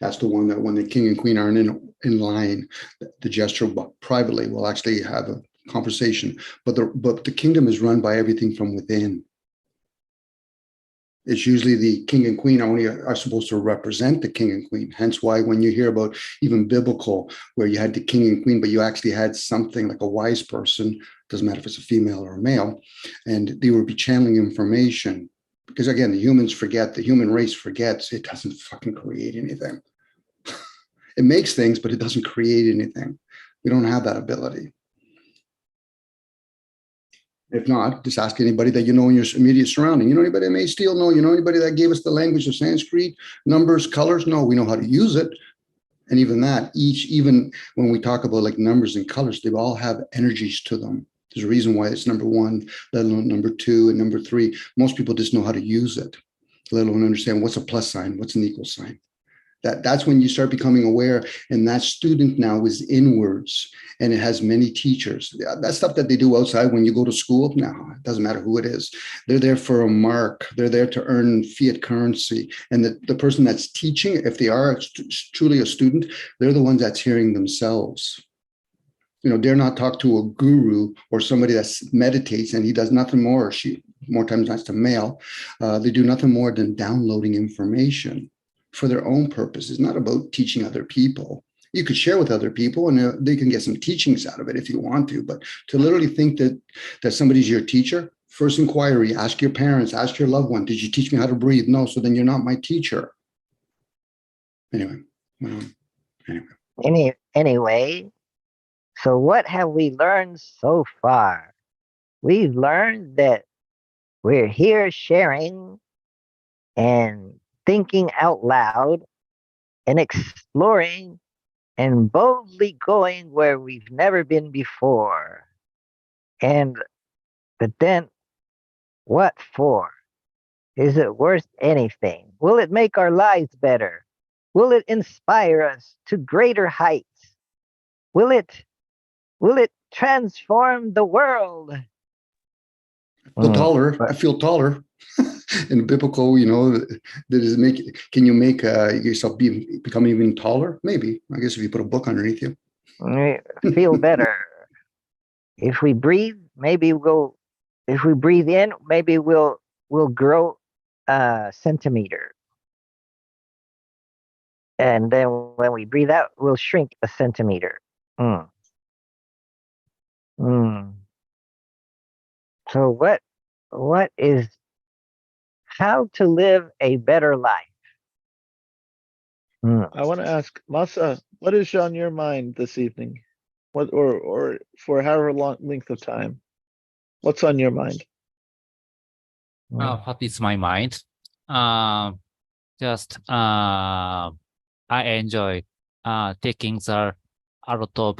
That's the one that when the king and queen aren't in line, the gesture privately will actually have a conversation. But the kingdom is run by everything from within. It's usually the king and queen only are supposed to represent the king and queen. Hence why when you hear about even biblical, where you had the king and queen, but you actually had something like a wise person, doesn't matter if it's a female or a male, and they would be channeling information. Because again, the humans forget, the human race forgets, it doesn't fucking create anything. It makes things, but it doesn't create anything. We don't have that ability. If not, just ask anybody that you know in your immediate surrounding. You know anybody that made steel? No. You know anybody that gave us the language of Sanskrit, numbers, colors? No, we know how to use it. And even that, even when we talk about like numbers and colors, they all have energies to them. There's a reason why it's number one, let alone number two and number three. Most people just know how to use it, let alone understand what's a plus sign, what's an equal sign. That's when you start becoming aware, and that student now is inwards, and it has many teachers. That stuff that they do outside when you go to school, no, it doesn't matter who it is. They're there for a mark. They're there to earn fiat currency. And the person that's teaching, if they are truly a student, they're the ones that's hearing themselves. You know, dare not talk to a guru or somebody that meditates and he does nothing more, or she, more times that's a male. They do nothing more than downloading information for their own purpose. It's not about teaching other people. You could share with other people and they can get some teachings out of it if you want to, but to literally think that somebody's your teacher, first inquiry, ask your parents, ask your loved one, did you teach me how to breathe? No, so then you're not my teacher. Anyway. Anyway, so what have we learned so far? We've learned that we're here sharing and thinking out loud and exploring and boldly going where we've never been before. But then, what for? Is it worth anything? Will it make our lives better? Will it inspire us to greater heights? Will it transform the world? I feel taller. In biblical, you know, can you make yourself become even taller? Maybe. I guess if you put a book underneath you. Feel better. If we breathe, if we breathe in, maybe we'll grow a centimeter. And then when we breathe out, we'll shrink a centimeter. So what is how to live a better life? I want to ask Masa, what is on your mind this evening? What or for however long length of time? What's on your mind? What is my mind? Just I enjoy taking a lot of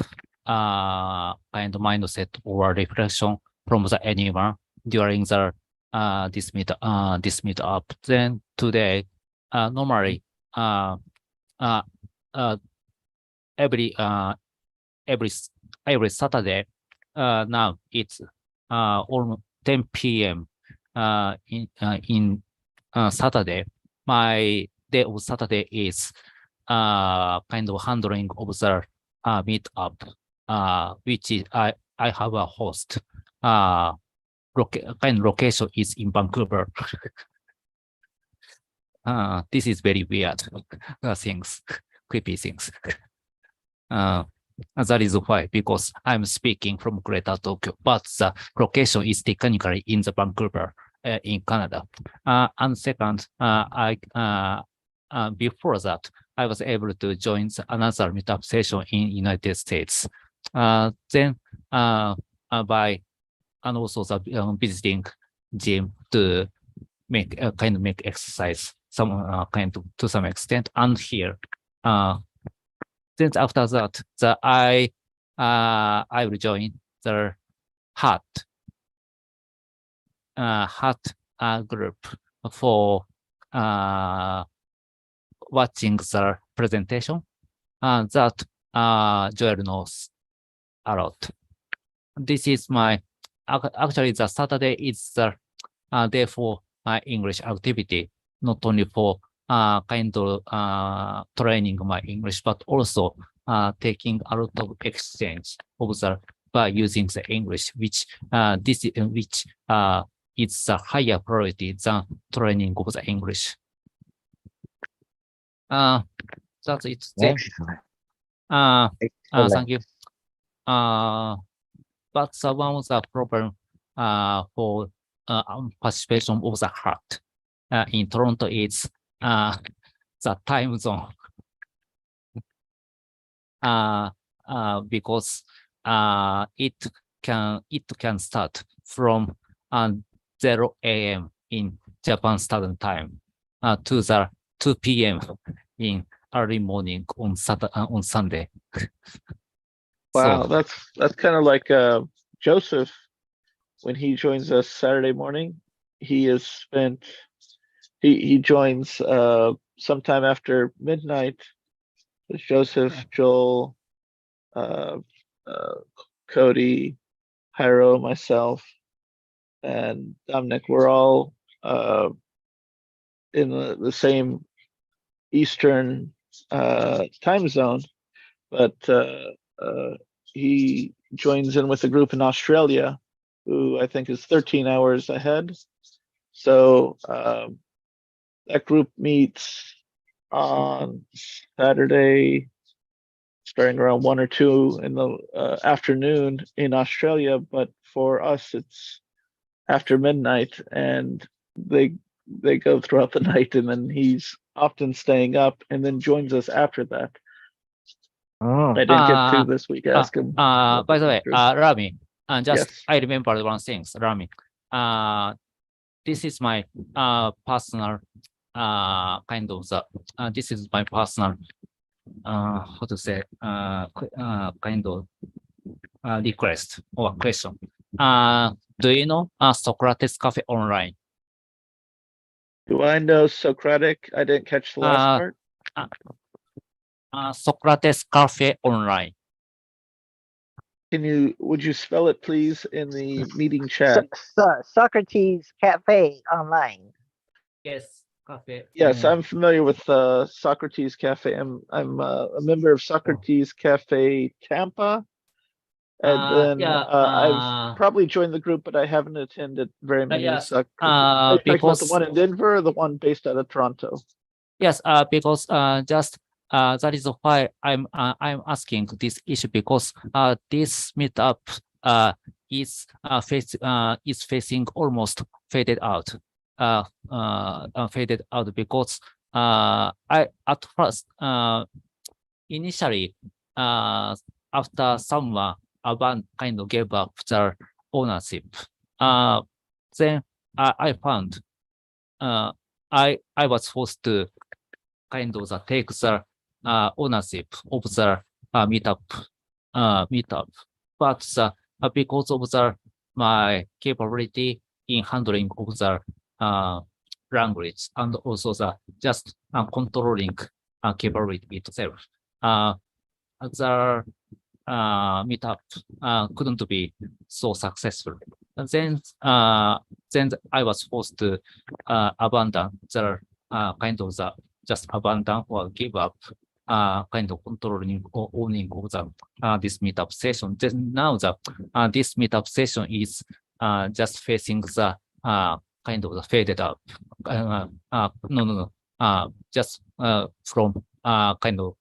kind of mindset or reflection from the anyone during the this meetup. Then today, normally every Saturday, now it's almost 10 p.m. In Saturday. My day of Saturday is kind of handling of the meetup which is I have a host. Kind of location is in Vancouver. This is very weird things, creepy things. That is why, because I'm speaking from Greater Tokyo, but the location is technically in the Vancouver, in Canada. And second, before that, I was able to join another meetup session in United States. Then by and also the visiting gym to make make exercise some to some extent. And here, then after that, I will join the HAT group for watching the presentation that Joel knows a lot. This is my actually the Saturday is the day for my English activity, not only for kind of training my English, but also taking a lot of exchange of the by using the English, which is a higher priority than training of the English. That's it. Then, Excellent. thank Excellent. you. But one of the problem for participation of the heart in Toronto is the time zone. Because it can start from 0 a.m. in Japan Standard Time to the 2 p.m. in early morning on Sunday. Wow, So, that's kind of like Joseph when he joins us Saturday morning. He is spent. He joins sometime after midnight. There's Joseph, Joel, Cody, Hyro, myself, and Dominic. We're all in the same Eastern time zone, but he joins in with a group in Australia, who I think is 13 hours ahead. So that group meets on Saturday, starting around 1 or 2 in the afternoon in Australia. But for us, it's after midnight, and they go throughout the night, and then he's often staying up and then joins us after that. Oh, I didn't get to this week. Ask him. by the way, Rami, just Yes. I remember one thing, Rami. This is my personal kind of the this is my personal how to say kind of request or question. Do you know Socrates Cafe Online? Do I know Socratic? I didn't catch the last part. Socrates Cafe Online. Would you spell it please in the meeting chat? Socrates Cafe Online. Yes, cafe. Yes, I'm familiar with Socrates Cafe. I'm a member of Socrates Cafe Tampa. And then I've probably joined the group, but I haven't attended very many. Yes, Are you talking about because the one in Denver or the one based out of Toronto? yes, because just that is why I'm asking this issue, because this meetup is facing almost faded out, because I at first initially after someone kind of gave up their ownership, then I found I was forced to kind of take the ownership of the meetup, but because of my capability in handling of the language and also the just controlling capability itself, the meetup couldn't be so successful. And then I was forced to abandon the kind of the just abandon or give up kind of controlling or owning of the this meetup session. Then now the this meetup session is just facing the kind of the faded up. Just from kind of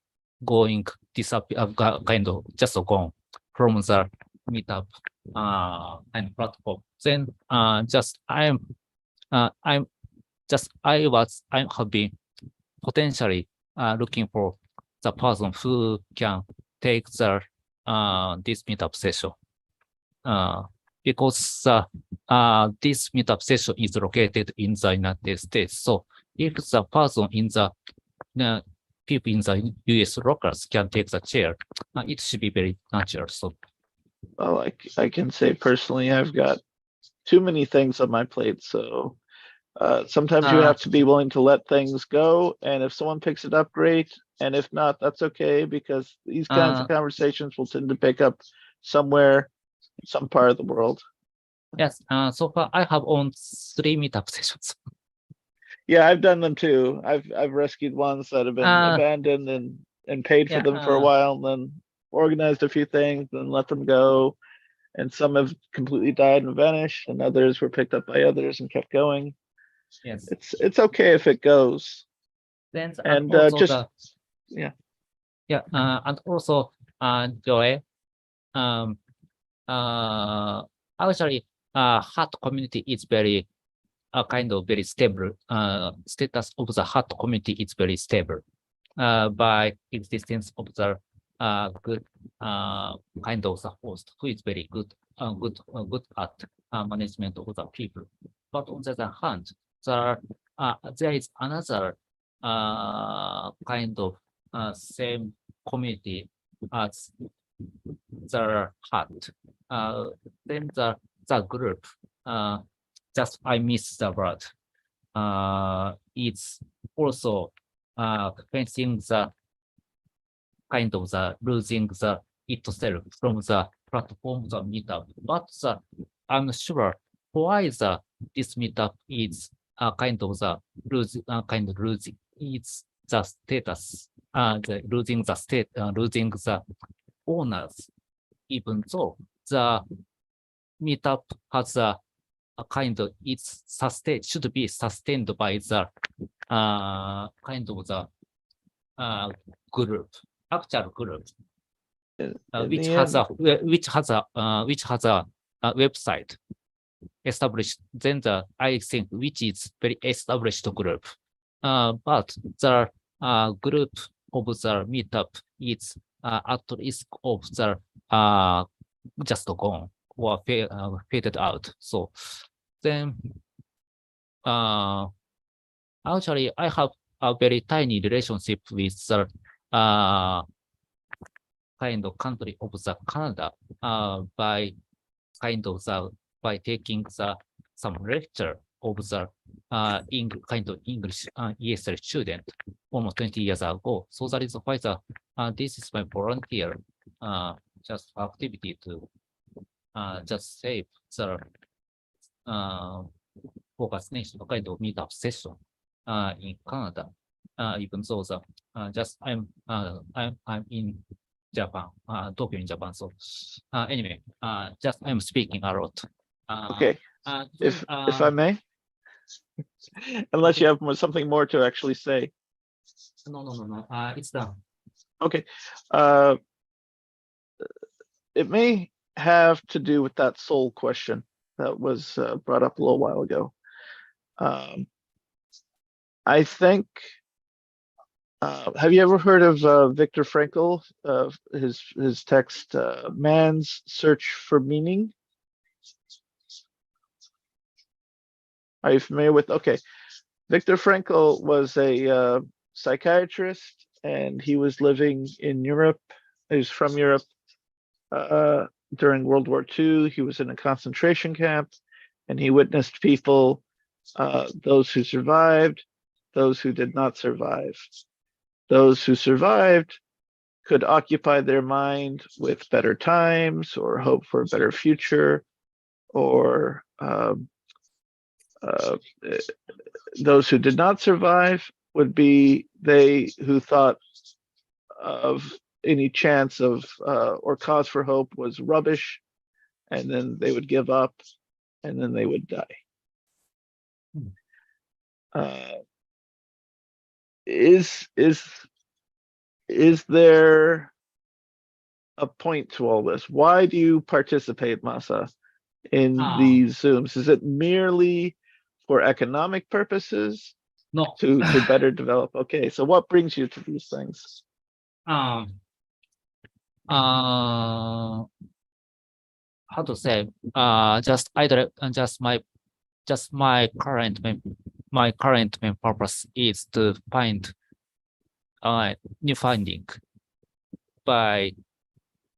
going disappear, kind of just gone from the meetup and platform. Then just I have been potentially looking for the person who can take the this meetup session. Because this meetup session is located in the United States. So if the person in the people in the US locals can take the chair, it should be very natural. So Well, I can say personally, I've got too many things on my plate. So sometimes you have to be willing to let things go. And if someone picks it up, great. And if not, that's okay, because these kinds of conversations will tend to pick up somewhere, in some part of the world. yes, so far I have owned 3 meetup sessions. Yeah, I've done them too. I've rescued ones that have been abandoned and paid for them for a while, and then organized a few things and let them go. And some have completely died and vanished, and others were picked up by others and kept going. Yes. It's okay if it goes. Then And also just yeah. And also Joy, actually HAT community is very kind of very stable. Status of the HAT community is very stable by existence of the good kind of the host who is very good good at management of the people. But on the other hand, there is another kind of same community as the HAT. Then the group, just I miss the word. It's also facing the kind of the losing the itself from the platform, the meetup. But I'm sure why this meetup is kind of the losing it's the status, the losing the state, losing the owners, even though the meetup has a kind of it's sustained, should be sustained by the kind of the group, actual group, which has a website established. Then I think which is very established group, but the group of the meetup is at risk of the just gone or faded out. So then actually I have a very tiny relationship with the kind of country of the Canada by kind of the by taking the some lecture of the kind of English ESL student almost 20 years ago. So that is why this is my volunteer just activity to just save the Focus Nation kind of meetup session in Canada. Even though just I'm in Japan, Tokyo in Japan. So anyway, just I'm speaking a lot. Okay. If I may, unless you have something more to actually say. No. It's done. Okay. It may have to do with that soul question that was brought up a little while ago. I think. Have you ever heard of Viktor Frankl? His text, "Man's Search for Meaning"? Are you familiar with? Okay, Viktor Frankl was a psychiatrist, and he was living in Europe. He was from Europe during World War II. He was in a concentration camp, and he witnessed people, those who survived, those who did not survive. Those who survived could occupy their mind with better times or hope for a better future, or those who did not survive would be they who thought of any chance of or cause for hope was rubbish, and then they would give up, and then they would die. Is there a point to all this? Why do you participate, Masa, in these Zooms? Is it merely for economic purposes No. to better develop? Okay, so what brings you to these things? How to say? Just either just my current main purpose is to find new finding by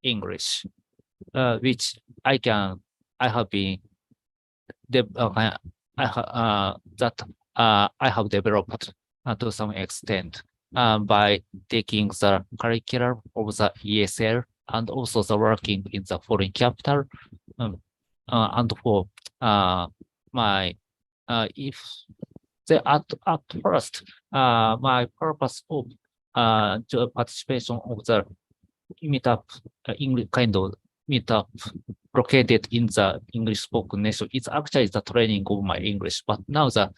English, which I have been I have developed to some extent by taking the curriculum of the ESL and also the working in the foreign capital, and for my if the at first my purpose of participation of the meetup English kind of meetup located in the English spoken nation is actually the training of my English. But now the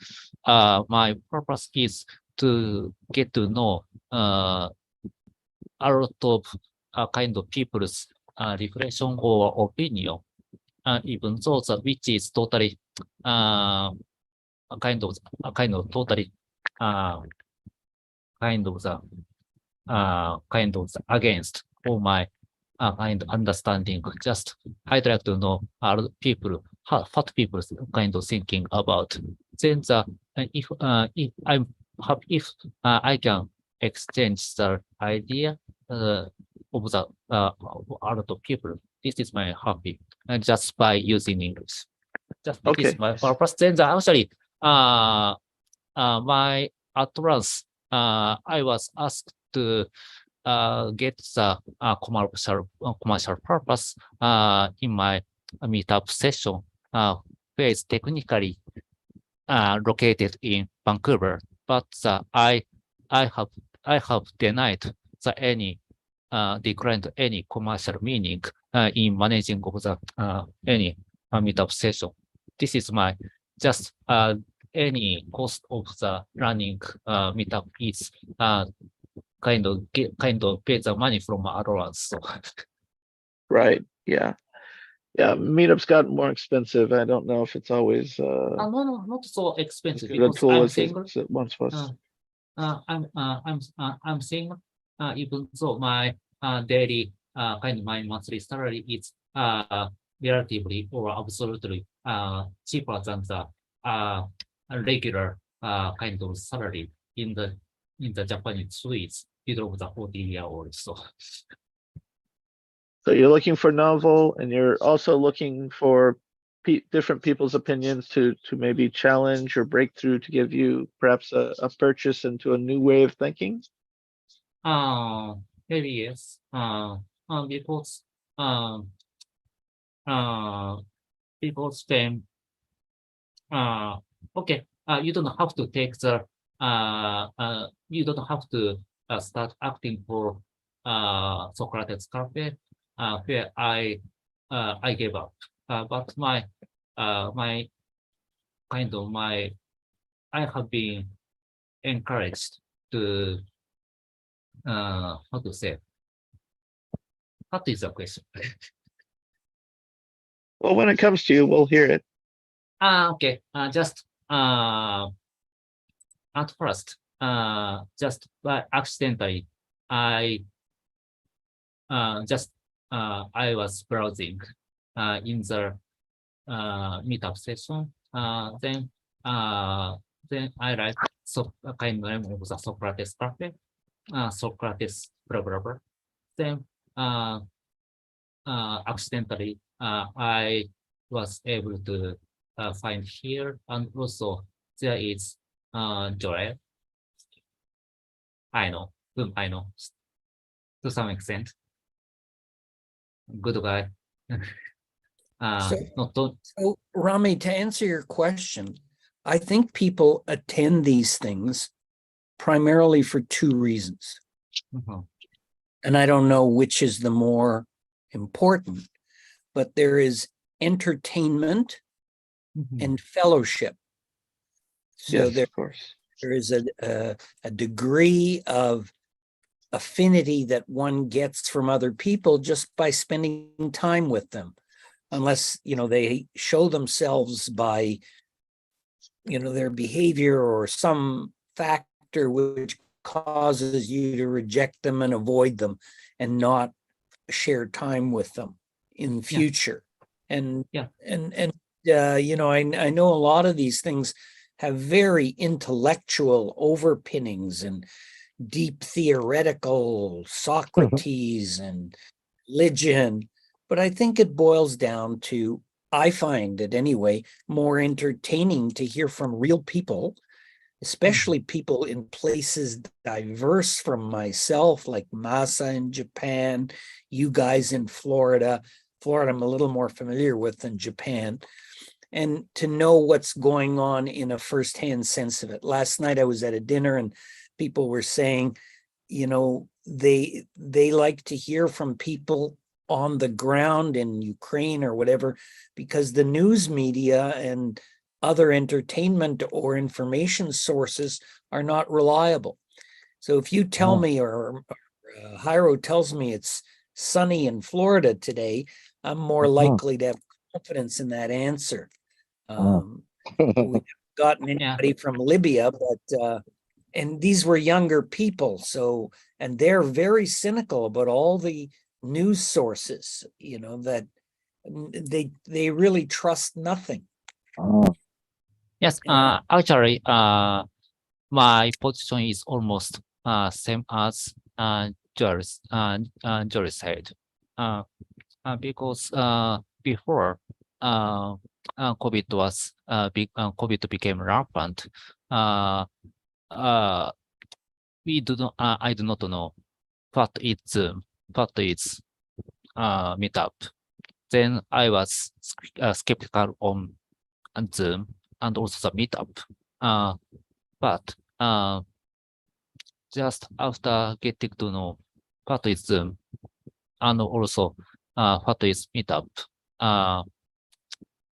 my purpose is to get to know a lot of kind of people's reflection or opinion, even though the which is totally kind of totally kind of against all my kind of understanding. Just I'd like to know people what people kind of thinking about. Then if I can exchange the idea of the a lot of people, this is my happy just by using English. Just this is my purpose. Then actually my at once I was asked to get the commercial purpose in my meetup session, where is technically located in Vancouver, but I have denied any declined any commercial meaning in managing of the any meetup session. This is my just any cost of the running meetup is kind of pay the money from allowance. So. Right. Yeah. Yeah. Meetups got more expensive. I don't know if it's always no, not so expensive. the tool I'm as single. it once was. I'm single. Even though my daily kind of my monthly salary is relatively or absolutely cheaper than the regular kind of salary in the Japanese suites below the 40-year-old. So you're looking for novel, and you're also looking for different people's opinions to maybe challenge or break through to give you perhaps a purchase into a new way of thinking. Maybe yes. Because then okay. You don't have to take the you don't have to start acting for Socrates Cafe, where I gave up. But my my kind of I have been encouraged to how to say. What is the question? Well, when it comes to you, we'll hear it. Okay. Just at first, just by accidentally, I was browsing in the meetup session. Then I like kind of name of the Socrates Cafe, Socrates blah blah blah. Then accidentally I was able to find here, and also there is Joel. I know whom I know to some extent. Good guy. So Rami, to answer your question, I think people attend these things primarily for two reasons. and I don't know which is the more important, but there is entertainment and fellowship. So Yes, of course. there is a degree of affinity that one gets from other people just by spending time with them, unless, they show themselves by, their behavior or some factor which causes you to reject them and avoid them and not share time with them in future. And Yeah. I know a lot of these things have very intellectual overpinnings and deep theoretical Socrates and religion, but I think it boils down to, I find it anyway, more entertaining to hear from real people, especially people in places diverse from myself, like Masa in Japan, you guys in Florida. Florida, I'm a little more familiar with than Japan. And to know what's going on in a firsthand sense of it. Last night I was at a dinner and people were saying, they like to hear from people on the ground in Ukraine or whatever, because the news media and other entertainment or information sources are not reliable. So if you tell me, or Jairo tells me it's sunny in Florida today, I'm more likely to have confidence in that answer. We haven't gotten anybody from Libya, but and these were younger people, and they're very cynical about all the news sources, that they really trust nothing. Yes, Yeah. actually, my position is almost same as Joel said. Because before COVID became rampant, we do not. I do not know what is Zoom, what is Meetup. Then I was skeptical on Zoom and also the Meetup. But just after getting to know what is Zoom and also what is Meetup,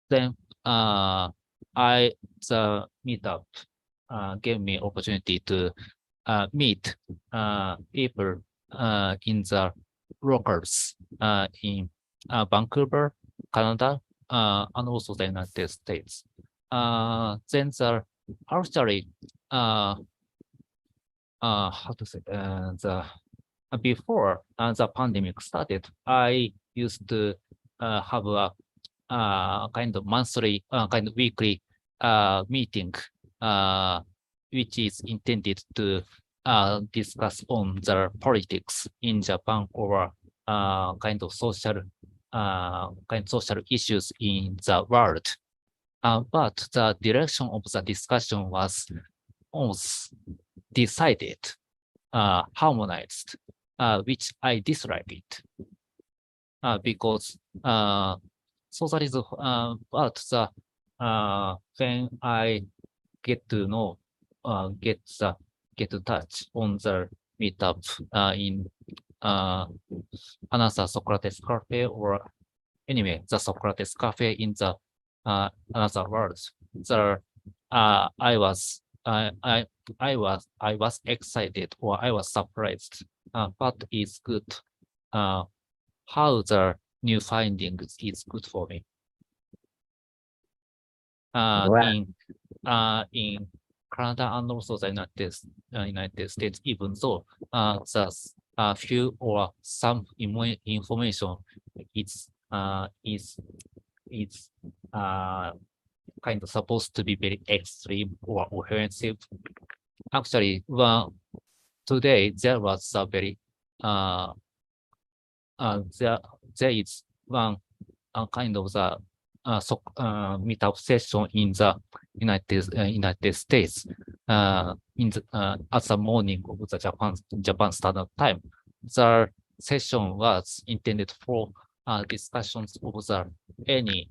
then the Meetup gave me opportunity to meet people in the locals in Vancouver, Canada, and also the United States. Then actually how to say before the pandemic started, I used to have a kind of monthly, kind of weekly meeting, which is intended to discuss on the politics in Japan or kind of social issues in the world. But the direction of the discussion was decided, harmonized, which I dislike it, because so that is but the when I get to know, get to touch on the Meetup in another Socrates Cafe, or anyway the Socrates Cafe in the another world. I was excited, or I was surprised. But it's good. How the new findings is good for me. In Canada and also the United States, even though the few or some information is kind of supposed to be very extreme or offensive. Actually, today there was a very there is one kind of the meetup session in the United States in the at the morning of the Japan Standard Time. The session was intended for discussions of the any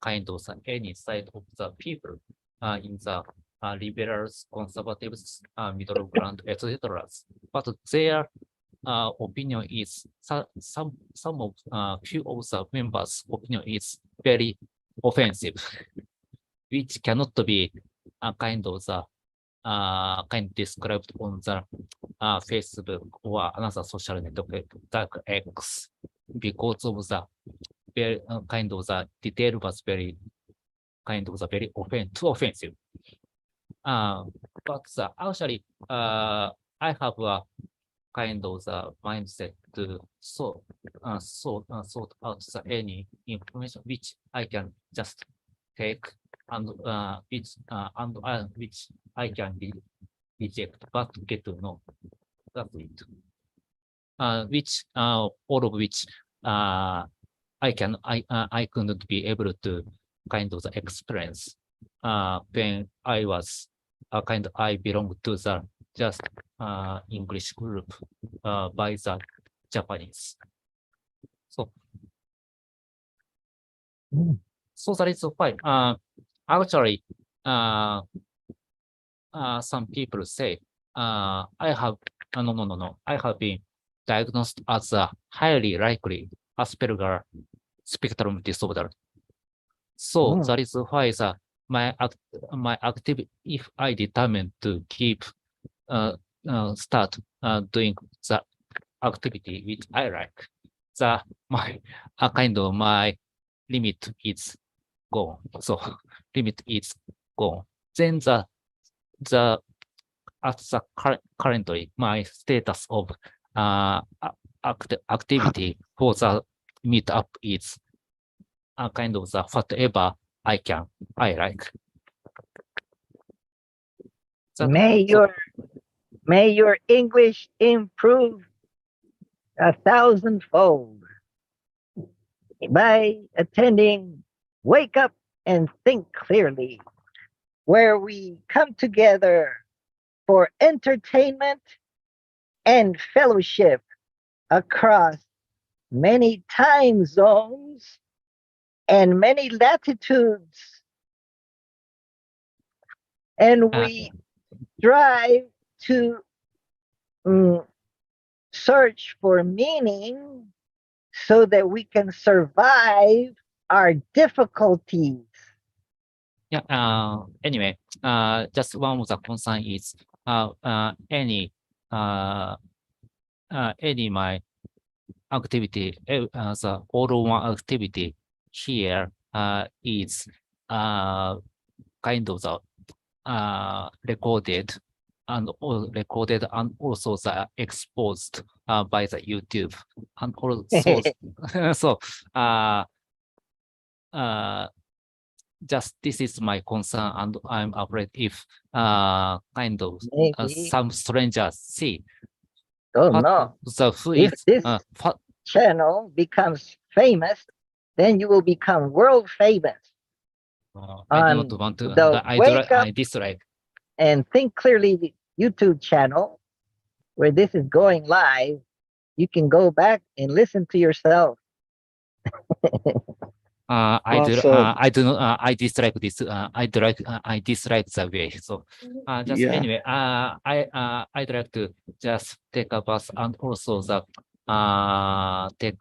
kind of any side of the people in the liberals, conservatives, middle ground, etc. But there opinion is some of few of the members' opinion is very offensive, which cannot be kind of the kind described on the Facebook or another social network like X, because of the very kind of the detail was very kind of the very too offensive. But actually, I have a kind of the mindset to sort out the any information which I can just take and which I can reject, but get to know. That's it. Which all of which I couldn't be able to kind of the experience when I was I belong to the just English group by the Japanese. So that is fine. Actually, some people say I have no. I have been diagnosed as a highly likely Asperger spectrum disorder. So that is why my activity, if I determine to keep start doing the activity which I like, my my limit is gone. So limit is gone. Then currently my status of activity for the meetup is kind of the whatever I like. May your English improve 1,000-fold by attending Wake Up and Think Clearly, where we come together for entertainment and fellowship across many time zones and many latitudes. And we strive to search for meaning so that we can survive our difficulties. Yeah. Anyway, just one of the concern is any my activity, the all one activity here is kind of the recorded and also the exposed by the YouTube and also so just this is my concern, and I'm afraid if kind of some strangers see no. If this channel becomes famous, then you will become world famous. I do not want to. I dislike. And Think Clearly YouTube channel, where this is going live, you can go back and listen to yourself. I dislike this. I dislike the way. So just anyway, I'd like to just take a bus and also take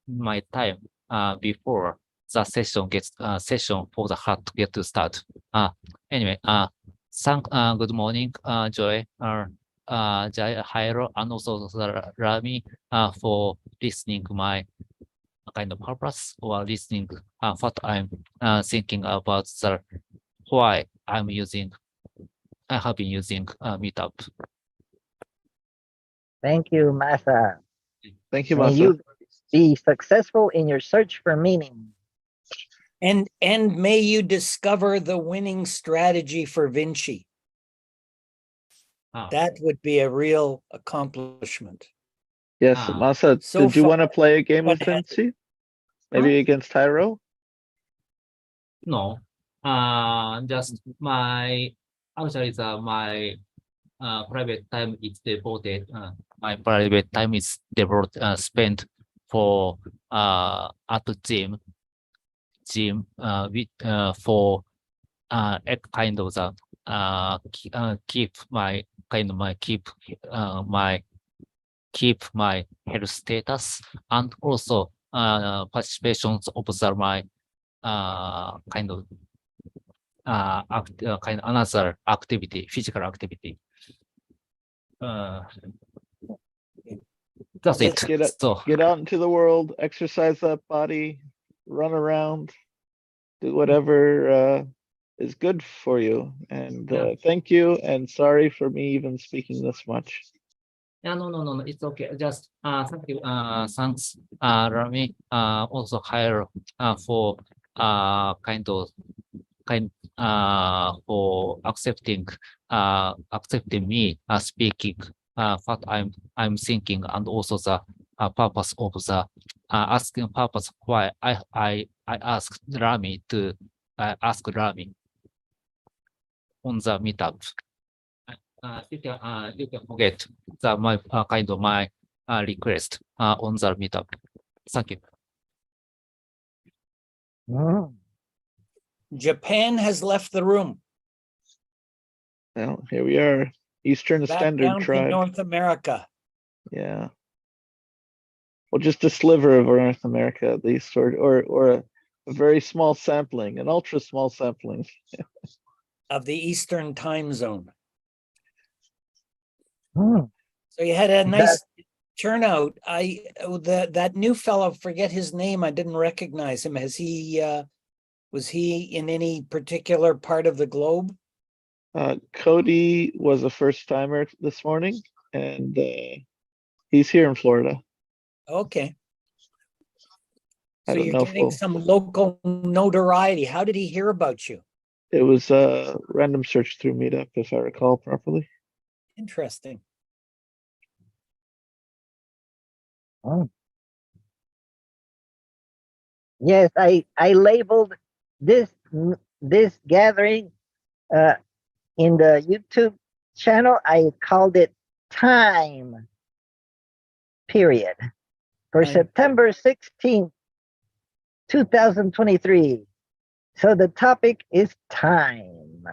my time before the session gets session for the heart to get to start. Anyway, good morning, Joy, Jai, Jairo, and also Rami for listening my kind of purpose or listening what I'm thinking about why I have been using Meetup. Thank you, Masa. Thank you, May Masa. you be successful in your search for meaning. And may you discover the winning strategy for Vinci. That would be a real accomplishment. Yes, Masa, did you want to play a game with Vinci? Maybe against Tyro? No, just my private time is devoted. My private time is devoted spent for at the gym with for kind of the keep my keep my health status and also participations of my kind of kind of another activity, physical activity. That's it. Just get it- So Get out into the world, exercise that body, run around, do whatever is good for you. And Yeah. thank you, and sorry for me even speaking this much. yeah, no, it's okay. Just thank you. Thanks, Rami. Also hire for for accepting me speaking what I'm thinking, and also the purpose of the asking purpose why I asked Rami to ask Rami on the meetup. You can forget the my my request on the meetup. Thank you. Mm. Japan has left the room. Well, here we are, Eastern Back Standard down to Tribe. North America. Yeah. Well, just a sliver of North America at least, or a very small sampling, an ultra small sampling. Of the Eastern time zone. Mm. So you had a That- nice turnout. That new fellow, forget his name. I didn't recognize him. Was he in any particular part of the globe? Cody was a first timer this morning, and he's here in Florida. Okay. I So don't you're know if getting we'll- some local notoriety. How did he hear about you? It was a random search through Meetup, if I recall properly. Interesting. Oh. Yes, I labeled this gathering in the YouTube channel. I called it time period for Time. September 16th, 2023. So the topic is time.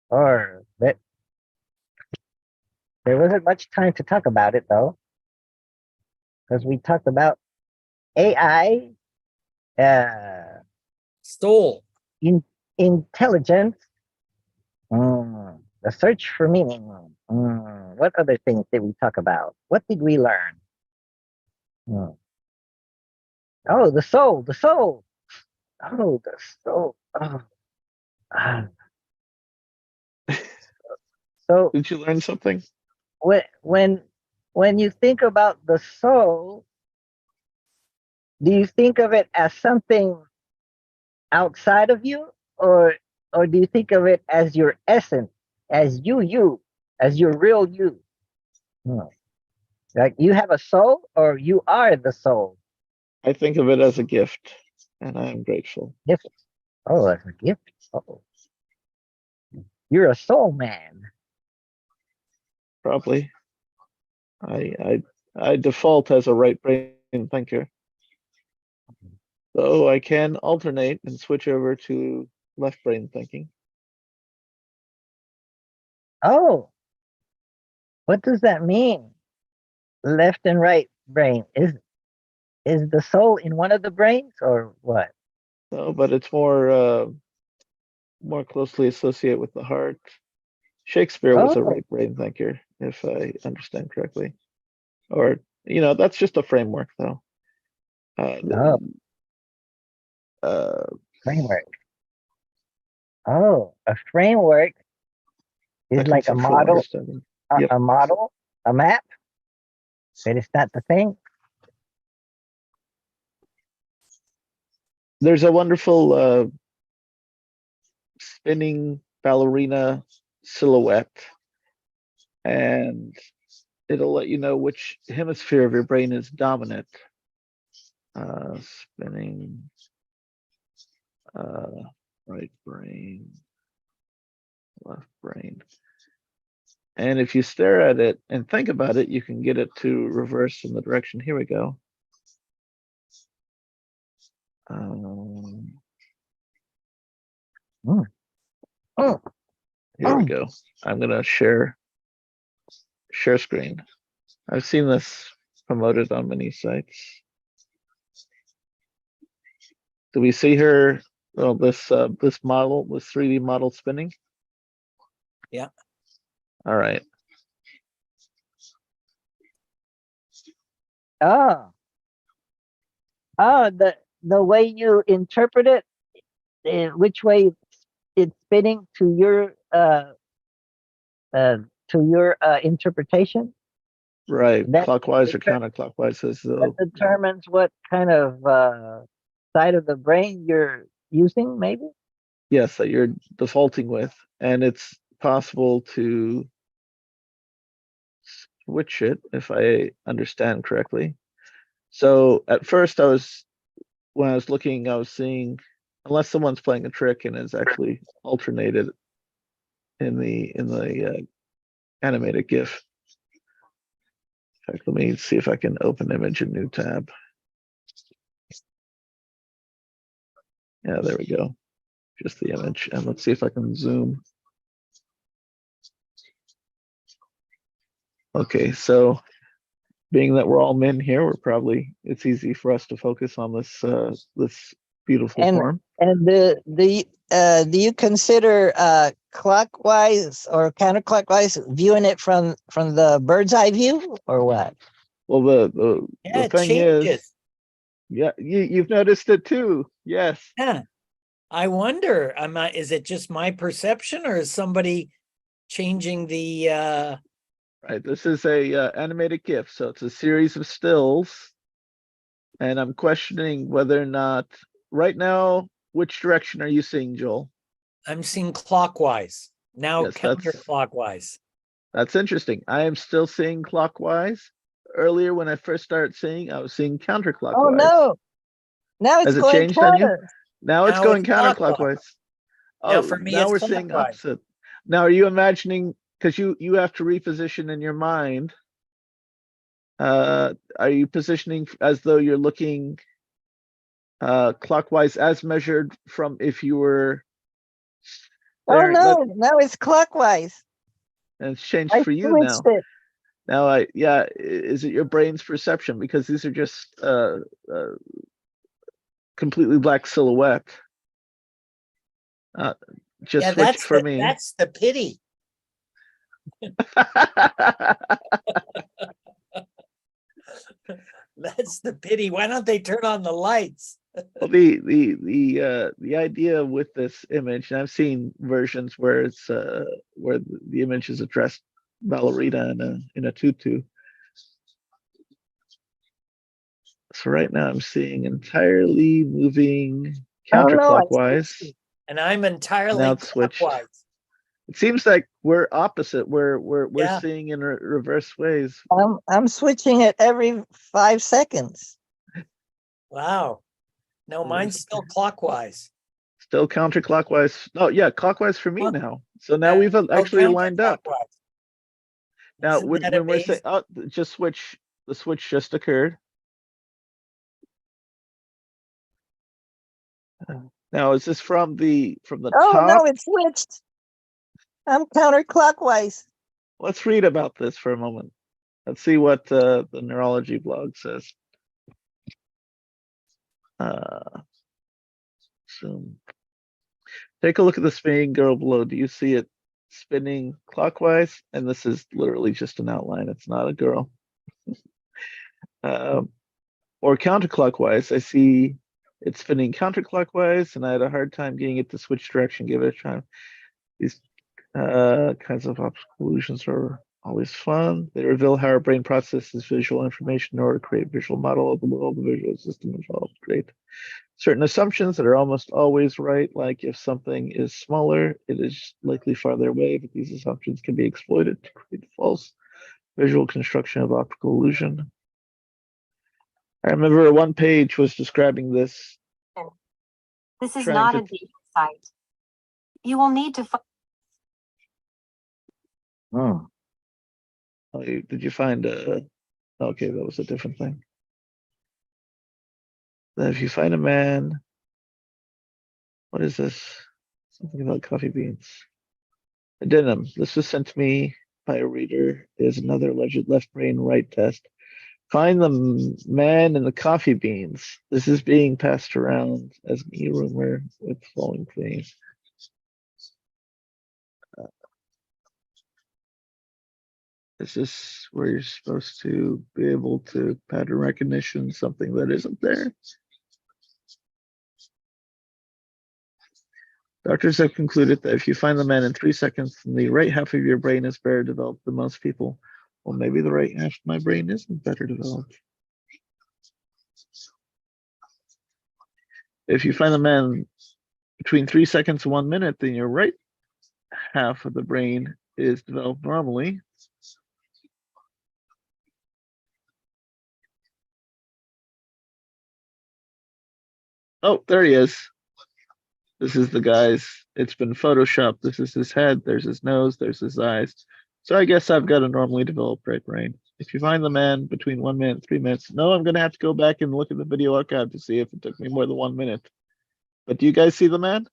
Or that there wasn't much time to talk about it though, because we talked about AI, Stole. intelligence, the search for meaning. What other things did we talk about? What did we learn? Oh, the soul, the soul. Oh, the soul. Oh. Ah. So Did you learn something? when you think about the soul, do you think of it as something outside of you, or do you think of it as your essence, as you, as your real you? Like you have a soul, or you are the soul? I think of it as a gift, and I am grateful. Gift. Oh, as a gift. Oh, you're a soul man. Probably. I default as a right brain thinker. Though I can alternate and switch over to left brain thinking. Oh, what does that mean? Left and right brain. Is the soul in one of the brains, or what? No, but it's more closely associated with the heart. Shakespeare was a Oh. right brain thinker, if I understand correctly. Or, that's just a framework though. Oh, framework. Oh, a framework is like a conceptual model, understanding. a, Yep. a model, a map, but it's not the thing. There's a wonderful spinning ballerina silhouette, and it'll let you know which hemisphere of your brain is dominant. Spinning right brain, left brain. And if you stare at it and think about it, you can get it to reverse in the direction. Here we go. Oh, Here we go. I'm gonna share screen. I've seen this promoted on many sites. Do we see her? Well, this model, this 3D model spinning? Yeah. All right. Oh. Oh, the way you interpret it, which way it's spinning to your interpretation, Right. That- Clockwise or that- counterclockwise is that the determines what kind of side of the brain you're using, maybe. yes that you're defaulting with, and it's possible to switch it if I understand correctly. So at first when I was looking, I was seeing, unless someone's playing a trick and is actually alternated in the animated GIF. In fact, let me see if I can open image in new tab. Yeah, there we go. Just the image, and let's see if I can zoom. Okay, so being that we're all men here, it's easy for us to focus on this beautiful And- form. And do you consider clockwise or counterclockwise viewing it from the bird's eye view, or what? Well, the Yeah, it thing changes. is, yeah, you've noticed it too. Yes. Yeah. I wonder, is it just my perception or is somebody changing the Right, this is a animated GIF, so it's a series of stills. And I'm questioning whether or not, right now, which direction are you seeing, Joel? I'm seeing clockwise, now Yes, that's- counterclockwise. That's interesting. I am still seeing clockwise. Earlier, when I first started seeing, I was seeing counterclockwise. Oh no! Now it's Has it going changed on you? counter. Now it's Now going it's clockwise. counterclockwise. Now Oh, for me, now it's we're seeing clockwise. opposite. Now, are you imagining, because you have to reposition in your mind, are you positioning as though you're looking clockwise as measured from if you were Oh staring- no! Now it's clockwise. and it's changed I for you switched now. it. Now, is it your brain's perception? Because these are just completely black silhouette. Just Yeah, switched for me. that's the pity. That's the pity. Why don't they turn on the lights? Well, the idea with this image, and I've seen versions where it's where the image is a dressed ballerina in a tutu. So right now I'm seeing entirely moving Oh, no, I counterclockwise. And I'm entirely Now it's switched. clockwise. It seems like we're opposite. We're Yeah. seeing in reverse ways. I'm switching it every 5 seconds. Wow. No, mine's still clockwise. Still counterclockwise. Oh yeah, clockwise for me Huh? now. So now we've actually lined up. counterclockwise. Now Isn't when that we're saying, amazing? oh, the switch just occurred. Now is this from the Oh top? no, it switched. I'm counterclockwise. Let's read about this for a moment. Let's see what the neurology blog says. Zoom. Take a look at the spinning girl below. Do you see it spinning clockwise? And this is literally just an outline. It's not a girl. Or counterclockwise. I see it spinning counterclockwise, and I had a hard time getting it to switch direction. Give it a try. These kinds of optical illusions are always fun. They reveal how our brain processes visual information in order to create a visual model of the world the visual system involved. Great. Certain assumptions that are almost always right, like if something is smaller, it is likely farther away, but these assumptions can be exploited to create false visual construction of optical illusion. I remember one page was describing this. This is Trying not to- a dating site. You will need to Hmm. Oh, did you find okay, that was a different thing. Then if you find a man, what is this? Something about coffee beans. A denim. This was sent to me Reader is another alleged left brain right test. Find the man in the coffee beans. This is being passed around as an e-rumor with flowing claims. Is this where you're supposed to be able to pattern recognition something that isn't there? Doctors have concluded that if you find the man in 3 seconds, then the right half of your brain is better developed than most people. Well, maybe the right half of my brain isn't better developed. If you find the man between 3 seconds and 1 minute, then your right half of the brain is developed normally. Oh, there he is. This is the guy's, it's been photoshopped. This is his head, there's his nose, there's his eyes. So I guess I've got a normally developed right brain. If you find the man between 1 minute and 3 minutes, no, I'm gonna have to go back and look at the video archive to see if it took me more than 1 minute. But do you guys see the man?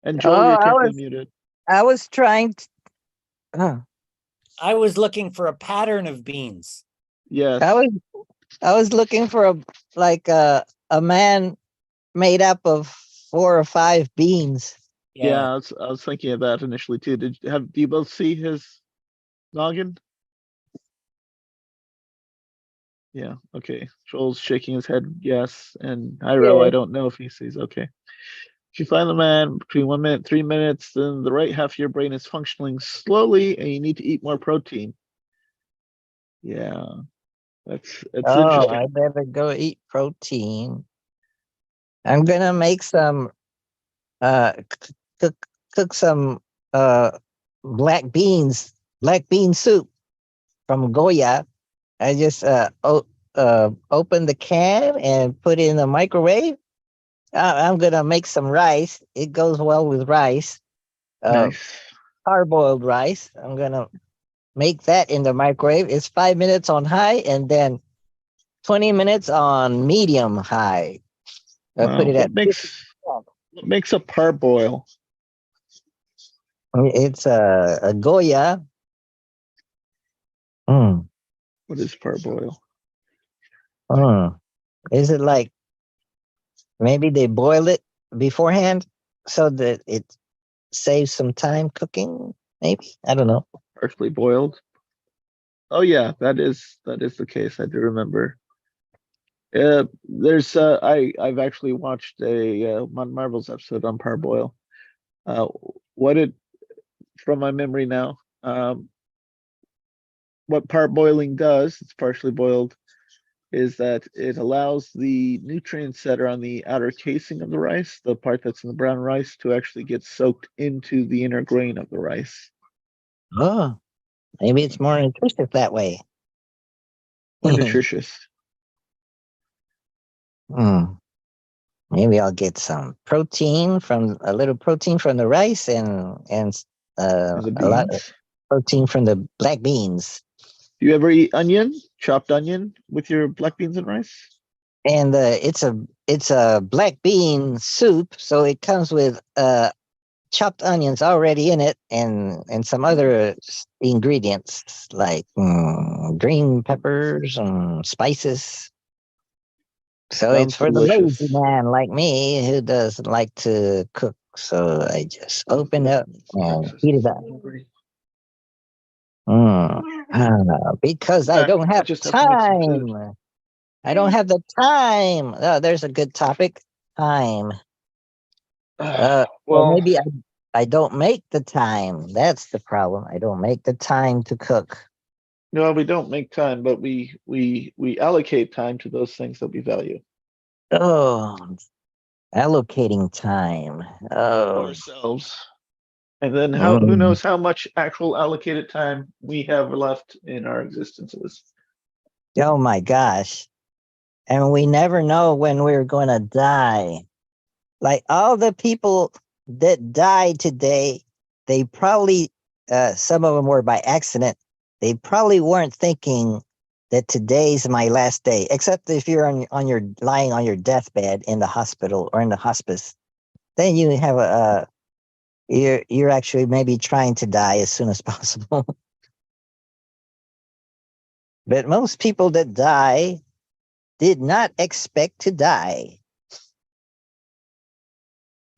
And Joel, Oh, you're I technically was- muted. I was trying to. I was looking for a pattern of beans. Yes. I was looking for a man made up of 4 or 5 beans. Yeah, I was thinking of that initially too. Do you both see his noggin? Yeah, okay. Joel's shaking his head, yes, and Hyro, I Yeah. don't know if he sees, okay. If you find the man between 1 minute, 3 minutes, then the right half of your brain is functioning slowly and you need to eat more protein. Yeah, it's Oh, interesting. I better go eat protein. I'm gonna make some cook some black bean soup from Goya. I just open the can and put it in the microwave. I'm gonna make some rice. It goes well with rice. Nice. Parboiled rice. I'm gonna make that in the microwave. It's 5 minutes on high and then 20 minutes on medium high. I Wow, put it at what makes a parboil? it's a Goya. Mm, What is parboil? Is it like maybe they boil it beforehand so that it saves some time cooking? Maybe, I don't know. Partially boiled? Oh yeah, that is the case. I do remember. There's I've actually watched a Marvel's episode on parboil. What it from my memory now, what parboiling does, it's partially boiled, is that it allows the nutrients that are on the outer casing of the rice, the part that's in the brown rice, to actually get soaked into the inner grain of the rice. Oh, maybe it's more nutritious that way. More nutritious. Hmm. Maybe I'll get some protein from a little protein from the rice and The a lot of beans. protein from the black beans. Do you ever eat onion, chopped onion, with your black beans and rice? And it's a black bean soup, so it comes with chopped onions already in it and some other ingredients like green peppers and spices. So Sounds it's for delicious. the lazy man like me who doesn't like to cook. So I just open up and heat it up. Because I don't have just have to make some food. time. I don't have the time. Oh, there's a good topic. Time. Or Well, maybe I don't make the time. That's the problem. I don't make the time to cook. no, we don't make time, but we allocate time to those things that we value. Oh, allocating time. Oh, Ourselves. And then who Mm. knows how much actual allocated time we have left in our existences. oh my gosh. And we never know when we're going to die. Like all the people that died today, they probably, some of them were by accident. They probably weren't thinking that today's my last day, except if you're on your lying on your deathbed in the hospital or in the hospice. Then you have you're actually maybe trying to die as soon as possible. But most people that die did not expect to die.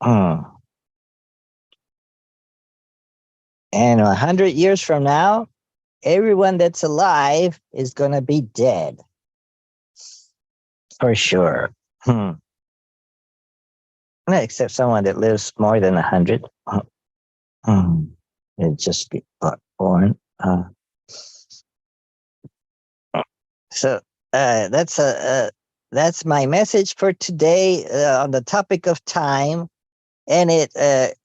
Hmm. And 100 years from now, everyone that's alive is going to be dead. For sure. Hmm. Except someone that lives more than 100. Hmm. It'd just be born. So that's my message for today on the topic of time, and it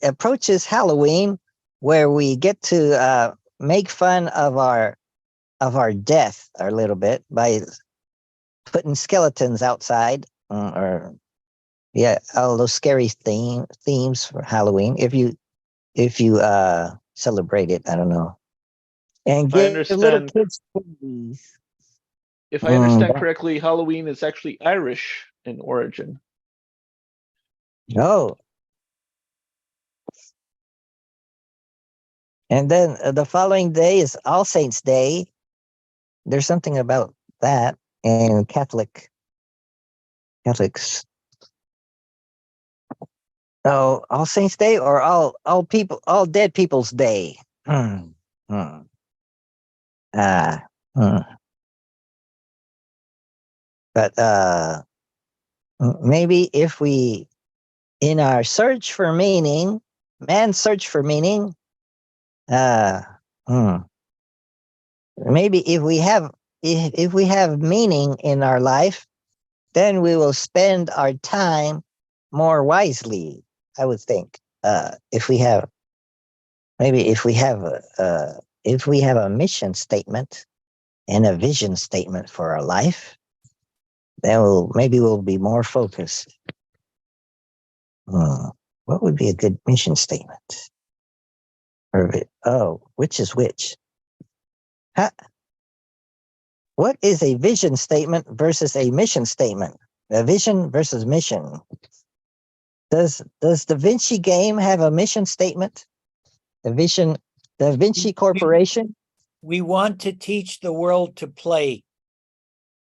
approaches Halloween, where we get to make fun of our death a little bit by putting skeletons outside, or yeah, all those scary themes for Halloween. If you celebrate it, I don't know, and I give little understand. kids candies. If I understand That- correctly, Halloween is actually Irish in origin. oh, and then the following day is All Saints Day. There's something about that in Catholics. Oh, All Saints Day or all dead people's day. Hmm. Hmm. Ah. Hmm. But maybe if we, in our search for meaning, man's search for meaning, uh, hmm, maybe if we have meaning in our life, then we will spend our time more wisely. I would think, if we have maybe if we have a mission statement and a vision statement for our life, then we'll be more focused. What would be a good mission statement? Which is which? What is a vision statement versus a mission statement? A vision versus mission. Does Da Vinci game have a mission statement? Da Vinci Corporation? We want to teach the world to play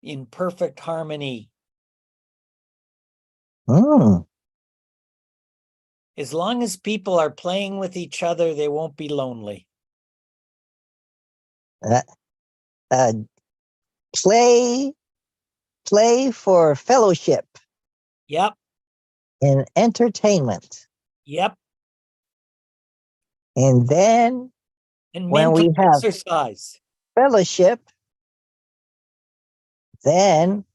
in perfect harmony. Hmm. As long as people are playing with each other, they won't be lonely. Play for fellowship Yep, and entertainment. yep. And then And when mental we have exercise. fellowship, then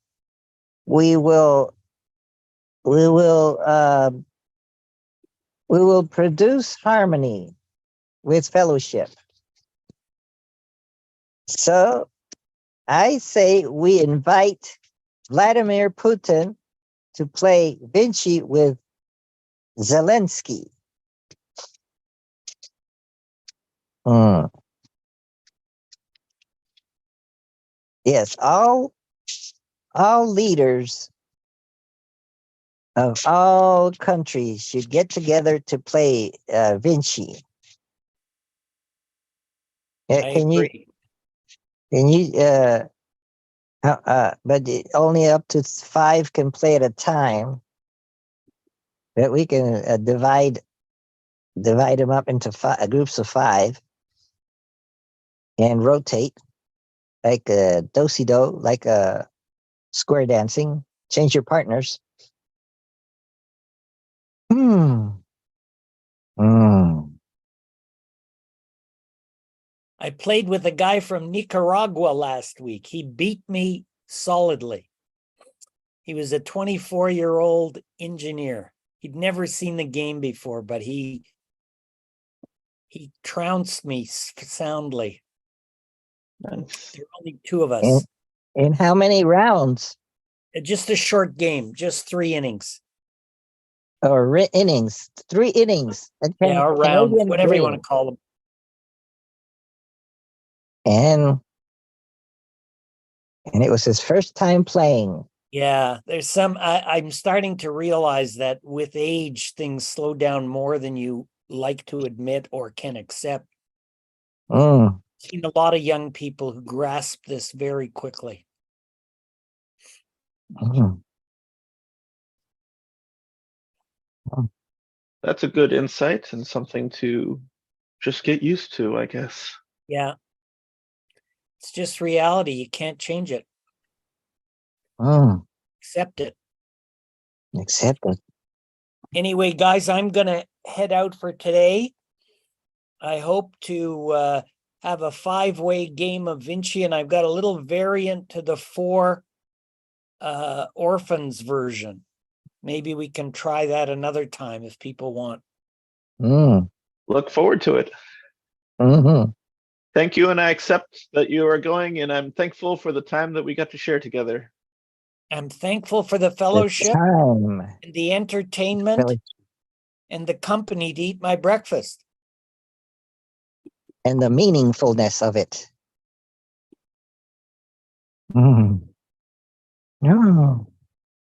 we will produce harmony with fellowship. So I say we invite Vladimir Putin to play Vinci with Zelensky. Hmm. Yes, all leaders of all countries should get together to play Vinci. I agree. But only up to 5 can play at a time. But we can divide them up into groups of 5 and rotate like a do-si-do, like a square dancing. Change your partners. Hmm. I played with a guy from Nicaragua last week. He beat me solidly. He was a 24-year-old engineer. He'd never seen the game before, but he trounced me soundly. Nice. There were only 2 of us. In how many rounds? Just a short game, just 3 innings. Or innings? 3 innings. Yeah, or rounds, Canadian whatever you want game. to call them. And it was his first time playing. Yeah, there's some, I'm starting to realize that with age, things slow down more than you like to admit or can accept. Seen a lot of young people who grasp this very quickly. Mm. That's a good insight and something to just get used to, I guess. Yeah. It's just reality. You can't change it. Mm. Accept it. Accept it. Anyway, guys, I'm gonna head out for today. I hope to have a 5-way game of Vinci, and I've got a little variant to the 4 orphans version. Maybe we can try that another time if people want. Mm. Look forward to it. Mm-hmm. Thank you, and I accept that you are going, and I'm thankful for the time that we got to share together. I'm thankful for the The fellowship time. and the entertainment Really- and the company to eat my breakfast. And the meaningfulness of it. Mm. No.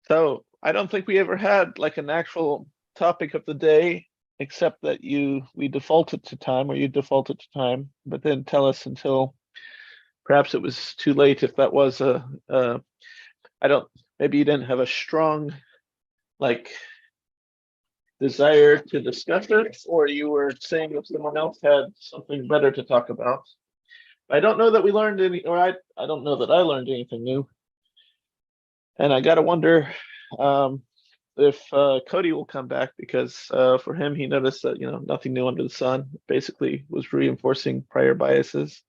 So I don't think we ever had like an actual topic of the day, except that we defaulted to time, or you defaulted to time, but then tell us until perhaps it was too late if that was maybe you didn't have a strong like desire to discuss it, or you were saying if someone else had something better to talk about. I don't know that we learned any, or I don't know that I learned anything new. And I gotta wonder if Cody will come back, because for him, he noticed that nothing new under the sun. Basically, was reinforcing prior biases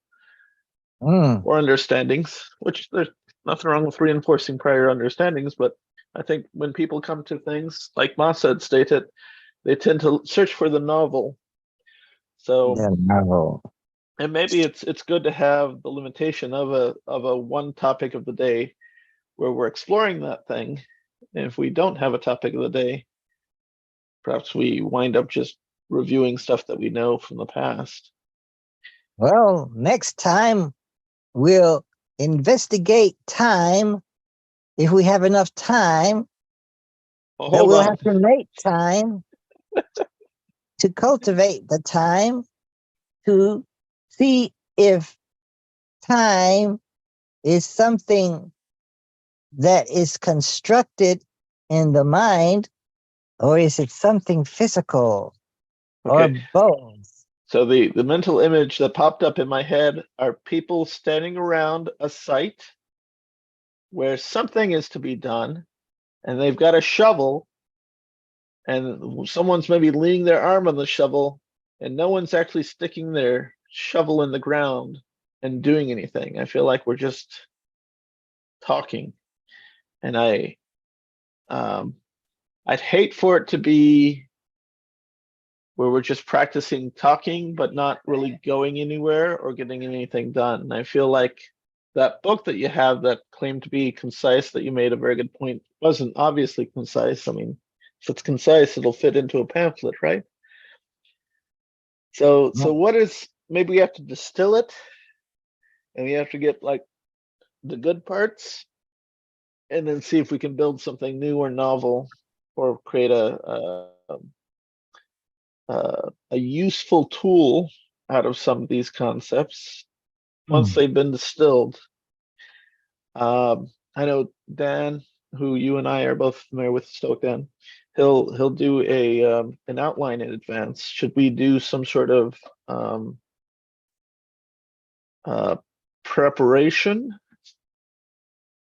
Mm. or understandings, which there's nothing wrong with reinforcing prior understandings. But I think when people come to things, like Ma said, stated, they tend to search for the novel. So The novel. and maybe it's good to have the limitation of a one topic of the day where we're exploring that thing. And if we don't have a topic of the day, perhaps we wind up just reviewing stuff that we know from the past. Well, next time we'll investigate time. If we have enough time, Well, but hold we'll on. have to make time to cultivate the time to see if time is something that is constructed in the mind, or is it something physical, or Okay. both? So the mental image that popped up in my head are people standing around a site where something is to be done, and they've got a shovel, and someone's maybe leaning their arm on the shovel, and no one's actually sticking their shovel in the ground and doing anything. I feel like we're just talking, and I'd hate for it to be where we're just practicing talking but not really going anywhere or getting anything done. And I feel like that book that you have that claimed to be concise, that you made a very good point, wasn't obviously concise. I mean, if it's concise, it'll fit into a pamphlet, right? So what is, maybe we have to distill it, and we have to get like the good parts, and then see if we can build something new or novel, or create a useful tool out of some of these concepts once they've been distilled. I know Dan, who you and I are both familiar with, Stoic Dan, he'll do an outline in advance. Should we do some sort of preparation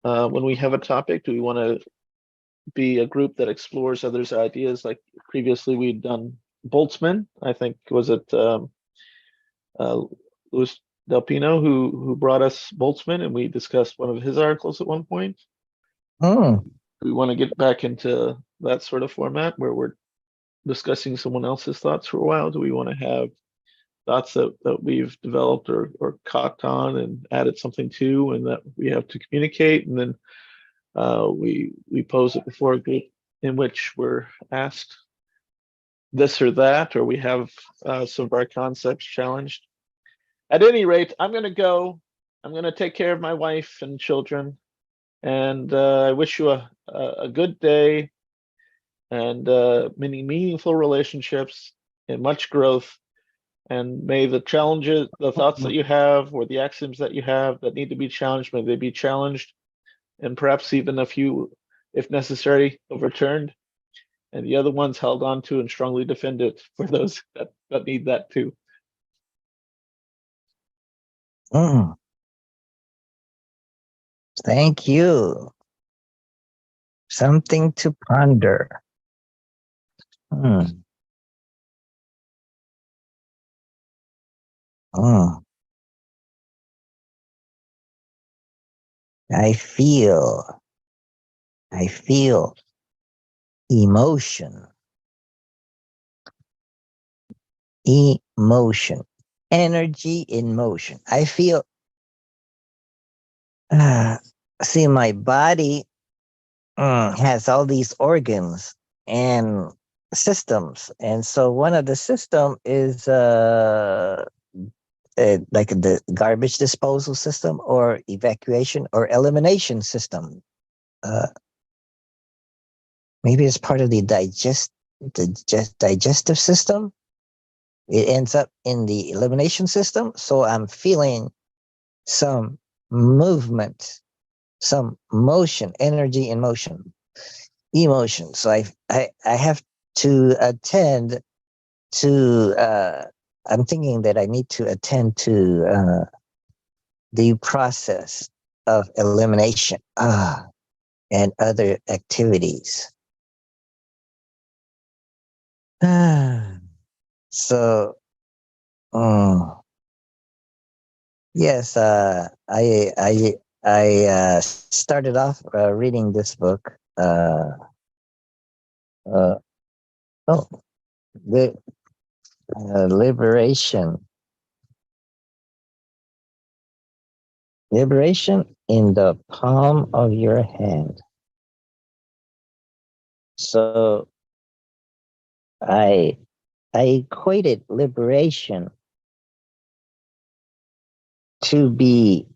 when we have a topic? Do we want to be a group that explores others' ideas? Like previously we'd done Boltzmann, I think, was it Luis Del Pino who brought us Boltzmann, and we discussed one of his articles at one point. Mm. We want to get back into that sort of format where we're discussing someone else's thoughts for a while. Do we want to have thoughts that we've developed or caught on and added something to, and that we have to communicate, and then we pose it before a group in which we're asked this or that, or we have some of our concepts challenged. At any rate, I'm going to go. I'm going to take care of my wife and children, and I wish you a good day, and many meaningful relationships and much growth. And may the challenges, the thoughts that you have, or the axioms that you have that need to be challenged, may they be challenged, and perhaps even a few, if necessary, overturned, and the other ones held on to and strongly defended for those that need that too. Mm. Thank you. Something to ponder. Hmm. Mm. I feel emotion, energy in motion. I feel, see, my body has all these organs and systems. And so one of the system is like the garbage disposal system or evacuation or elimination system. Uh, maybe it's part of the digestive system. It ends up in the elimination system. So I'm feeling some movement, some motion, energy in motion, emotion. So I have to attend to, I'm thinking that I need to attend to the process of elimination and other activities. So, yes, I started off reading this book. Oh, the liberation in the palm of your hand. So I equated liberation to be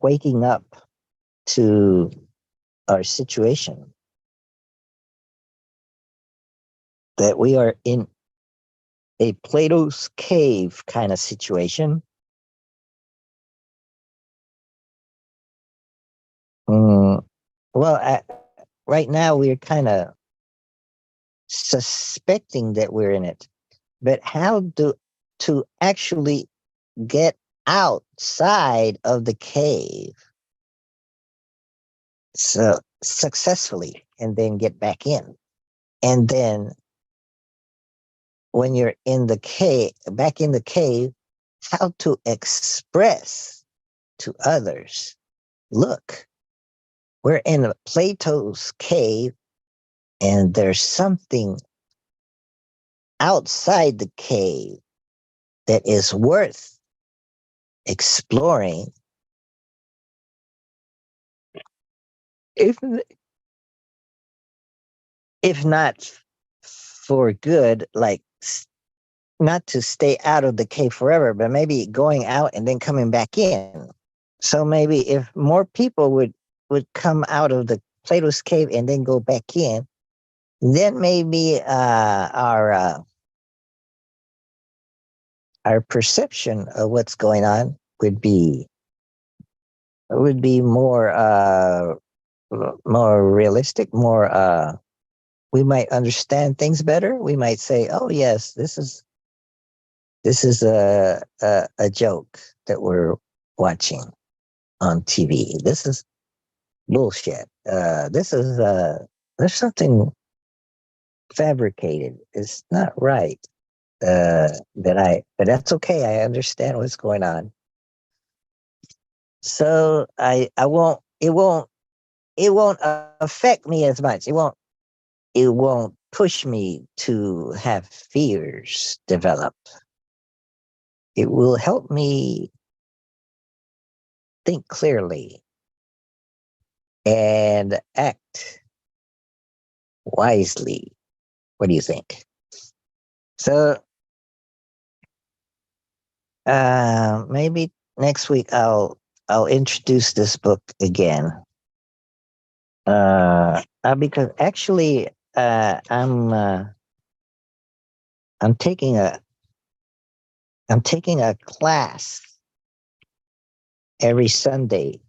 waking up to our situation, that we are in a Plato's cave kind of situation. Well, right now we're kind of suspecting that we're in it, but how to actually get outside of the cave so successfully and then get back in? And then when you're in the cave, back in the cave, how to express to others, look, we're in Plato's cave and there's something outside the cave that is worth exploring. If not for good, like not to stay out of the cave forever, but maybe going out and then coming back in. So maybe if more people would come out of the Plato's cave and then go back in, then maybe our perception of what's going on would be more realistic, more we might understand things better. We might say, oh yes, this is a joke that we're watching on TV. This is bullshit. This is there's something fabricated. It's not right. But that's okay. I understand what's going on. So it won't affect me as much. It won't push me to have fears develop. It will help me think clearly and act wisely. What do you think? So maybe next week I'll introduce this book again. Because actually I'm I'm taking a class every Sunday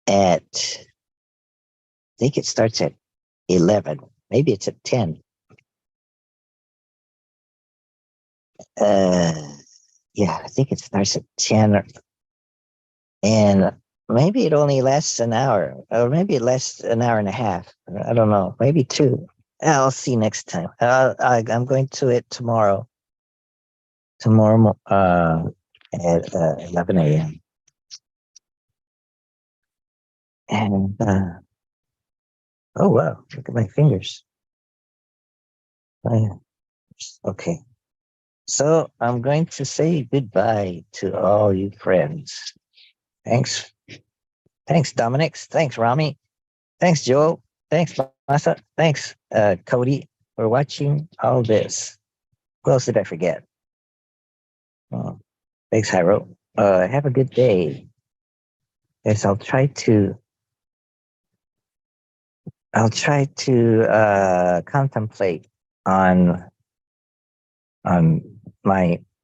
at, I think it starts at 11. Maybe it's at 10. Yeah, I think it starts at 10, and maybe it only lasts an hour, or maybe it lasts an hour and a half. I don't know, maybe 2. I'll see next time. I'm going to it tomorrow. At 11 a.m. And oh wow, look at my fingers. Oh, yeah. Okay. So I'm going to say goodbye to all you friends. Thanks. Thanks, Dominic. Thanks, Rami. Thanks, Joe. Thanks, Masa. Thanks, Cody, for watching all this. Who else did I forget? Oh, thanks, Hyro. Have a good day. Yes, I'll try to contemplate on my